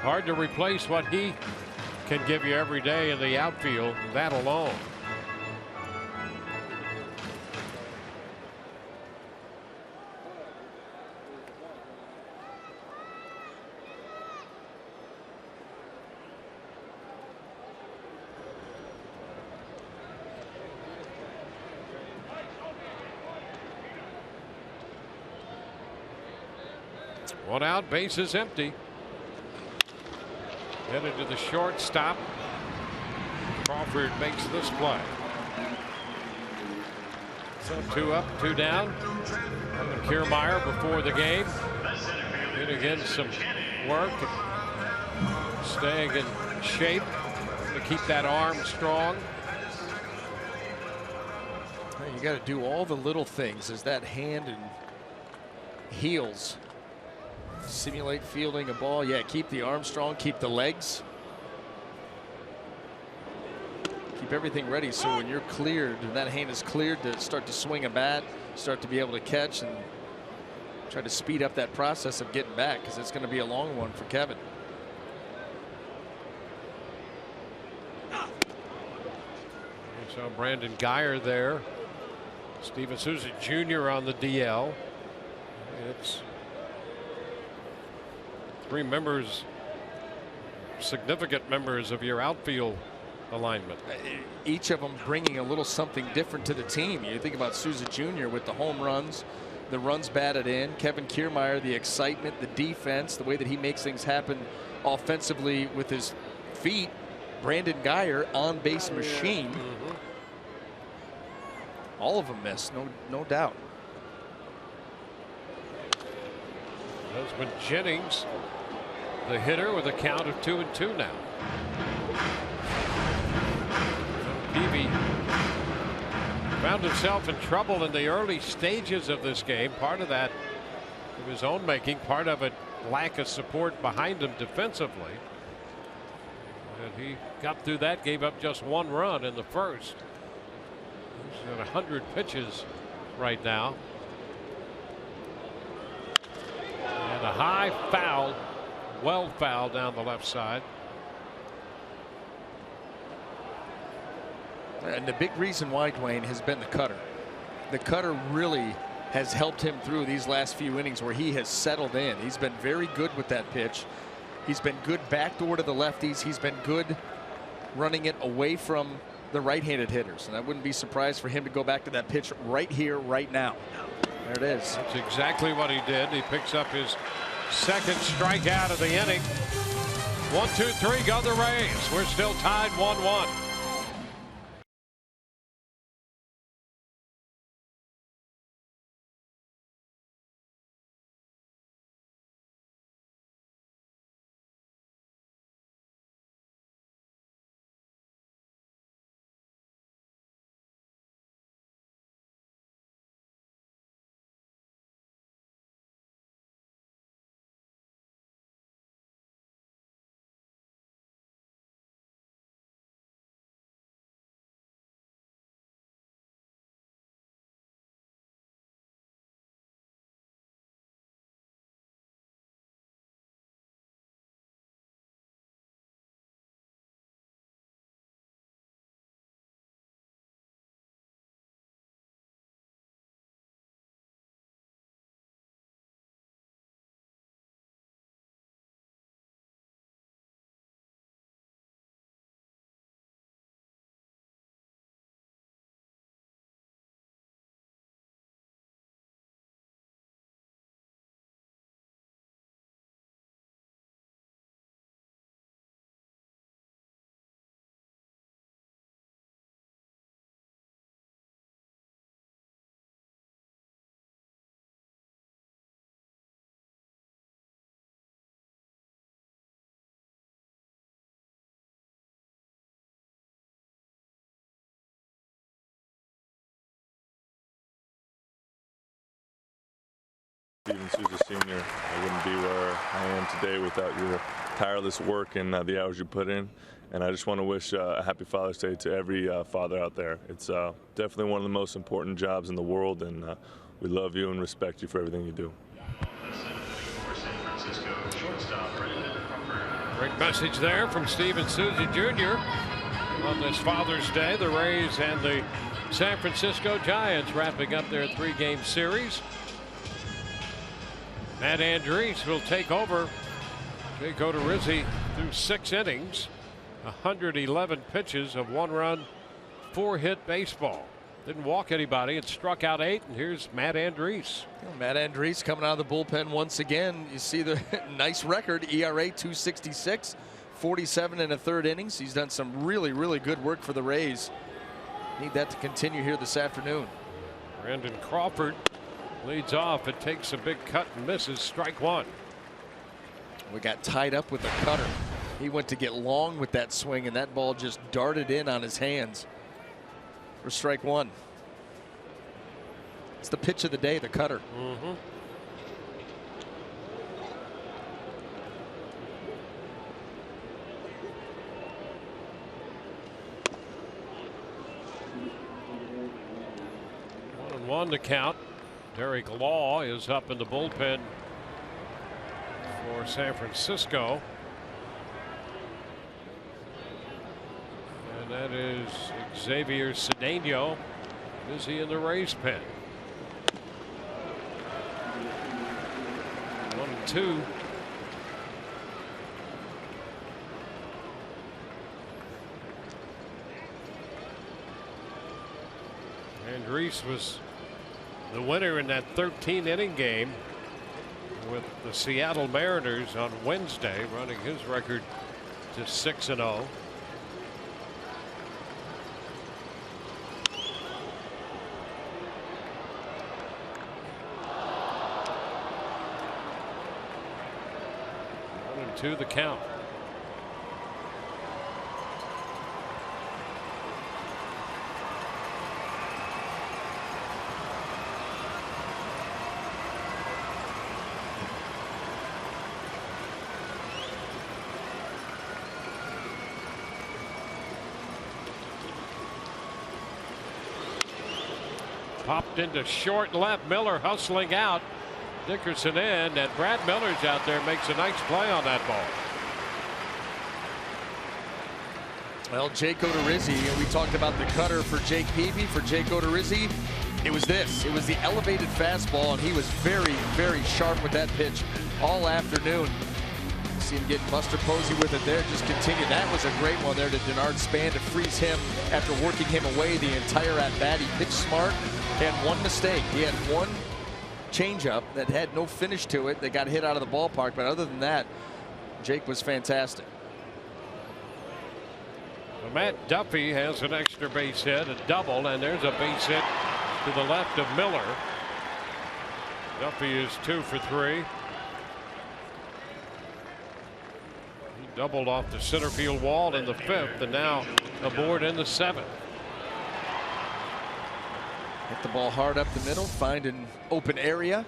Hard to replace what he can give you every day in the outfield, that alone. One out, bases empty. Headed to the shortstop. Crawford makes this play. So 2 up, 2 down. Kiermaier before the game. Did again some work. Staying in shape to keep that arm strong. You got to do all the little things as that hand and heels. Simulate fielding a ball. Yeah, keep the arm strong, keep the legs. Keep everything ready so when you're cleared, and that hand is cleared to start to swing a bat, start to be able to catch and try to speed up that process of getting back, because it's going to be a long one for Kevin. We saw Brandon Guyer there. Steven Souza Jr. on the DL. It's 3 members, significant members of your outfield alignment. Each of them bringing a little something different to the team. You think about Souza Jr. with the home runs, the runs batted in. Kevin Kiermaier, the excitement, the defense, the way that he makes things happen offensively with his feet. Brandon Guyer, on base machine. All of them missed, no doubt. Desmond Jennings, the hitter, with a count of 2-2 now. Peavy found himself in trouble in the early stages of this game. Part of that of his own making, part of it lack of support behind him defensively. And he got through that, gave up just 1 run in the first. He's at 100 pitches right now. And a high foul, well fouled down the left side. And the big reason why, Dwayne, has been the cutter. The cutter really has helped him through these last few innings where he has settled in. He's been very good with that pitch. He's been good backdoor to the lefties. He's been good running it away from the right-handed hitters. And I wouldn't be surprised for him to go back to that pitch right here, right now. There it is. That's exactly what he did. He picks up his Second strikeout of the inning. 1-2-3 go the Rays. We're still tied 1-1. Steven Souza Sr., I wouldn't be where I am today without your tireless work and the hours you put in. And I just want to wish a happy Father's Day to every father out there. It's definitely one of the most important jobs in the world, and we love you and respect you for everything you do. Great message there from Steven Souza Jr. on this Father's Day. The Rays and the San Francisco Giants wrapping up their 3-game series. Matt Andriese will take over. Jake Odorizzi through 6 innings, 111 pitches of 1-run, 4-hit baseball. Didn't walk anybody and struck out 8. And here's Matt Andriese. Matt Andriese coming out of the bullpen once again. You see the nice record, ERA 2.66, 47 1/3 innings. He's done some really, really good work for the Rays. Need that to continue here this afternoon. Brandon Crawford leads off. It takes a big cut and misses. Strike 1. We got tied up with a cutter. He went to get long with that swing, and that ball just darted in on his hands for strike 1. It's the pitch of the day, the cutter. Mm-hmm. One to count. Derek Law is up in the bullpen for San Francisco. And that is Xavier Cedeno, busy in the Rays pen. 1-2. Andriese was the winner in that 13-inning game with the Seattle Mariners on Wednesday, running his record to 6-0. To the count. Popped into short left. Miller hustling out. Dickerson in, and Brad Miller's out there, makes a nice play on that ball. Well, Jake Odorizzi, we talked about the cutter for Jake Peavy. For Jake Odorizzi, it was this. It was the elevated fastball, and he was very, very sharp with that pitch all afternoon. See him getting Buster Posey with it there. Just continue. That was a great one there to Denard Span to freeze him after working him away the entire at-bat. He pitched smart, had one mistake. He had one changeup that had no finish to it that got hit out of the ballpark. But other than that, Jake was fantastic. Well, Matt Duffy has an extra base hit, a double, and there's a base hit to the left of Miller. Duffy is 2 for 3. He doubled off the center field wall in the 5th, and now aboard in the 7th. Hit the ball hard up the middle, find an open area.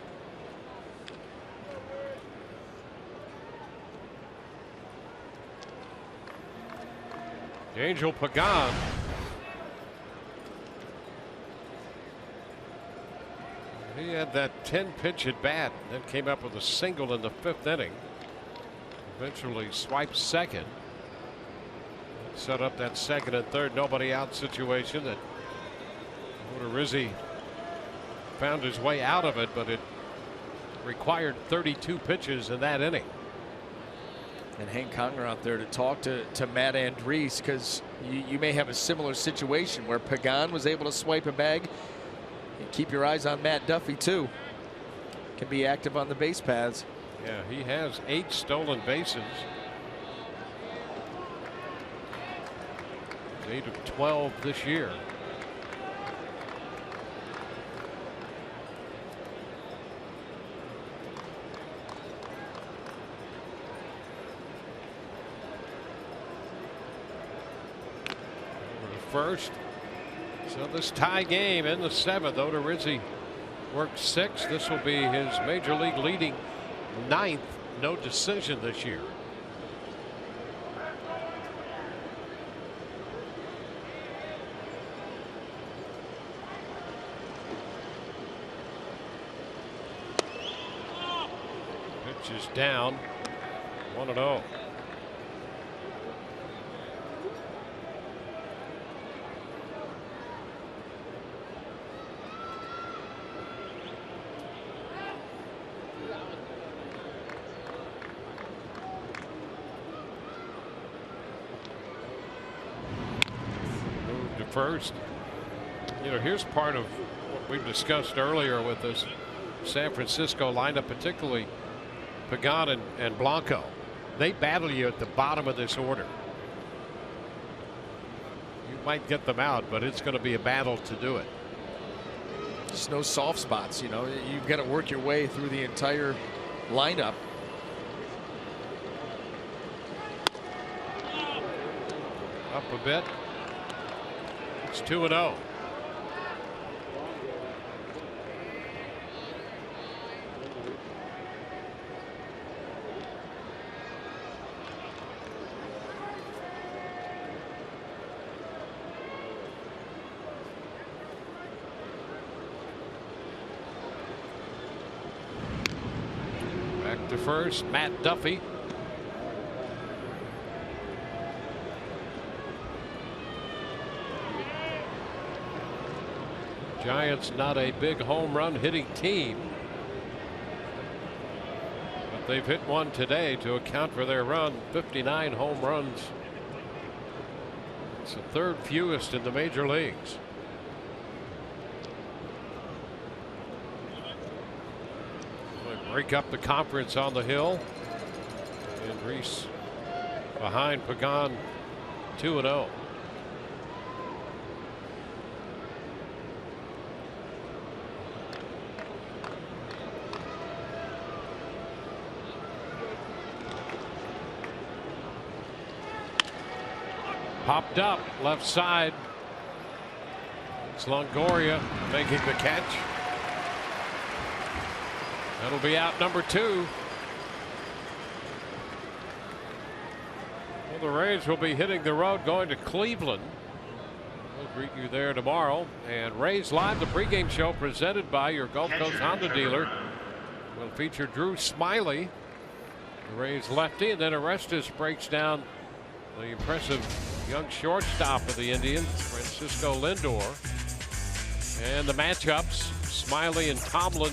Angel Pagan. He had that 10-pitch at bat, then came up with a single in the 5th inning. Eventually swiped second. Set up that second and third nobody out situation that Odorizzi found his way out of it, but it required 32 pitches in that inning. And Hank Conger out there to talk to Matt Andriese, because you may have a similar situation where Pagan was able to swipe a bag. And keep your eyes on Matt Duffy too. Can be active on the base paths. Yeah, he has 8 stolen bases. 8 of 12 this year. Over to first. So this tie game in the 7th. Odorizzi worked 6. This will be his major league leading 9th no decision this year. Pitch is down. 1-0. First, you know, here's part of what we've discussed earlier with this San Francisco lineup, particularly Pagan and Blanco. They battle you at the bottom of this order. You might get them out, but it's going to be a battle to do it. Just no soft spots, you know. You've got to work your way through the entire lineup. Up a bit. It's 2-0. Back to first, Matt Duffy. Giants not a big home run hitting team, but they've hit one today to account for their run. 59 home runs. It's the 3rd fewest in the major leagues. They break up the conference on the hill. And Reese behind Pagan, 2-0. Popped up left side. It's Longoria making the catch. That'll be out number 2. Well, the Rays will be hitting the road going to Cleveland. We'll greet you there tomorrow. And Rays Live, the pregame show presented by your Gulf Coast Honda dealer, will feature Drew Smiley, the Rays lefty, and then Orestes breaks down the impressive young shortstop of the Indians, Francisco Lindor. And the matchups, Smiley and Tomlin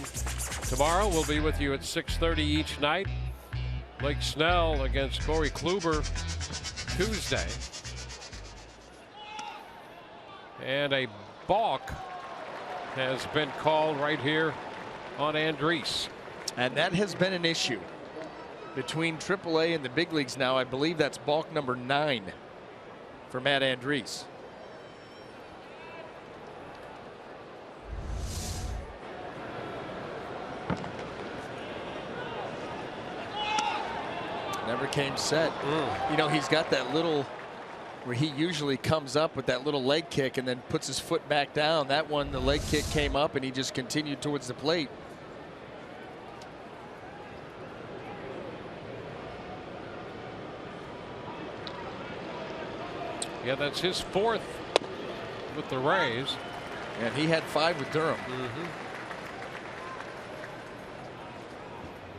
tomorrow. We'll be with you at 6:30 each night. Blake Snell against Corey Kluber Tuesday. And a balk has been called right here on Andriese. And that has been an issue between AAA and the big leagues now. I believe that's balk number 9 for Matt Andriese. Never came set. You know, he's got that little where he usually comes up with that little leg kick and then puts his foot back down. That one, the leg kick came up and he just continued towards the plate. Yeah, that's his 4th with the Rays. And he had 5 with Durham.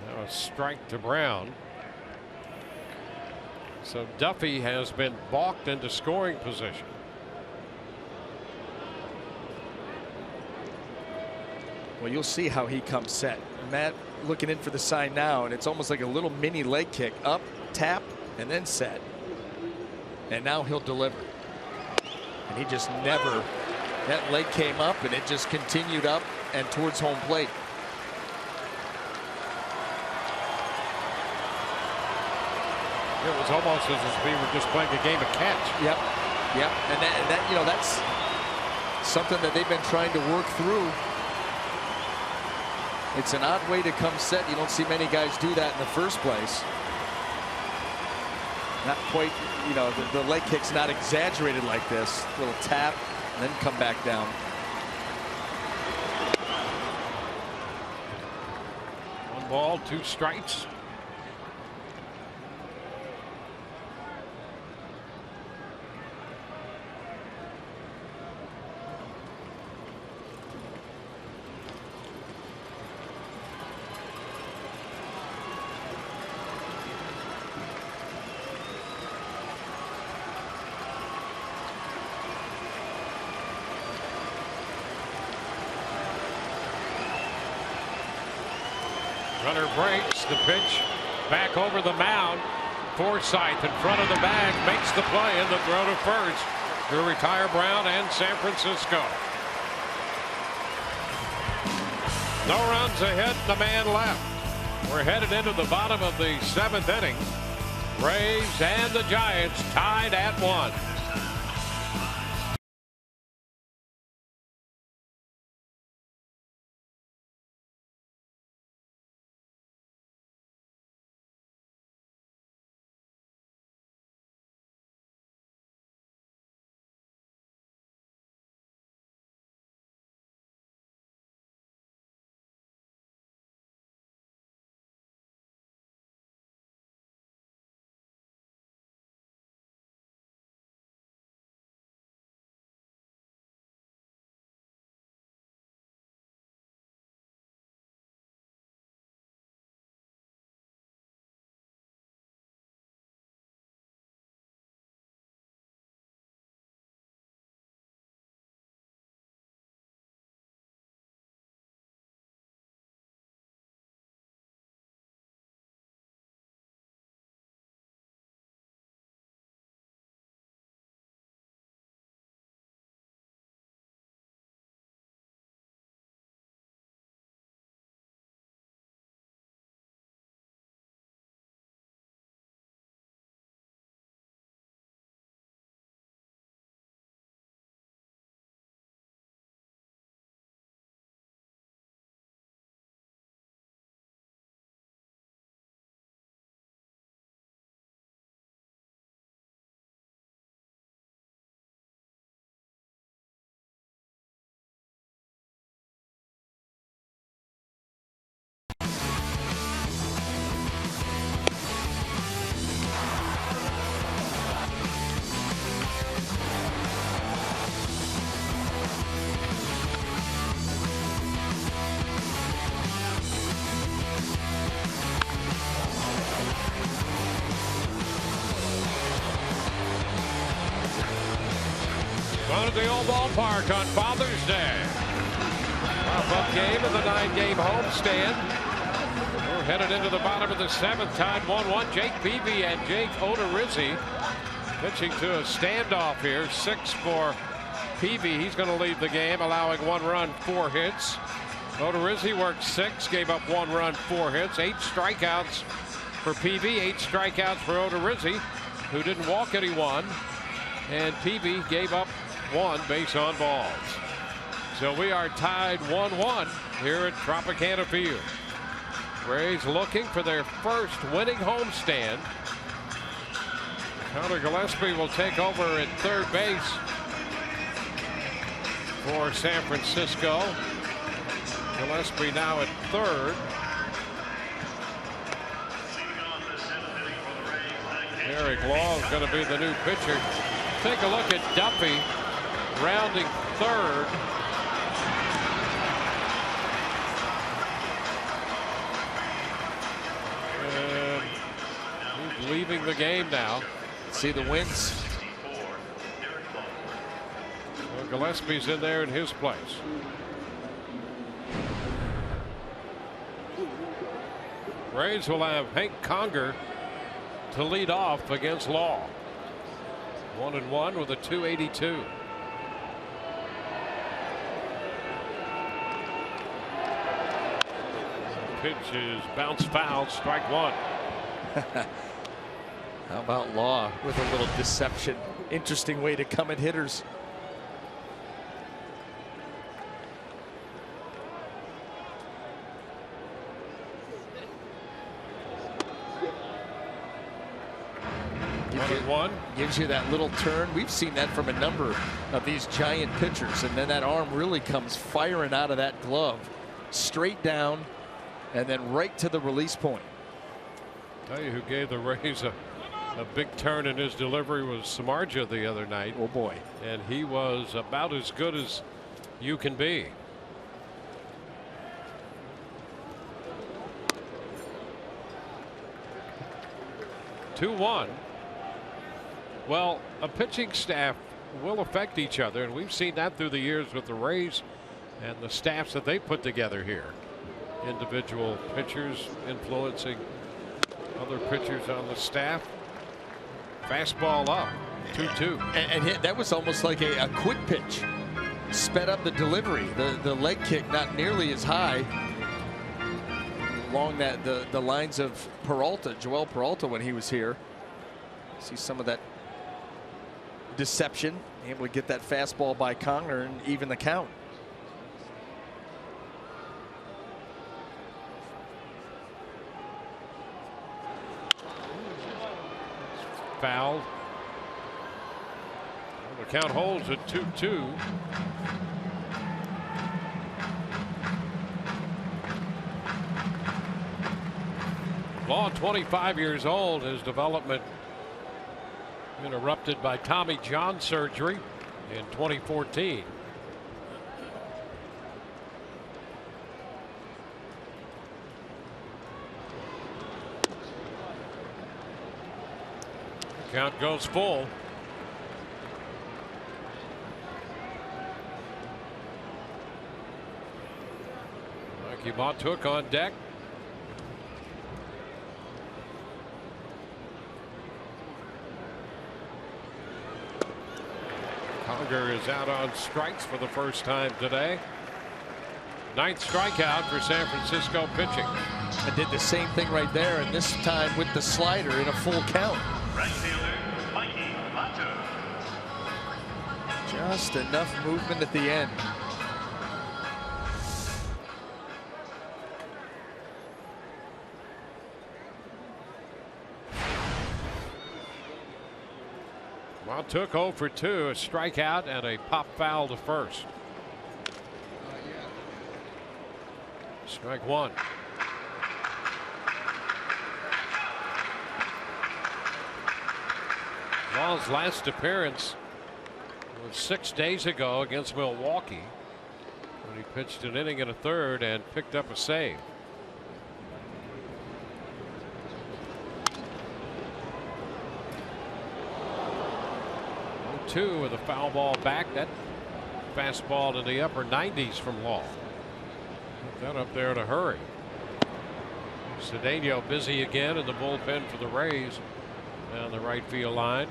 Now a strike to Brown. So Duffy has been balked into scoring position. Well, you'll see how he comes set. Matt looking in for the sign now, and it's almost like a little mini leg kick. Up, tap, and then set. And now he'll deliver. And he just never, that leg came up and it just continued up and towards home plate. It was almost as if we were just playing a game of catch. Yep. And that you know, that's something that they've been trying to work through. It's an odd way to come set. You don't see many guys do that in the first place. Not quite, you know, the leg kick's not exaggerated like this. Little tap and then come back down. One ball, 2 strikes. Runner breaks the pitch back over the mound. Forsythe in front of the bag makes the play and the throw to first to retire Brown and San Francisco. No runs ahead, the man left. We're headed into the bottom of the 7th inning. Braves and the Giants tied at 1. Down at the old ballpark on Father's Day. Wrap-up game of the 9-game homestand. We're headed into the bottom of the 7th, tied 1-1. Jake Peavy and Jake Odorizzi pitching to a standoff here. 6 for Peavy. He's going to lead the game, allowing 1 run, 4 hits. Odorizzi worked 6, gave up 1 run, 4 hits, 8 strikeouts for PB, 8 strikeouts for Odorizzi, who didn't walk anyone, and PB gave up 1 base on balls. So we are tied 1-1 here at Tropicana Field. Rays looking for their first winning homestand. Connor Gillespie will take over at third base for San Francisco. Gillespie now at third. Eric Law is going to be the new pitcher. Take a look at Duffy rounding third. And he's leaving the game now. See the wins. Well, Gillespie's in there in his place. Rays will have Hank Conger to lead off against Law. 1-1 with a .282. Pitch is bounce foul, strike 1. How about Law with a little deception? Interesting way to come at hitters. Gives you that little turn. We've seen that from a number of these giant pitchers, and then that arm really comes firing out of that glove, straight down, and then right to the release point. Tell you who gave the Rays a big turn in his delivery was Samardzija the other night. Oh boy. And he was about as good as you can be. Well, a pitching staff will affect each other, and we've seen that through the years with the Rays and the staffs that they put together here. Individual pitchers influencing other pitchers on the staff. Fastball up, 2-2. And that was almost like a quick pitch. Sped up the delivery. The leg kick not nearly as high. Along the lines of Peralta, Joel Peralta when he was here. See some of that deception, able to get that fastball by Conger and even the count. Fouled. The count holds at 2-2. Law, 25 years old, his development interrupted by Tommy John surgery in 2014. Count goes full. Mikey Montook on deck. Conger is out on strikes for the first time today. 9th strikeout for San Francisco pitching. And did the same thing right there, and this time with the slider in a full count. Right fielder, Mikey Montook. Just enough movement at the end. Montook 0 for 2, a strikeout and a pop foul to first. Strike 1. Law's last appearance was 6 days ago against Milwaukee, when he pitched an inning and a third and picked up a save. Two with a foul ball back. That fastball to the upper 90s from Law. Put that up there in a hurry. Cedeno busy again in the bullpen for the Rays down the right field line.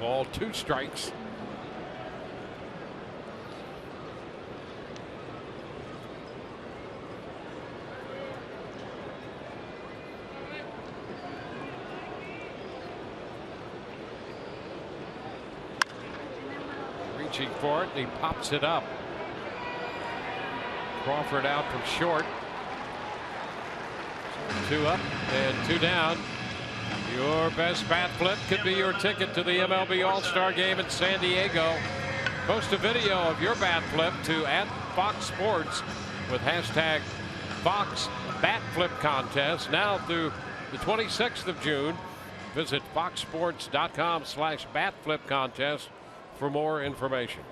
Ball, 2 strikes. Reaching for it, and he pops it up. Crawford out from short. 2 up and 2 down. Your best bat flip could be your ticket to the MLB All-Star Game in San Diego. Post a video of your bat flip to @Fox Sports with hashtag Fox Bat Flip Contest now through the 26th of June. Visit foxsports.com/batflipcontest for more information.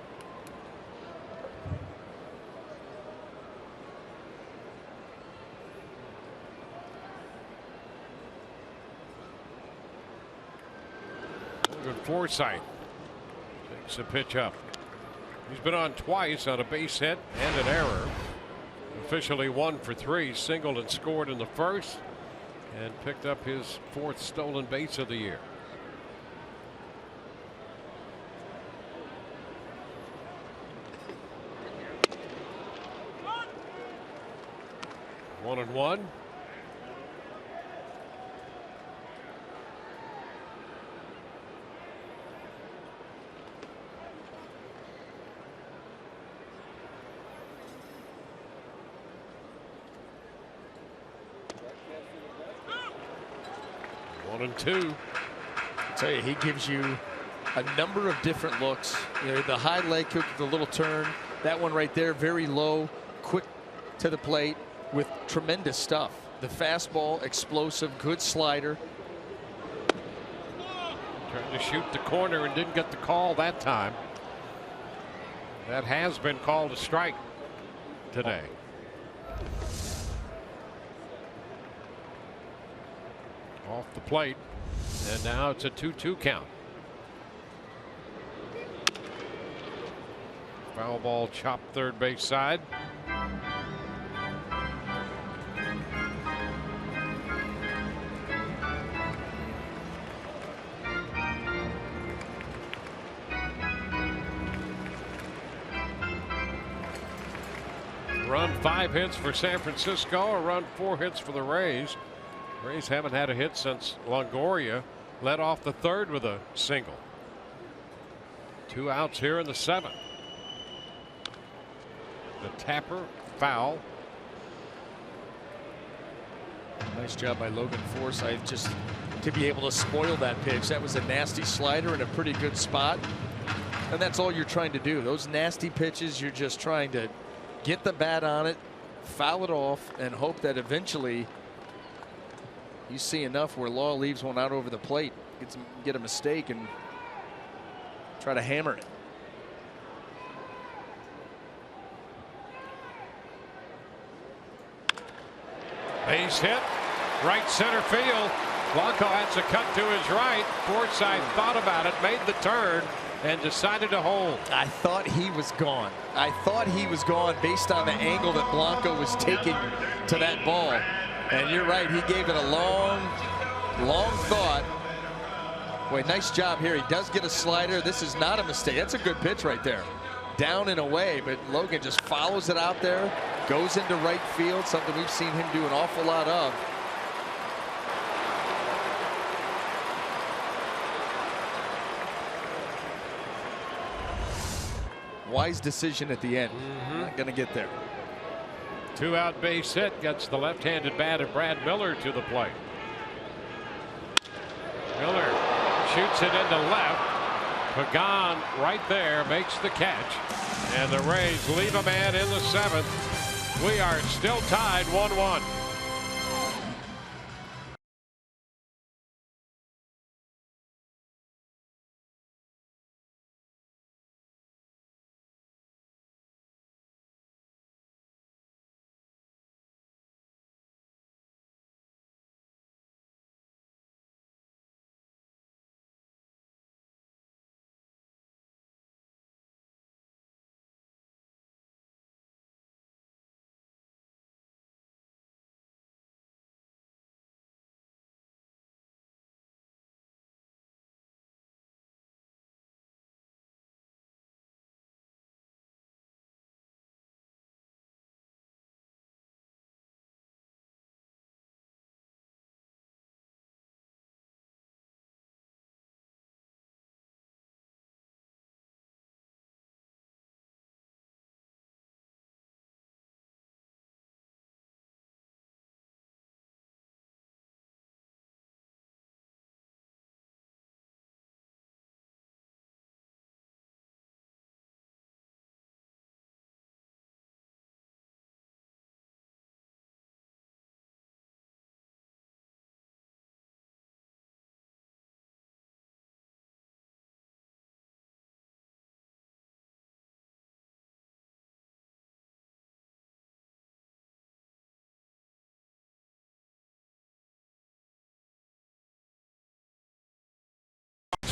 Good Forsythe takes a pitch up. He's been on twice on a base hit and an error. Officially 1 for 3, singled and scored in the first, and picked up his 4th stolen base of the year. One and one. One and two. I tell you, he gives you a number of different looks. You know, the high leg kick, the little turn, that one right there, very low, quick to the plate with tremendous stuff. The fastball, explosive, good slider. Trying to shoot the corner and didn't get the call that time. That has been called a strike today. Off the plate, and now it's a 2-2 count. Foul ball chopped third base side. Run 5 hits for San Francisco, a run 4 hits for the Rays. Rays haven't had a hit since Longoria led off the third with a single. 2 outs here in the 7th. The tapper foul. Nice job by Logan Forsythe just to be able to spoil that pitch. That was a nasty slider in a pretty good spot. And that's all you're trying to do. Those nasty pitches, you're just trying to get the bat on it, foul it off, and hope that eventually you see enough where Law leaves one out over the plate, get a mistake, and try to hammer it. Base hit, right center field. Blanco has a cut to his right. Forsythe thought about it, made the turn, and decided to hold. I thought he was gone. I thought he was gone based on the angle that Blanco was taking to that ball. And you're right, he gave it a long thought. Boy, nice job here. He does get a slider. This is not a mistake. That's a good pitch right there. Down and away, but Logan just follows it out there, goes into right field, something we've seen him do an awful lot of. Wise decision at the end. Not going to get there. 2-out base hit gets the left-handed bat of Brad Miller to the plate. Miller shoots it into left. Pagan right there makes the catch, and the Rays leave a man in the 7th. We are still tied 1-1.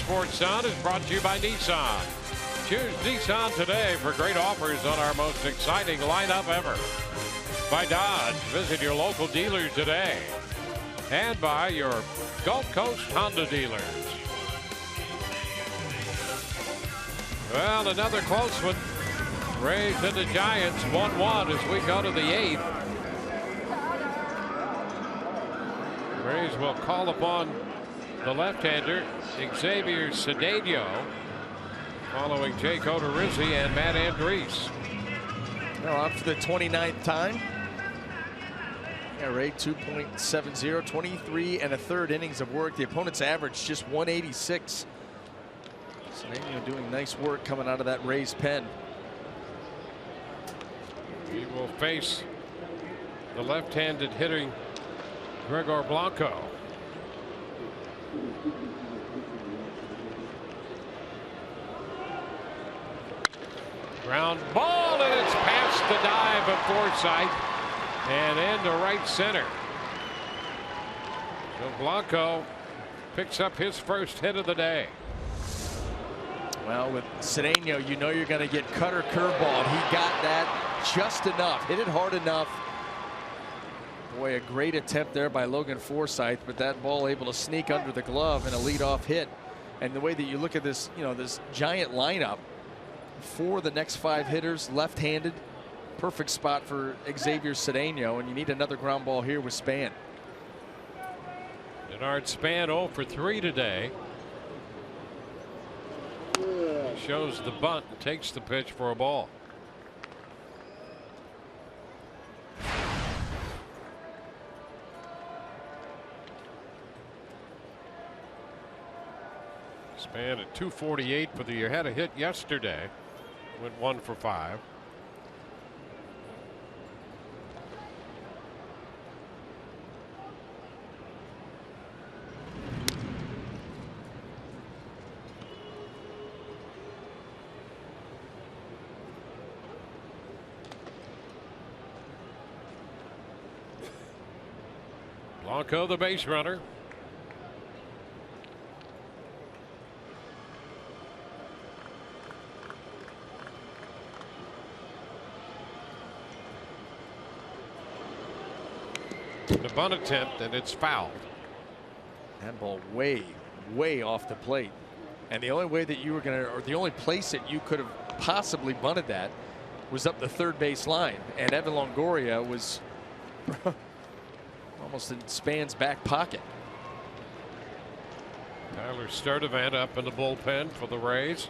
Sports Sun is brought to you by Nissan. Choose Nissan today for great offers on our most exciting lineup ever. By Dodge, visit your local dealer today. And by your Gulf Coast Honda dealers. Well, another close one. Rays and the Giants 1-1 as we go to the 8th. Rays will call upon the left-hander Xavier Cedeno, following Jake Odorizzi and Matt Andriese. Now up for the 29th time. ERA 2.70, 23 1/3 innings of work. The opponent's average just 186. Cedeno doing nice work coming out of that Rays pen. He will face the left-handed hitting Gregor Blanco. Ground ball, and it's past the dive of Forsythe and into right center. So Blanco picks up his first hit of the day. Well, with Cedeno, you know you're going to get cutter curveball. He got that just enough, hit it hard enough. Boy, a great attempt there by Logan Forsythe, but that ball able to sneak under the glove and a leadoff hit. And the way that you look at this, you know, this giant lineup for the next 5 hitters, left-handed, perfect spot for Xavier Cedeno, and you need another ground ball here with Span. Denard Span 0 for 3 today. He shows the bunt and takes the pitch for a ball. Span at 248 for the year. Had a hit yesterday. Went 1 for 5. Blanco, the base runner. The bunt attempt, and it's fouled. That ball way off the plate. And the only way that you were going to, or the only place that you could have possibly bunted that was up the third base line. And Evan Longoria was almost in Span's back pocket. Tyler Sturdivant up in the bullpen for the Rays.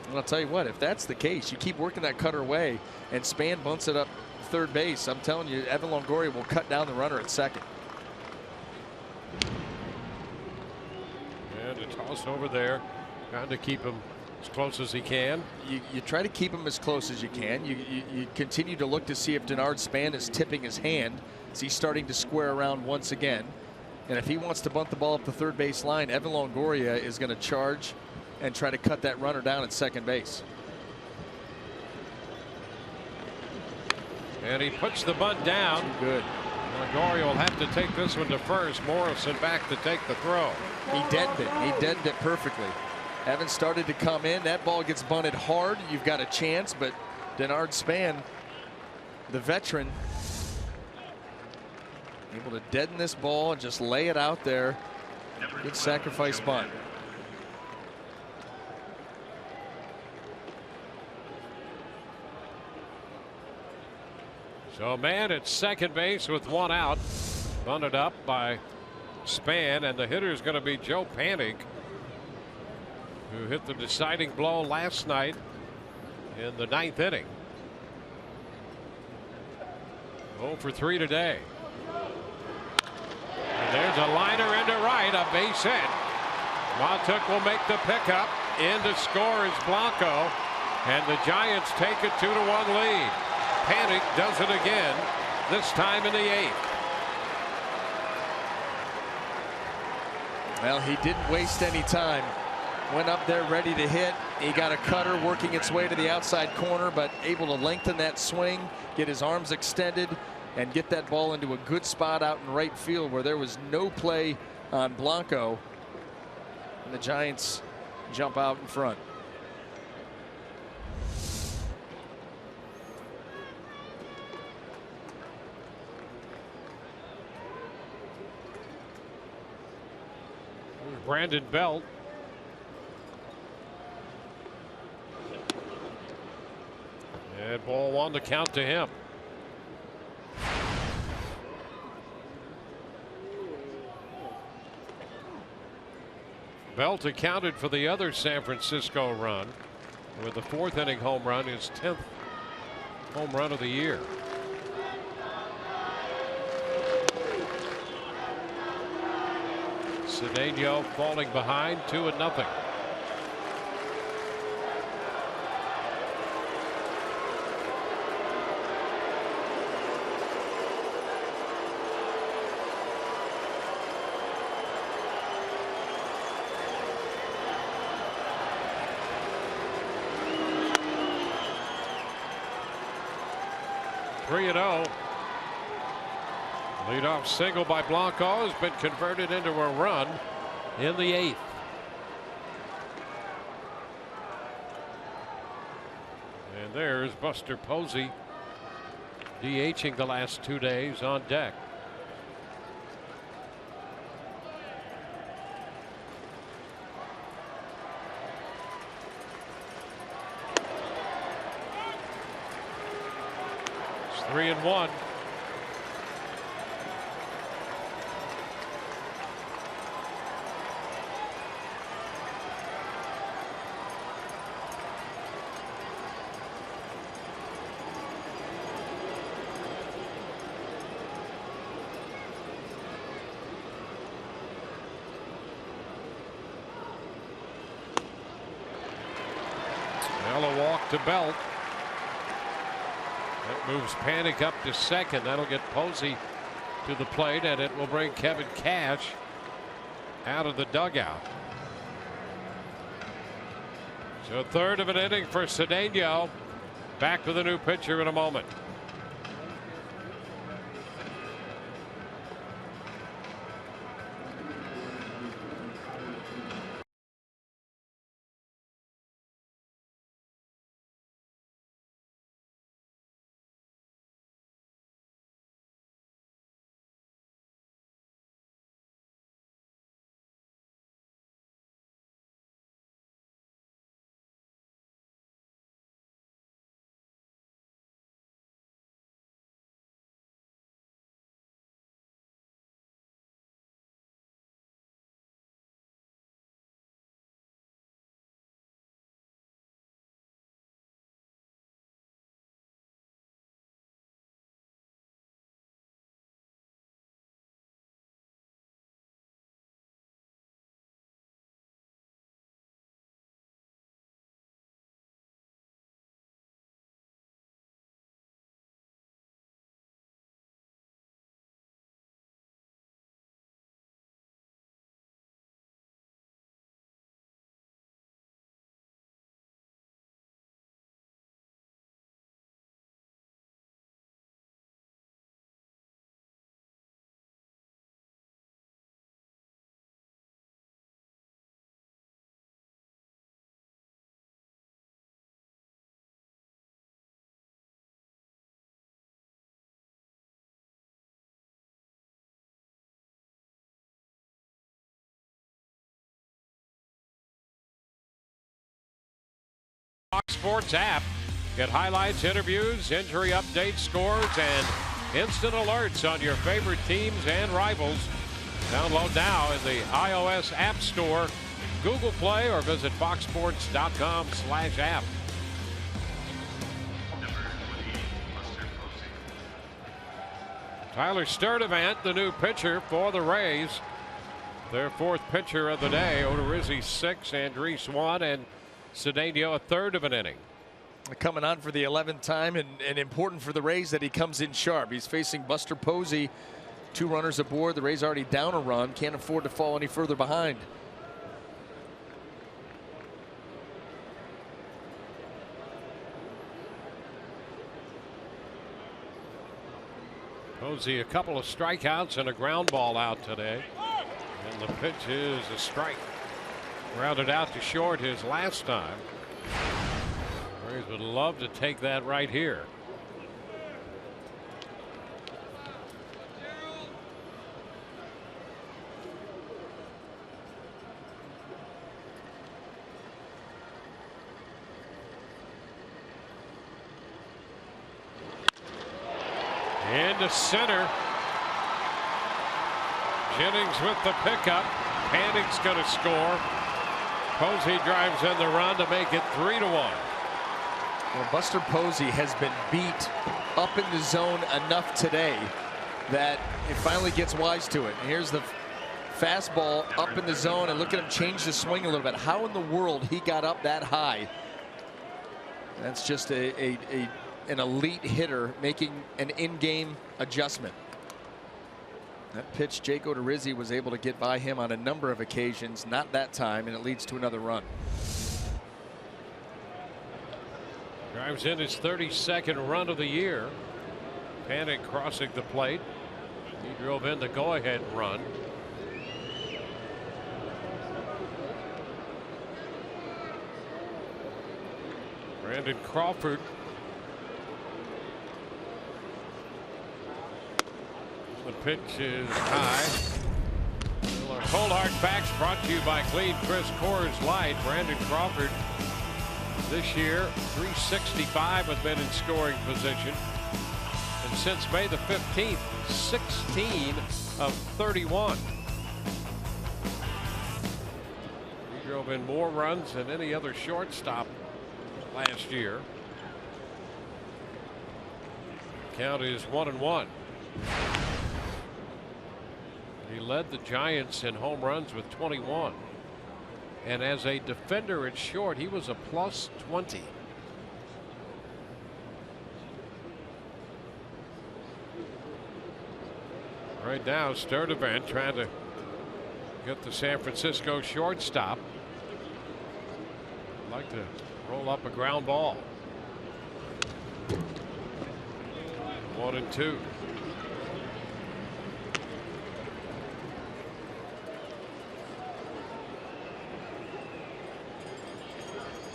And I'll tell you what, if that's the case, you keep working that cutter away and Span bunts it up third base, I'm telling you, Evan Longoria will cut down the runner at second. And a toss over there, trying to keep him as close as he can. You try to keep him as close as you can. You continue to look to see if Denard Span is tipping his hand. Is he starting to square around once again? And if he wants to bunt the ball up the third base line, Evan Longoria is going to charge and try to cut that runner down at second base. And he puts the bunt down. Too good. Longoria will have to take this one to first. Morrison back to take the throw. He deadened it. He deadened it perfectly. Evan started to come in. That ball gets bunted hard. You've got a chance, but Denard Span, the veteran, able to deaden this ball and just lay it out there. Good sacrifice bunt. So man at second base with 1 out. Bunted up by Span, and the hitter is going to be Joe Panik, who hit the deciding blow last night in the 9th inning. 0 for 3 today. And there's a liner into right, a base hit. Montook will make the pickup. In to score is Blanco, and the Giants take a 2-1 lead. Panik does it again, this time in the 8th. Well, he didn't waste any time. Went up there ready to hit. He got a cutter working its way to the outside corner, but able to lengthen that swing, get his arms extended, and get that ball into a good spot out in right field where there was no play on Blanco. and the Giants jump out in front. Brandon Belt. And ball one to count to him. Belt accounted for the other San Francisco run with the 4th inning home run, his 10th home run of the year. Cedeno falling behind 2-0. Leadoff single by Blanco has been converted into a run in the 8th. And there's Buster Posey, DHing the last 2 days, on deck. It's 3-1. To Belt. That moves Panic up to second. That'll get Posey to the plate, and it will bring Kevin Cash out of the dugout. So 3rd of an inning for Cedeno. Back with a new pitcher in a moment. Fox Sports app. Get highlights, interviews, injury updates, scores, and instant alerts on your favorite teams and rivals. Download now in the iOS App Store, Google Play, or visit foxsports.com/app. Tyler Sturdivant, the new pitcher for the Rays. Their 4th pitcher of the day. Odorizzi 6, Andres 1, and Cedeno a 3rd of an inning. Coming on for the 11th time, and important for the Rays that he comes in sharp. He's facing Buster Posey, 2 runners aboard. The Rays already down a run, can't afford to fall any further behind. Posey a couple of strikeouts and a ground ball out today, and the pitch is a strike. Grounded out to short his last time. Braves would love to take that right here. Into center. Jennings with the pickup. Panning's going to score. Posey drives in the run to make it 3-1. Well, Buster Posey has been beat up in the zone enough today that it finally gets wise to it. And here's the fastball up in the zone, and look at him change the swing a little bit. How in the world he got up that high? That's just an elite hitter making an in-game adjustment. That pitch, Jake Odorizzi was able to get by him on a number of occasions, not that time, and it leads to another run. Drives in his 32nd run of the year. Panning crossing the plate. He drove in the go-ahead run. Brandon Crawford. The pitch is high. Well, our Cold Hard Facts brought to you by Clean Chris Coors Light. Brandon Crawford this year 365 has been in scoring position, and since May the 15th 16 of 31. He drove in more runs than any other shortstop last year. Count is 1-1. He led the Giants in home runs with 21. And as a defender at short, he was a +20. Right now, Sturdivant trying to get the San Francisco shortstop. I'd like to roll up a ground ball. 1-2.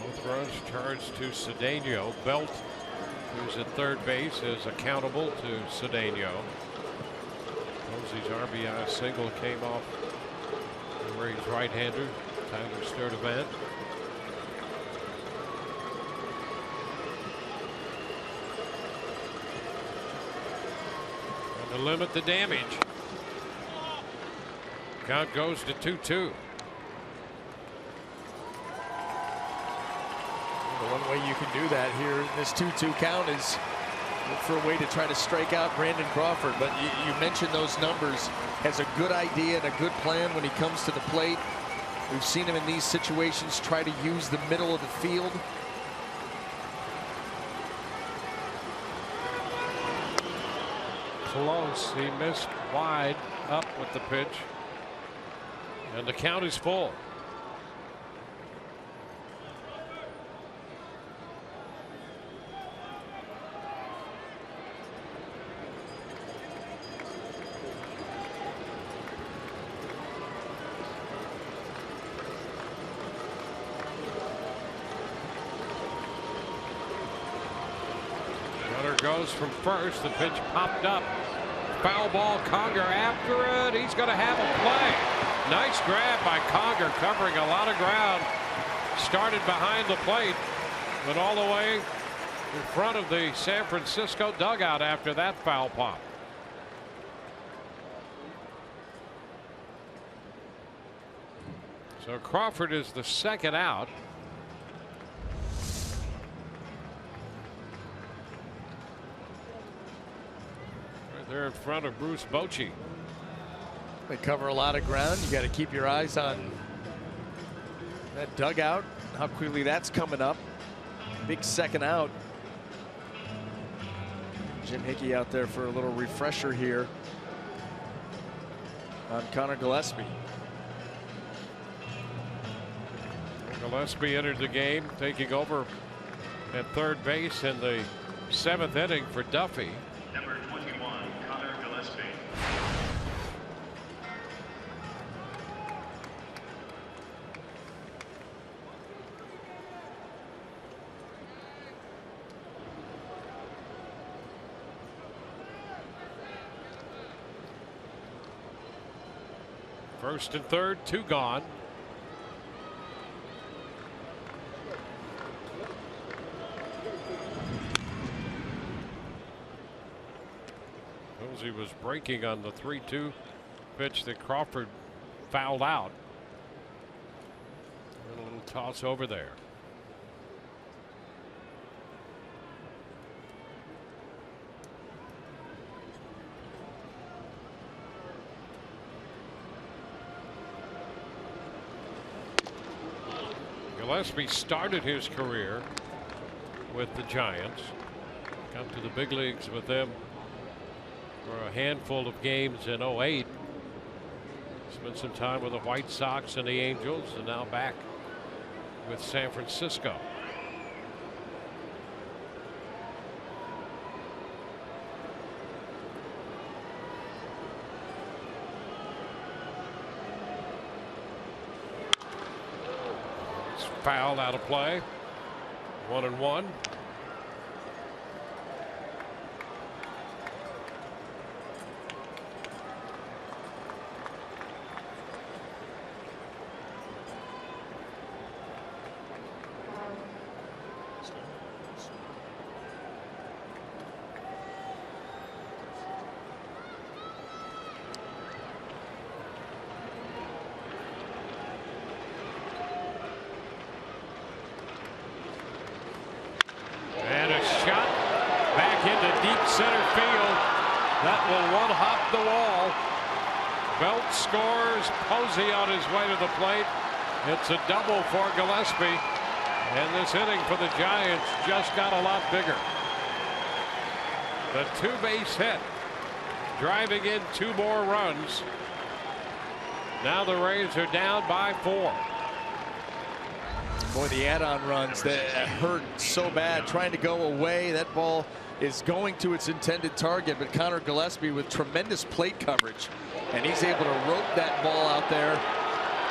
Both runs charged to Cedeno. Belt, who's at third base, is accountable to Cedeno. Posey's RBI single came off the Rays right-hander, Tyler Sturdivant. And to limit the damage. Count goes to 2-2. The one way you can do that here in this 2-2 count is look for a way to try to strike out Brandon Crawford. But you mentioned those numbers. Has a good idea and a good plan when he comes to the plate. We've seen him in these situations try to use the middle of the field. Close. He missed wide up with the pitch. And the count is full. Goes from first. The pitch popped up. Foul ball. Conger after it. He's going to have a play. Nice grab by Conger, covering a lot of ground. Started behind the plate, went all the way in front of the San Francisco dugout after that foul pop. So Crawford is the second out. They're in front of Bruce Bochy. They cover a lot of ground. You got to keep your eyes on that dugout, how quickly that's coming up. Big second out. Jim Hickey out there for a little refresher here on Connor Gillespie. Gillespie entered the game, taking over at third base in the 7th inning for Duffy. Number 21, Connor Gillespie. First and third, 2 gone. He was breaking on the 3-2 pitch that Crawford fouled out. And a little toss over there. Gillespie started his career with the Giants. Come to the big leagues with them for a handful of games in 08. Spent some time with the White Sox and the Angels, and now back with San Francisco. It's fouled out of play. 1-1. Center field. That will one-hop the wall. Belt scores. Posey on his way to the plate. It's a double for Gillespie. And this inning for the Giants just got a lot bigger. The 2-base hit, driving in 2 more runs. Now the Rays are down by 4. Boy, the add-on runs that hurt so bad. Trying to go away. That ball is going to its intended target, but Connor Gillespie with tremendous plate coverage, and he's able to rope that ball out there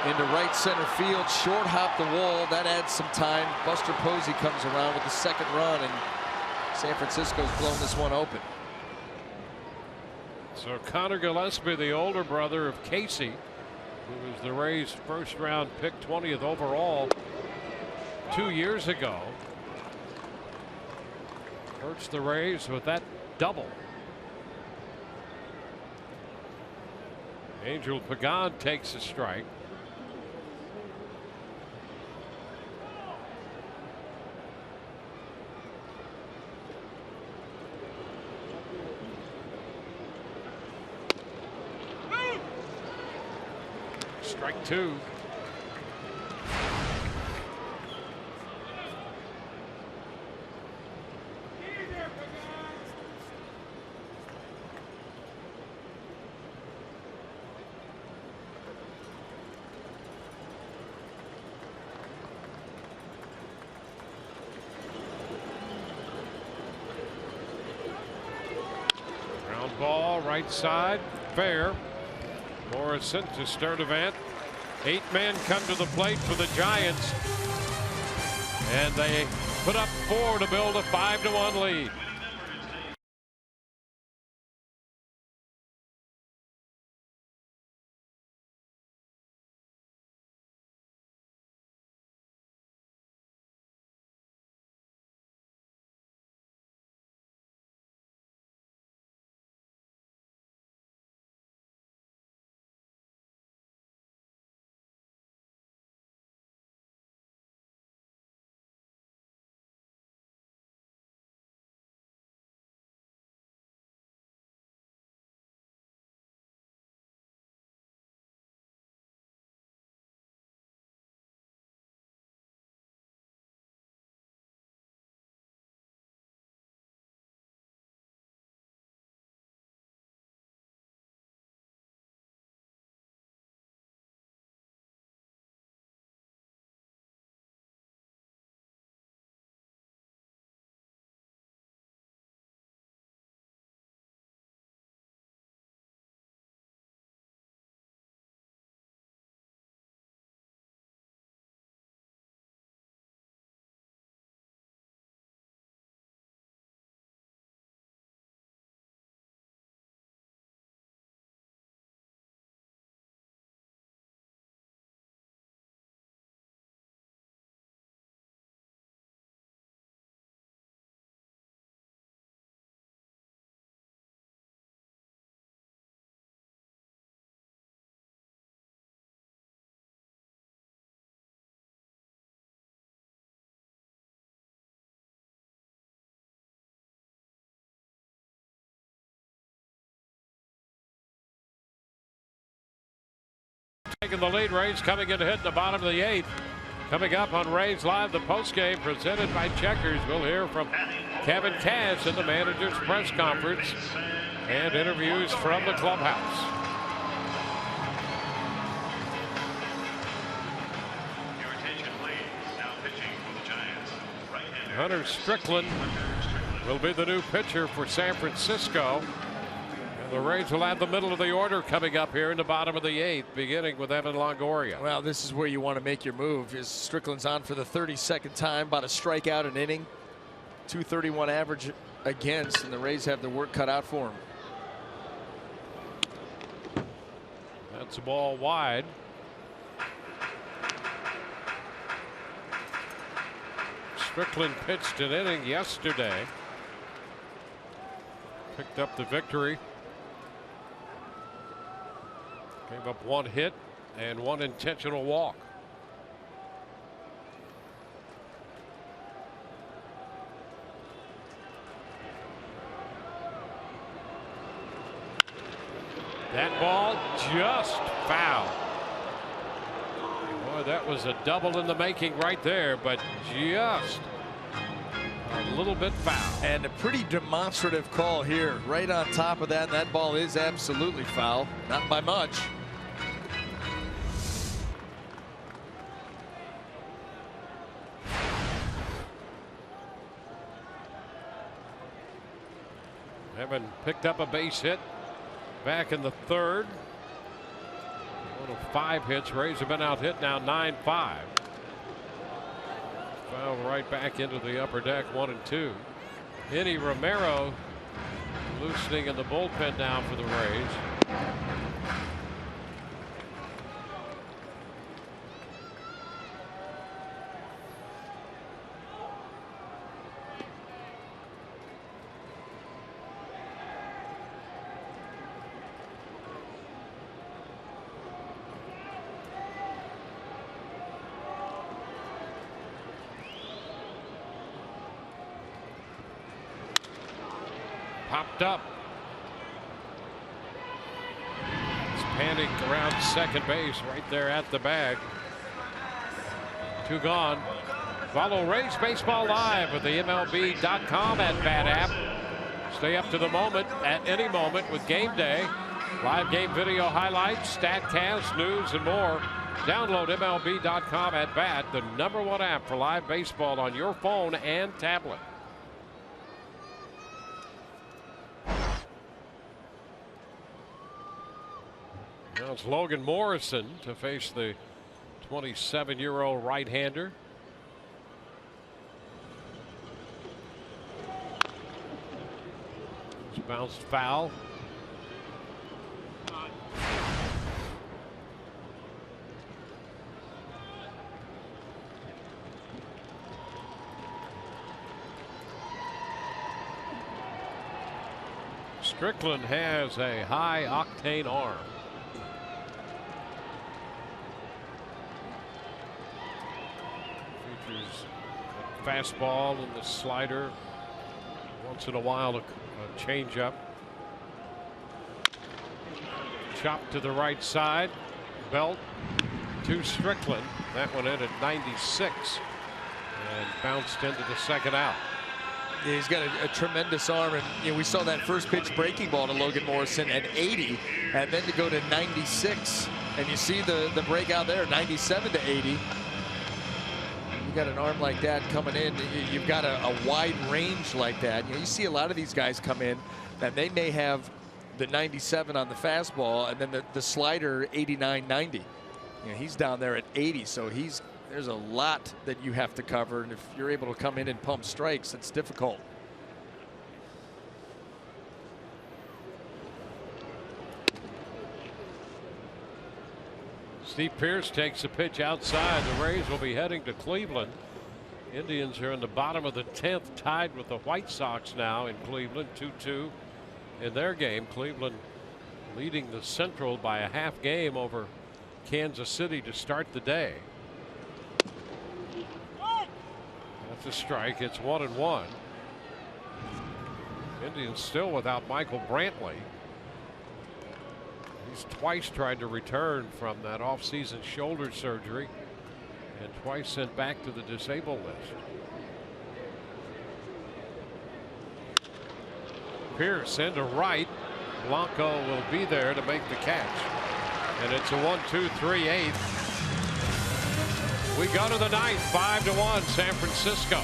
into right center field, short hop the wall. That adds some time. Buster Posey comes around with the second run, and San Francisco's blown this one open. So Connor Gillespie, the older brother of Casey, who was the Rays' first-round pick, 20th overall 2 years ago, hurts the Rays with that double. Angel Pagan takes a strike. Strike 2. Ball right side, fair. Morrison to Sturdivant. 8 men come to the plate for the Giants, and they put up 4 to build a 5-1 lead. taking the lead. Rays coming in to hit the bottom of the 8th. Coming up on Rays Live, the postgame presented by Checkers. We'll hear from Kevin Cash in the manager's press conference and interviews from the clubhouse. Hunter Strickland will be the new pitcher for San Francisco. And the Rays will have the middle of the order coming up here in the bottom of the 8th, beginning with Evan Longoria. Well, this is where you want to make your move. Is Strickland's on for the 32nd time, about a strikeout an inning, .231 average against, and the Rays have their work cut out for him. That's a ball wide. Strickland pitched an inning yesterday. Picked up the victory. Gave up 1 hit and 1 intentional walk. That ball just foul. Boy, that was a double in the making right there, but just a little bit foul. And a pretty demonstrative call here, right on top of that. And that ball is absolutely foul, not by much. Evan picked up a base hit back in the 3rd. 1 of 5 hits. Rays have been out hit now 9-5. Foul right back into the upper deck, 1 and 2. Eddie Romero loosening in the bullpen now for the Rays. Popped up. It's panic around second base right there at the bag. 2 gone. Follow Rays Baseball Live with the MLB.com at Bat app. Stay up to the moment at any moment with Game Day. Live game video highlights, StatCast, news, and more. Download MLB.com at Bat, the #1 app for live baseball on your phone and tablet. Now it's Logan Morrison to face the 27-year-old right-hander. It's bounced foul. Strickland has a high-octane arm. Fastball and the slider. Once in a while, a changeup. Chop to the right side. Belt to Strickland. That one in at 96 and bounced into the 2nd out. Yeah, he's got a tremendous arm, and we saw that first pitch breaking ball to Logan Morrison at 80, and then to go to 96, and you see the breakout there, 97 to 80. Got an arm like that coming in, you've got a wide range like that. You see a lot of these guys come in and they may have the 97 on the fastball and then the slider 89, 90. He's down there at 80, so there's a lot that you have to cover, and if you're able to come in and pump strikes, it's difficult. Steve Pearce takes a pitch outside. The Rays will be heading to Cleveland. Indians are in the bottom of the 10th, tied with the White Sox now in Cleveland, 2-2 in their game. Cleveland leading the Central by a half game over Kansas City to start the day. That's a strike. It's 1-1. Indians still without Michael Brantley. He's twice tried to return from that off-season shoulder surgery and twice sent back to the disabled list. Pierce into right. Blanco will be there to make the catch. And it's a 1-2-3-8. We go to the ninth, 5-1 San Francisco.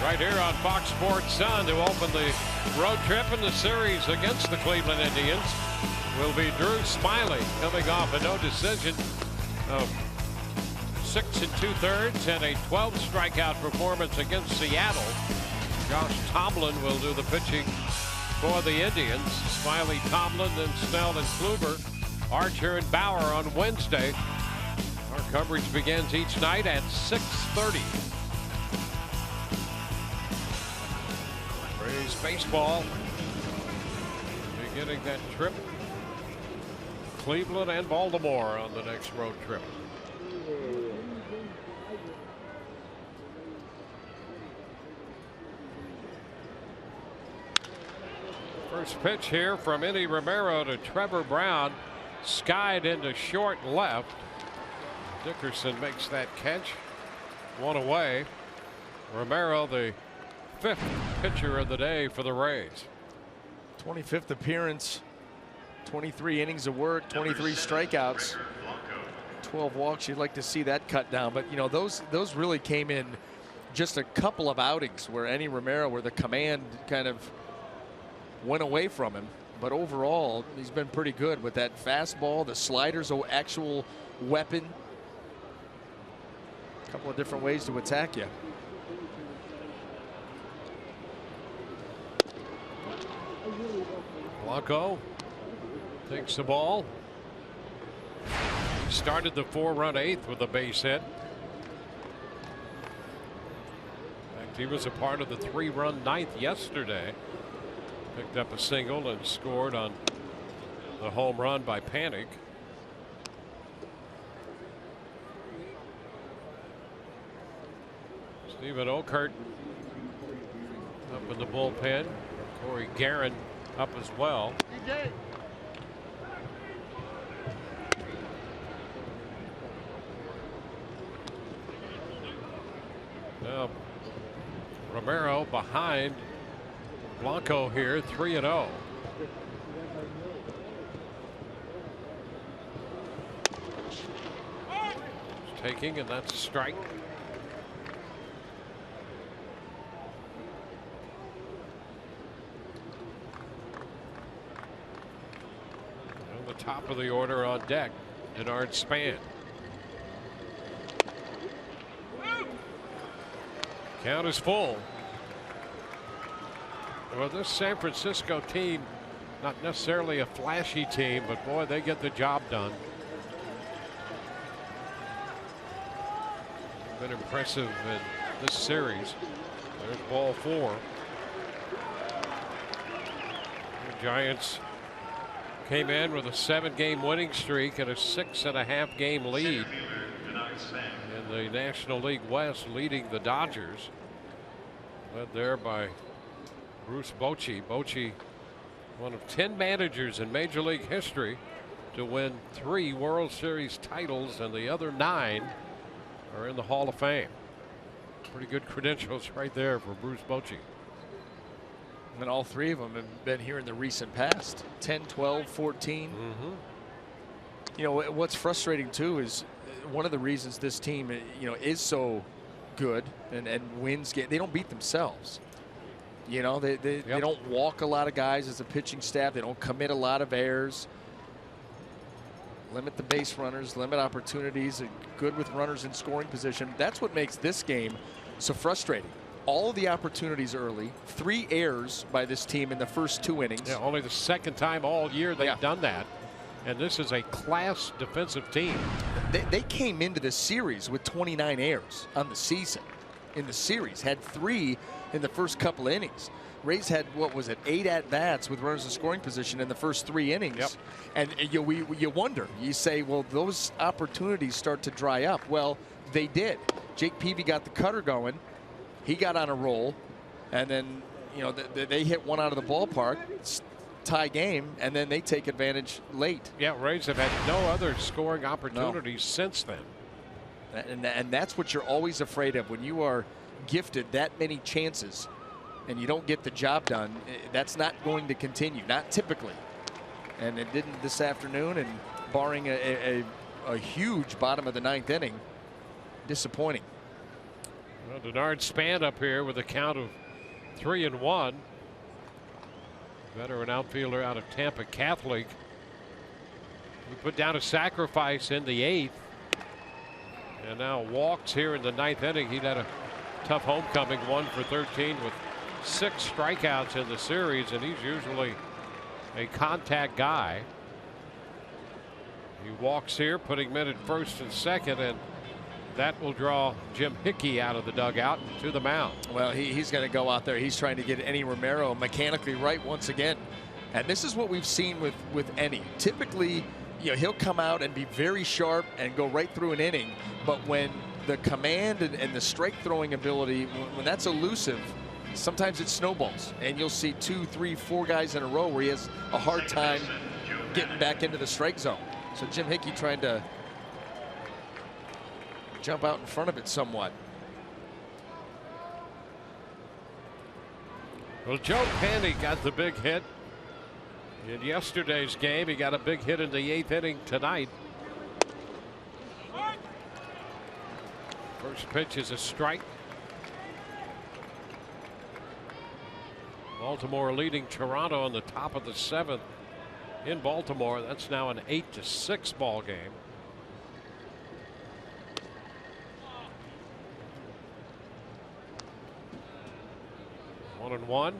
Right here on Fox Sports Sun to open the road trip in the series against the Cleveland Indians will be Drew Smiley, coming off a no decision of 6 2/3 and a 12 strikeout performance against Seattle. Josh Tomlin will do the pitching for the Indians. Smiley, Tomlin, then Snell and Kluber, Archer and Bauer on Wednesday. Our coverage begins each night at 6:30. Rays baseball beginning that trip. Cleveland and Baltimore on the next road trip. First pitch here from Eddie Romero to Trevor Brown, skied into short left. Dickerson makes that catch. One away. Romero, the 5th pitcher of the day for the Rays. 25th appearance, 23 innings of work, 23 strikeouts, 12 walks. You'd like to see that cut down, but you know those really came in just a couple of outings where Eddie Romero, where the command kind of went away from him. But overall, he's been pretty good with that fastball. The slider's an actual weapon. A couple of different ways to attack you. Blanco takes the ball. He started the 4-run 8th with a base hit. In fact, he was a part of the 3-run 9th yesterday. Picked up a single and scored on the home run by Panic. Stephen Oakert up in the bullpen. Corey Guerin up as well. Now Romero behind Blanco here, 3-0. Taking, and that's a strike. On the top of the order on deck, Denard Span. Count is full. Well, this San Francisco team, not necessarily a flashy team, but boy, they get the job done. Been impressive in this series. There's ball 4. The Giants came in with a 7-game winning streak and a 6.5 game lead in the National League West, leading the Dodgers, led there by Bruce Bochy. Bochy, one of 10 managers in Major League history to win 3 World Series titles, and the other 9 are in the Hall of Fame. Pretty good credentials right there for Bruce Bochy. And all 3 of them have been here in the recent past. 10, 12, 14. You know, what's frustrating too is one of the reasons this team, you know, is so good and wins they don't beat themselves. You know, they don't walk a lot of guys as a pitching staff. They don't commit a lot of errors. Limit the base runners, limit opportunities, good with runners in scoring position. That's what makes this game so frustrating. All of the opportunities early, 3 errors by this team in the first 2 innings. Yeah, only the second time all year they've done that. And this is a class defensive team. They came into this series with 29 errors on the season. In the series, had 3 in the first couple innings. Rays had, what was it, 8 at-bats with runners in scoring position in the first 3 innings. And you wonder, you say, well, those opportunities start to dry up. Well, they did. Jake Peavy got the cutter going. He got on a roll, and then, you know, they hit one out of the ballpark, tie game, and then they take advantage late. Yeah, Rays have had no other scoring opportunities since then. And that's what you're always afraid of when you are gifted that many chances and you don't get the job done. That's not going to continue, not typically. And it didn't this afternoon, and barring a huge bottom of the 9th inning, disappointing. Well, Denard Span up here with a count of 3-1. Veteran outfielder out of Tampa Catholic. He put down a sacrifice in the 8th. And now walks here in the 9th inning. He'd had a tough homecoming, 1 for 13 with 6 strikeouts in the series, and he's usually a contact guy. He walks here, putting men at first and second, and that will draw Jim Hickey out of the dugout to the mound. Well, he's going to go out there. He's trying to get Enny Romero mechanically right once again. And this is what we've seen with Enny. Typically, you know, he'll come out and be very sharp and go right through an inning. But when the command and the strike throwing ability, when that's elusive, sometimes it snowballs. And you'll see 2, 3, 4 guys in a row where he has a hard time getting back into the strike zone. So Jim Hickey trying to jump out in front of it somewhat. Well, Joe Penny got the big hit in yesterday's game. He got a big hit in the 8th inning tonight. First pitch is a strike. Baltimore leading Toronto on the top of the 7th in Baltimore. That's now an 8-6 ball game. One and one.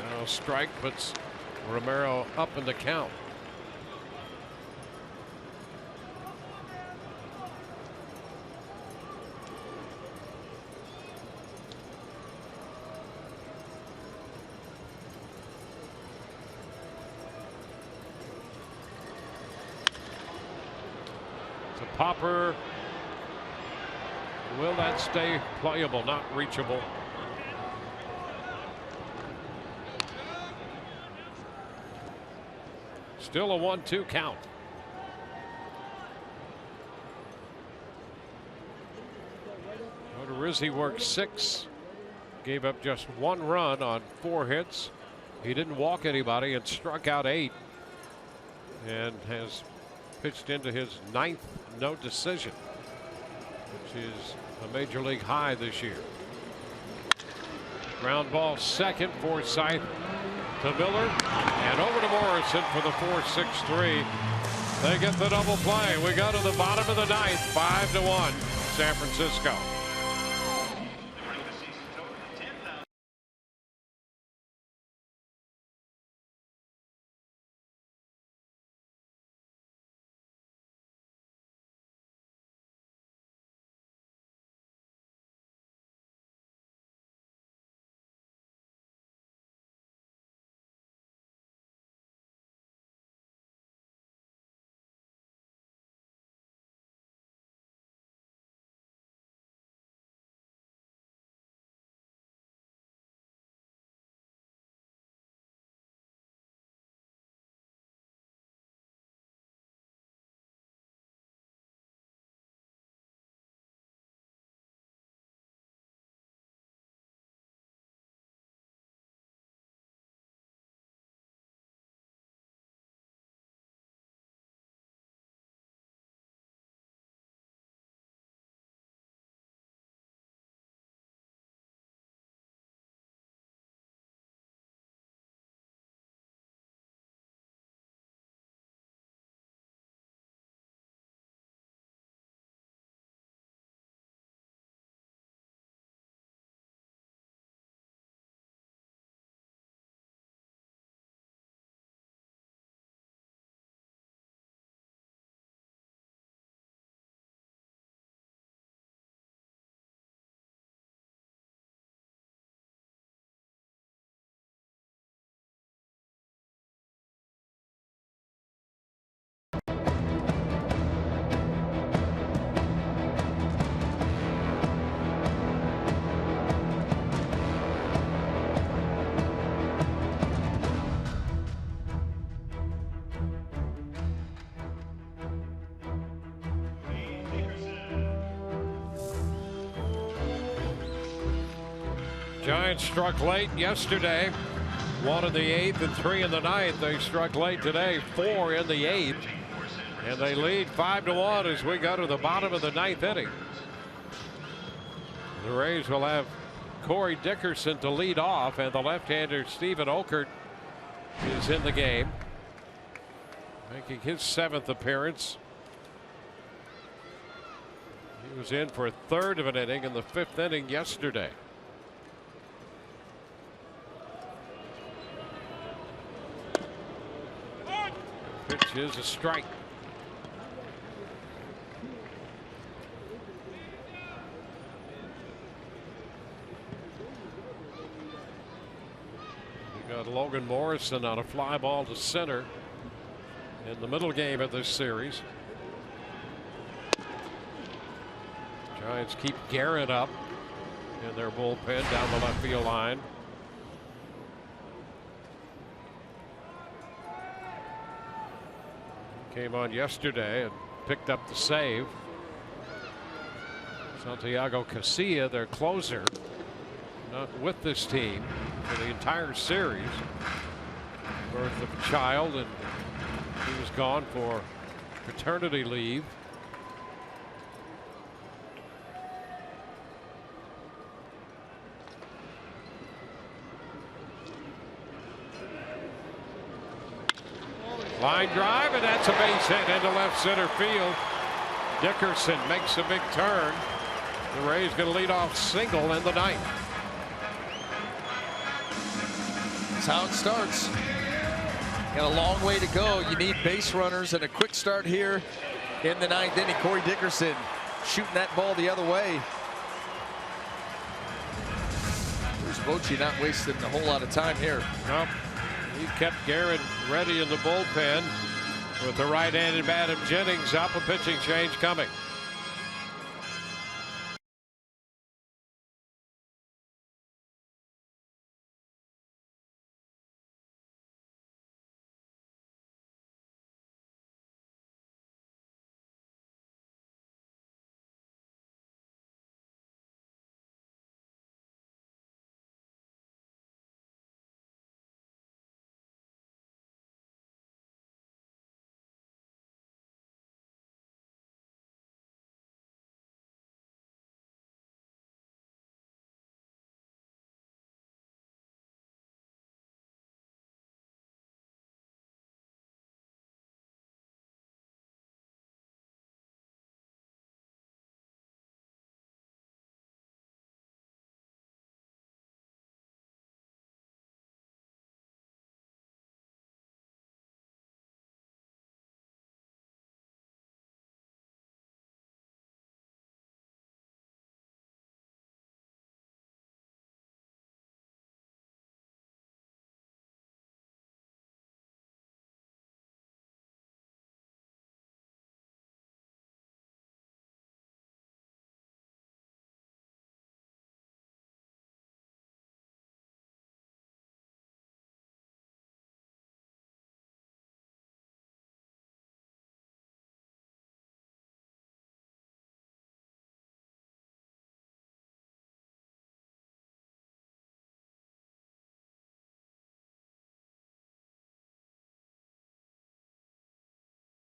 Now strike puts Romero up in the count. Popper. Will that stay playable? Not reachable. Still a 1-2 count. Odorizzi worked 6. Gave up just 1 run on 4 hits. He didn't walk anybody and struck out 8. And has pitched into his 9th no decision, which is a major league high this year. Ground ball second, Forsythe to Miller and over to Morrison for the 4-6-3. They get the double play. We go to the bottom of the 9th, 5-1 San Francisco. Giants struck late yesterday. 1 in the 8th and 3 in the 9th. They struck late today, 4 in the 8th. And they lead 5-1 as we go to the bottom of the 9th inning. The Rays will have Corey Dickerson to lead off, and the left-hander Stephen Okert is in the game, making his 7th appearance. He was in for a third of an inning in the 5th inning yesterday. Pitch is a strike. We got Logan Morrison on a fly ball to center in the middle game of this series. Giants keep Garrett up in their bullpen down the left field line. Came on yesterday and picked up the save. Santiago Casilla, their closer, not with this team for the entire series. Birth of a child, and he was gone for paternity leave. Line drive, and that's a base hit into left center field. Dickerson makes a big turn. The Rays going to lead off single in the 9th. That's how it starts. Got a long way to go. You need base runners and a quick start here in the 9th inning. Corey Dickerson shooting that ball the other way. There's Bochy not wasting a whole lot of time here. Nope. He kept Garrett ready in the bullpen with the right-handed bat of Jennings up. A pitching change coming.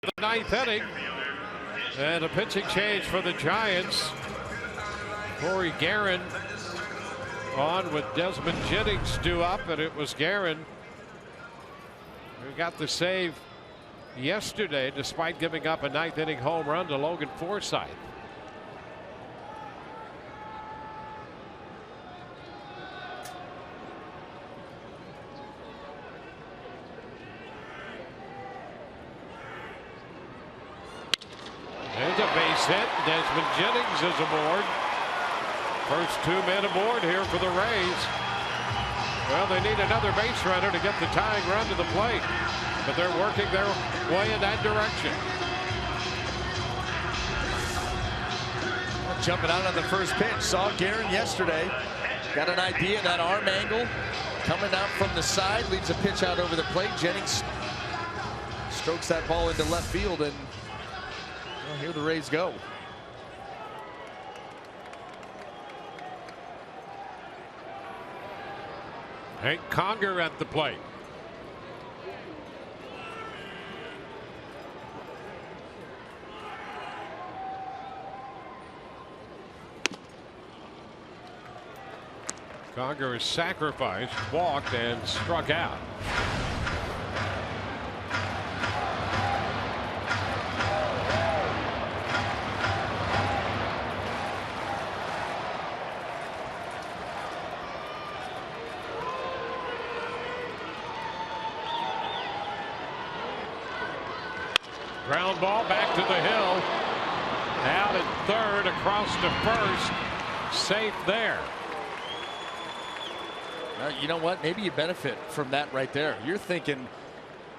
The 9th inning, and a pitching change for the Giants. Corey Guerin on with Desmond Jennings due up, and it was Guerin who got the save yesterday despite giving up a 9th inning home run to Logan Forsythe. There's a base hit. Desmond Jennings is aboard. First 2 men aboard here for the Rays. Well, they need another base runner to get the tying run to the plate, but they're working their way in that direction. Jumping out on the first pitch. Saw Guerin yesterday. Got an idea of that arm angle. Coming out from the side. Leads a pitch out over the plate. Jennings strokes that ball into left field, and well, here the Rays go. Hank Conger at the plate. Conger is sacrificed, walked, and struck out. Ground ball back to the hill. Out at third, across to first. Safe there. You know what? Maybe you benefit from that right there. You're thinking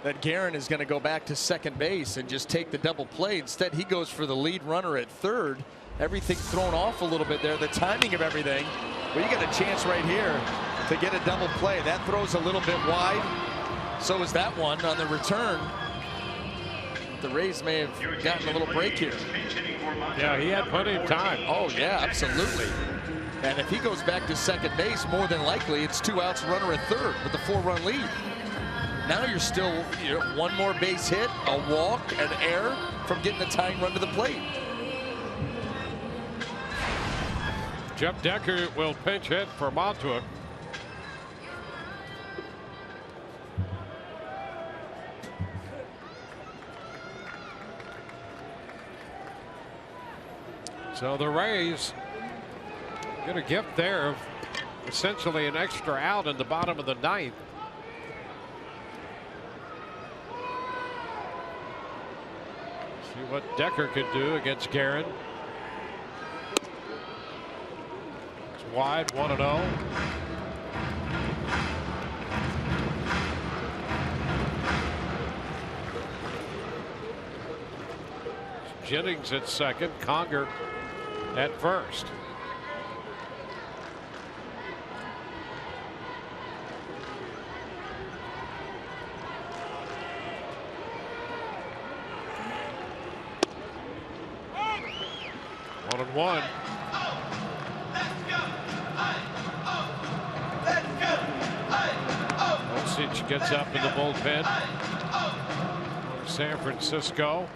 that Guerin is going to go back to second base and just take the double play. Instead, he goes for the lead runner at third. Everything thrown off a little bit there. The timing of everything. Well, you got a chance right here to get a double play. That throws a little bit wide. So is that one on the return. The Rays may have gotten a little break here. Yeah, he had plenty of time. Oh, yeah, absolutely. And if he goes back to second base, more than likely it's 2 outs, runner at third with a 4-run lead. Now you're still one more base hit, a walk, an error from getting the tying run to the plate. Jeff Decker will pinch hit for Montour. So the Rays get a gift there of essentially an extra out in the bottom of the ninth. See what Decker could do against Guerin. It's wide, 1-0. Jennings at second, Conger at first. One and one. Osich gets up in the bullpen for San Francisco.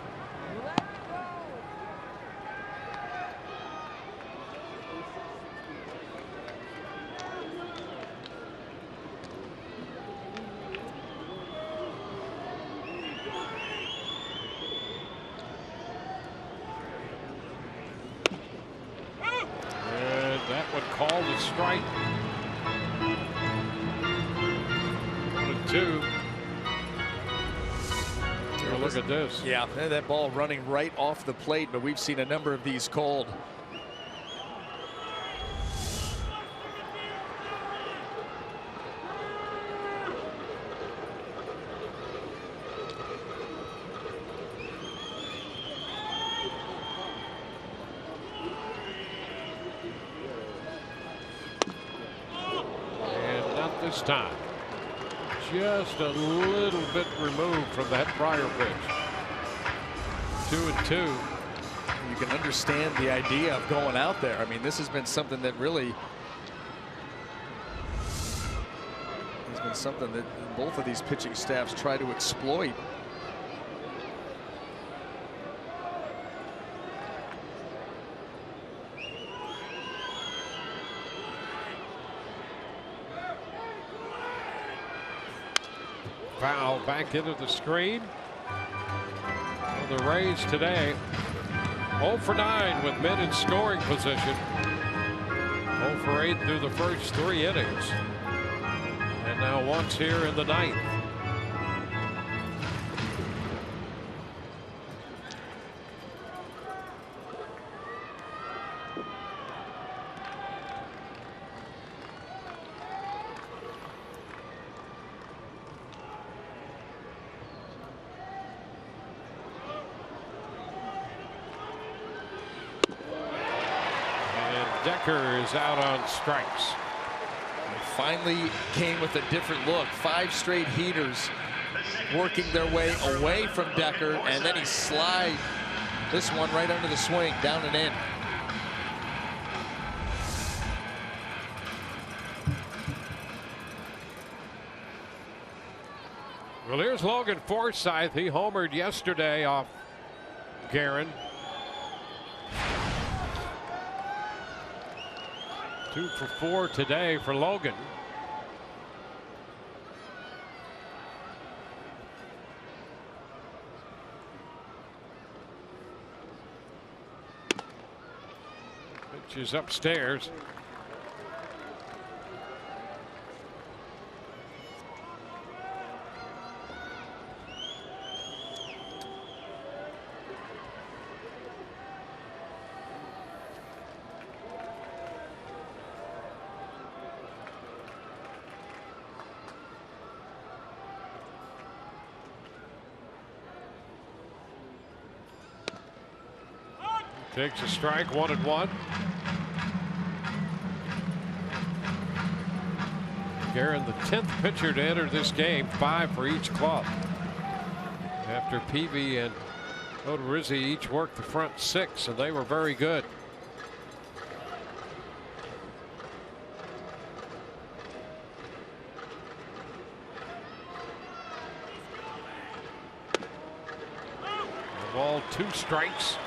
Called a strike. 1-2. Look at this. Yeah, that ball running right off the plate, but we've seen a number of these called. This time, just a little bit removed from that prior pitch. 2-2. You can understand the idea of going out there. I mean, this has been something that really has been something that both of these pitching staffs try to exploit. Foul back into the screen. Well, the Rays today 0 for 9 with men in scoring position. 0 for 8 through the first 3 innings. And now once here in the ninth. Decker is out on strikes. They finally came with a different look. 5 straight heaters working their way away from Decker, and then he slides this one right under the swing, down and in. Well, here's Logan Forsythe. He homered yesterday off Guerin. 2 for 4 today for Logan. Pitch is upstairs. Takes a strike, 1-1. Guerin, the 10th pitcher to enter this game, 5 for each club. After Peavy and Odorizzi each worked the front 6, and they were very good. The ball, 2 strikes.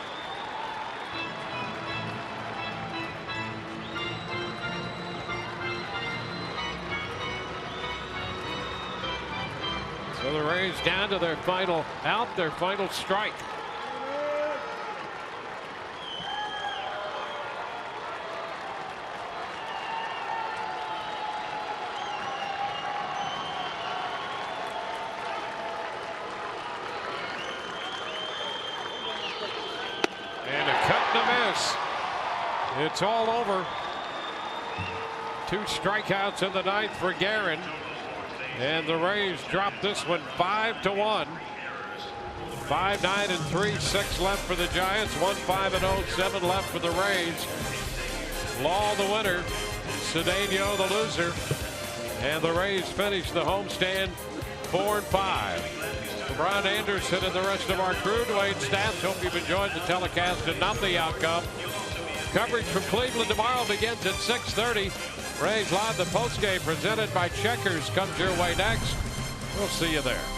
So the Rays down to their final out, their final strike. And a cut and a miss. It's all over. 2 strikeouts in the 9th for Guerin. And the Rays drop this one 5-1. 5-9-3, 6 left for the Giants. 1-5-0, 7 left for the Rays. Law the winner, Cedeno the loser, and the Rays finish the homestand 4-5. For Brian Anderson and the rest of our crew, Dwayne Stats, hope you've enjoyed the telecast and not the outcome. Coverage from Cleveland tomorrow begins at 6:30. Rays Live, the postgame presented by Checkers, comes your way next. We'll see you there.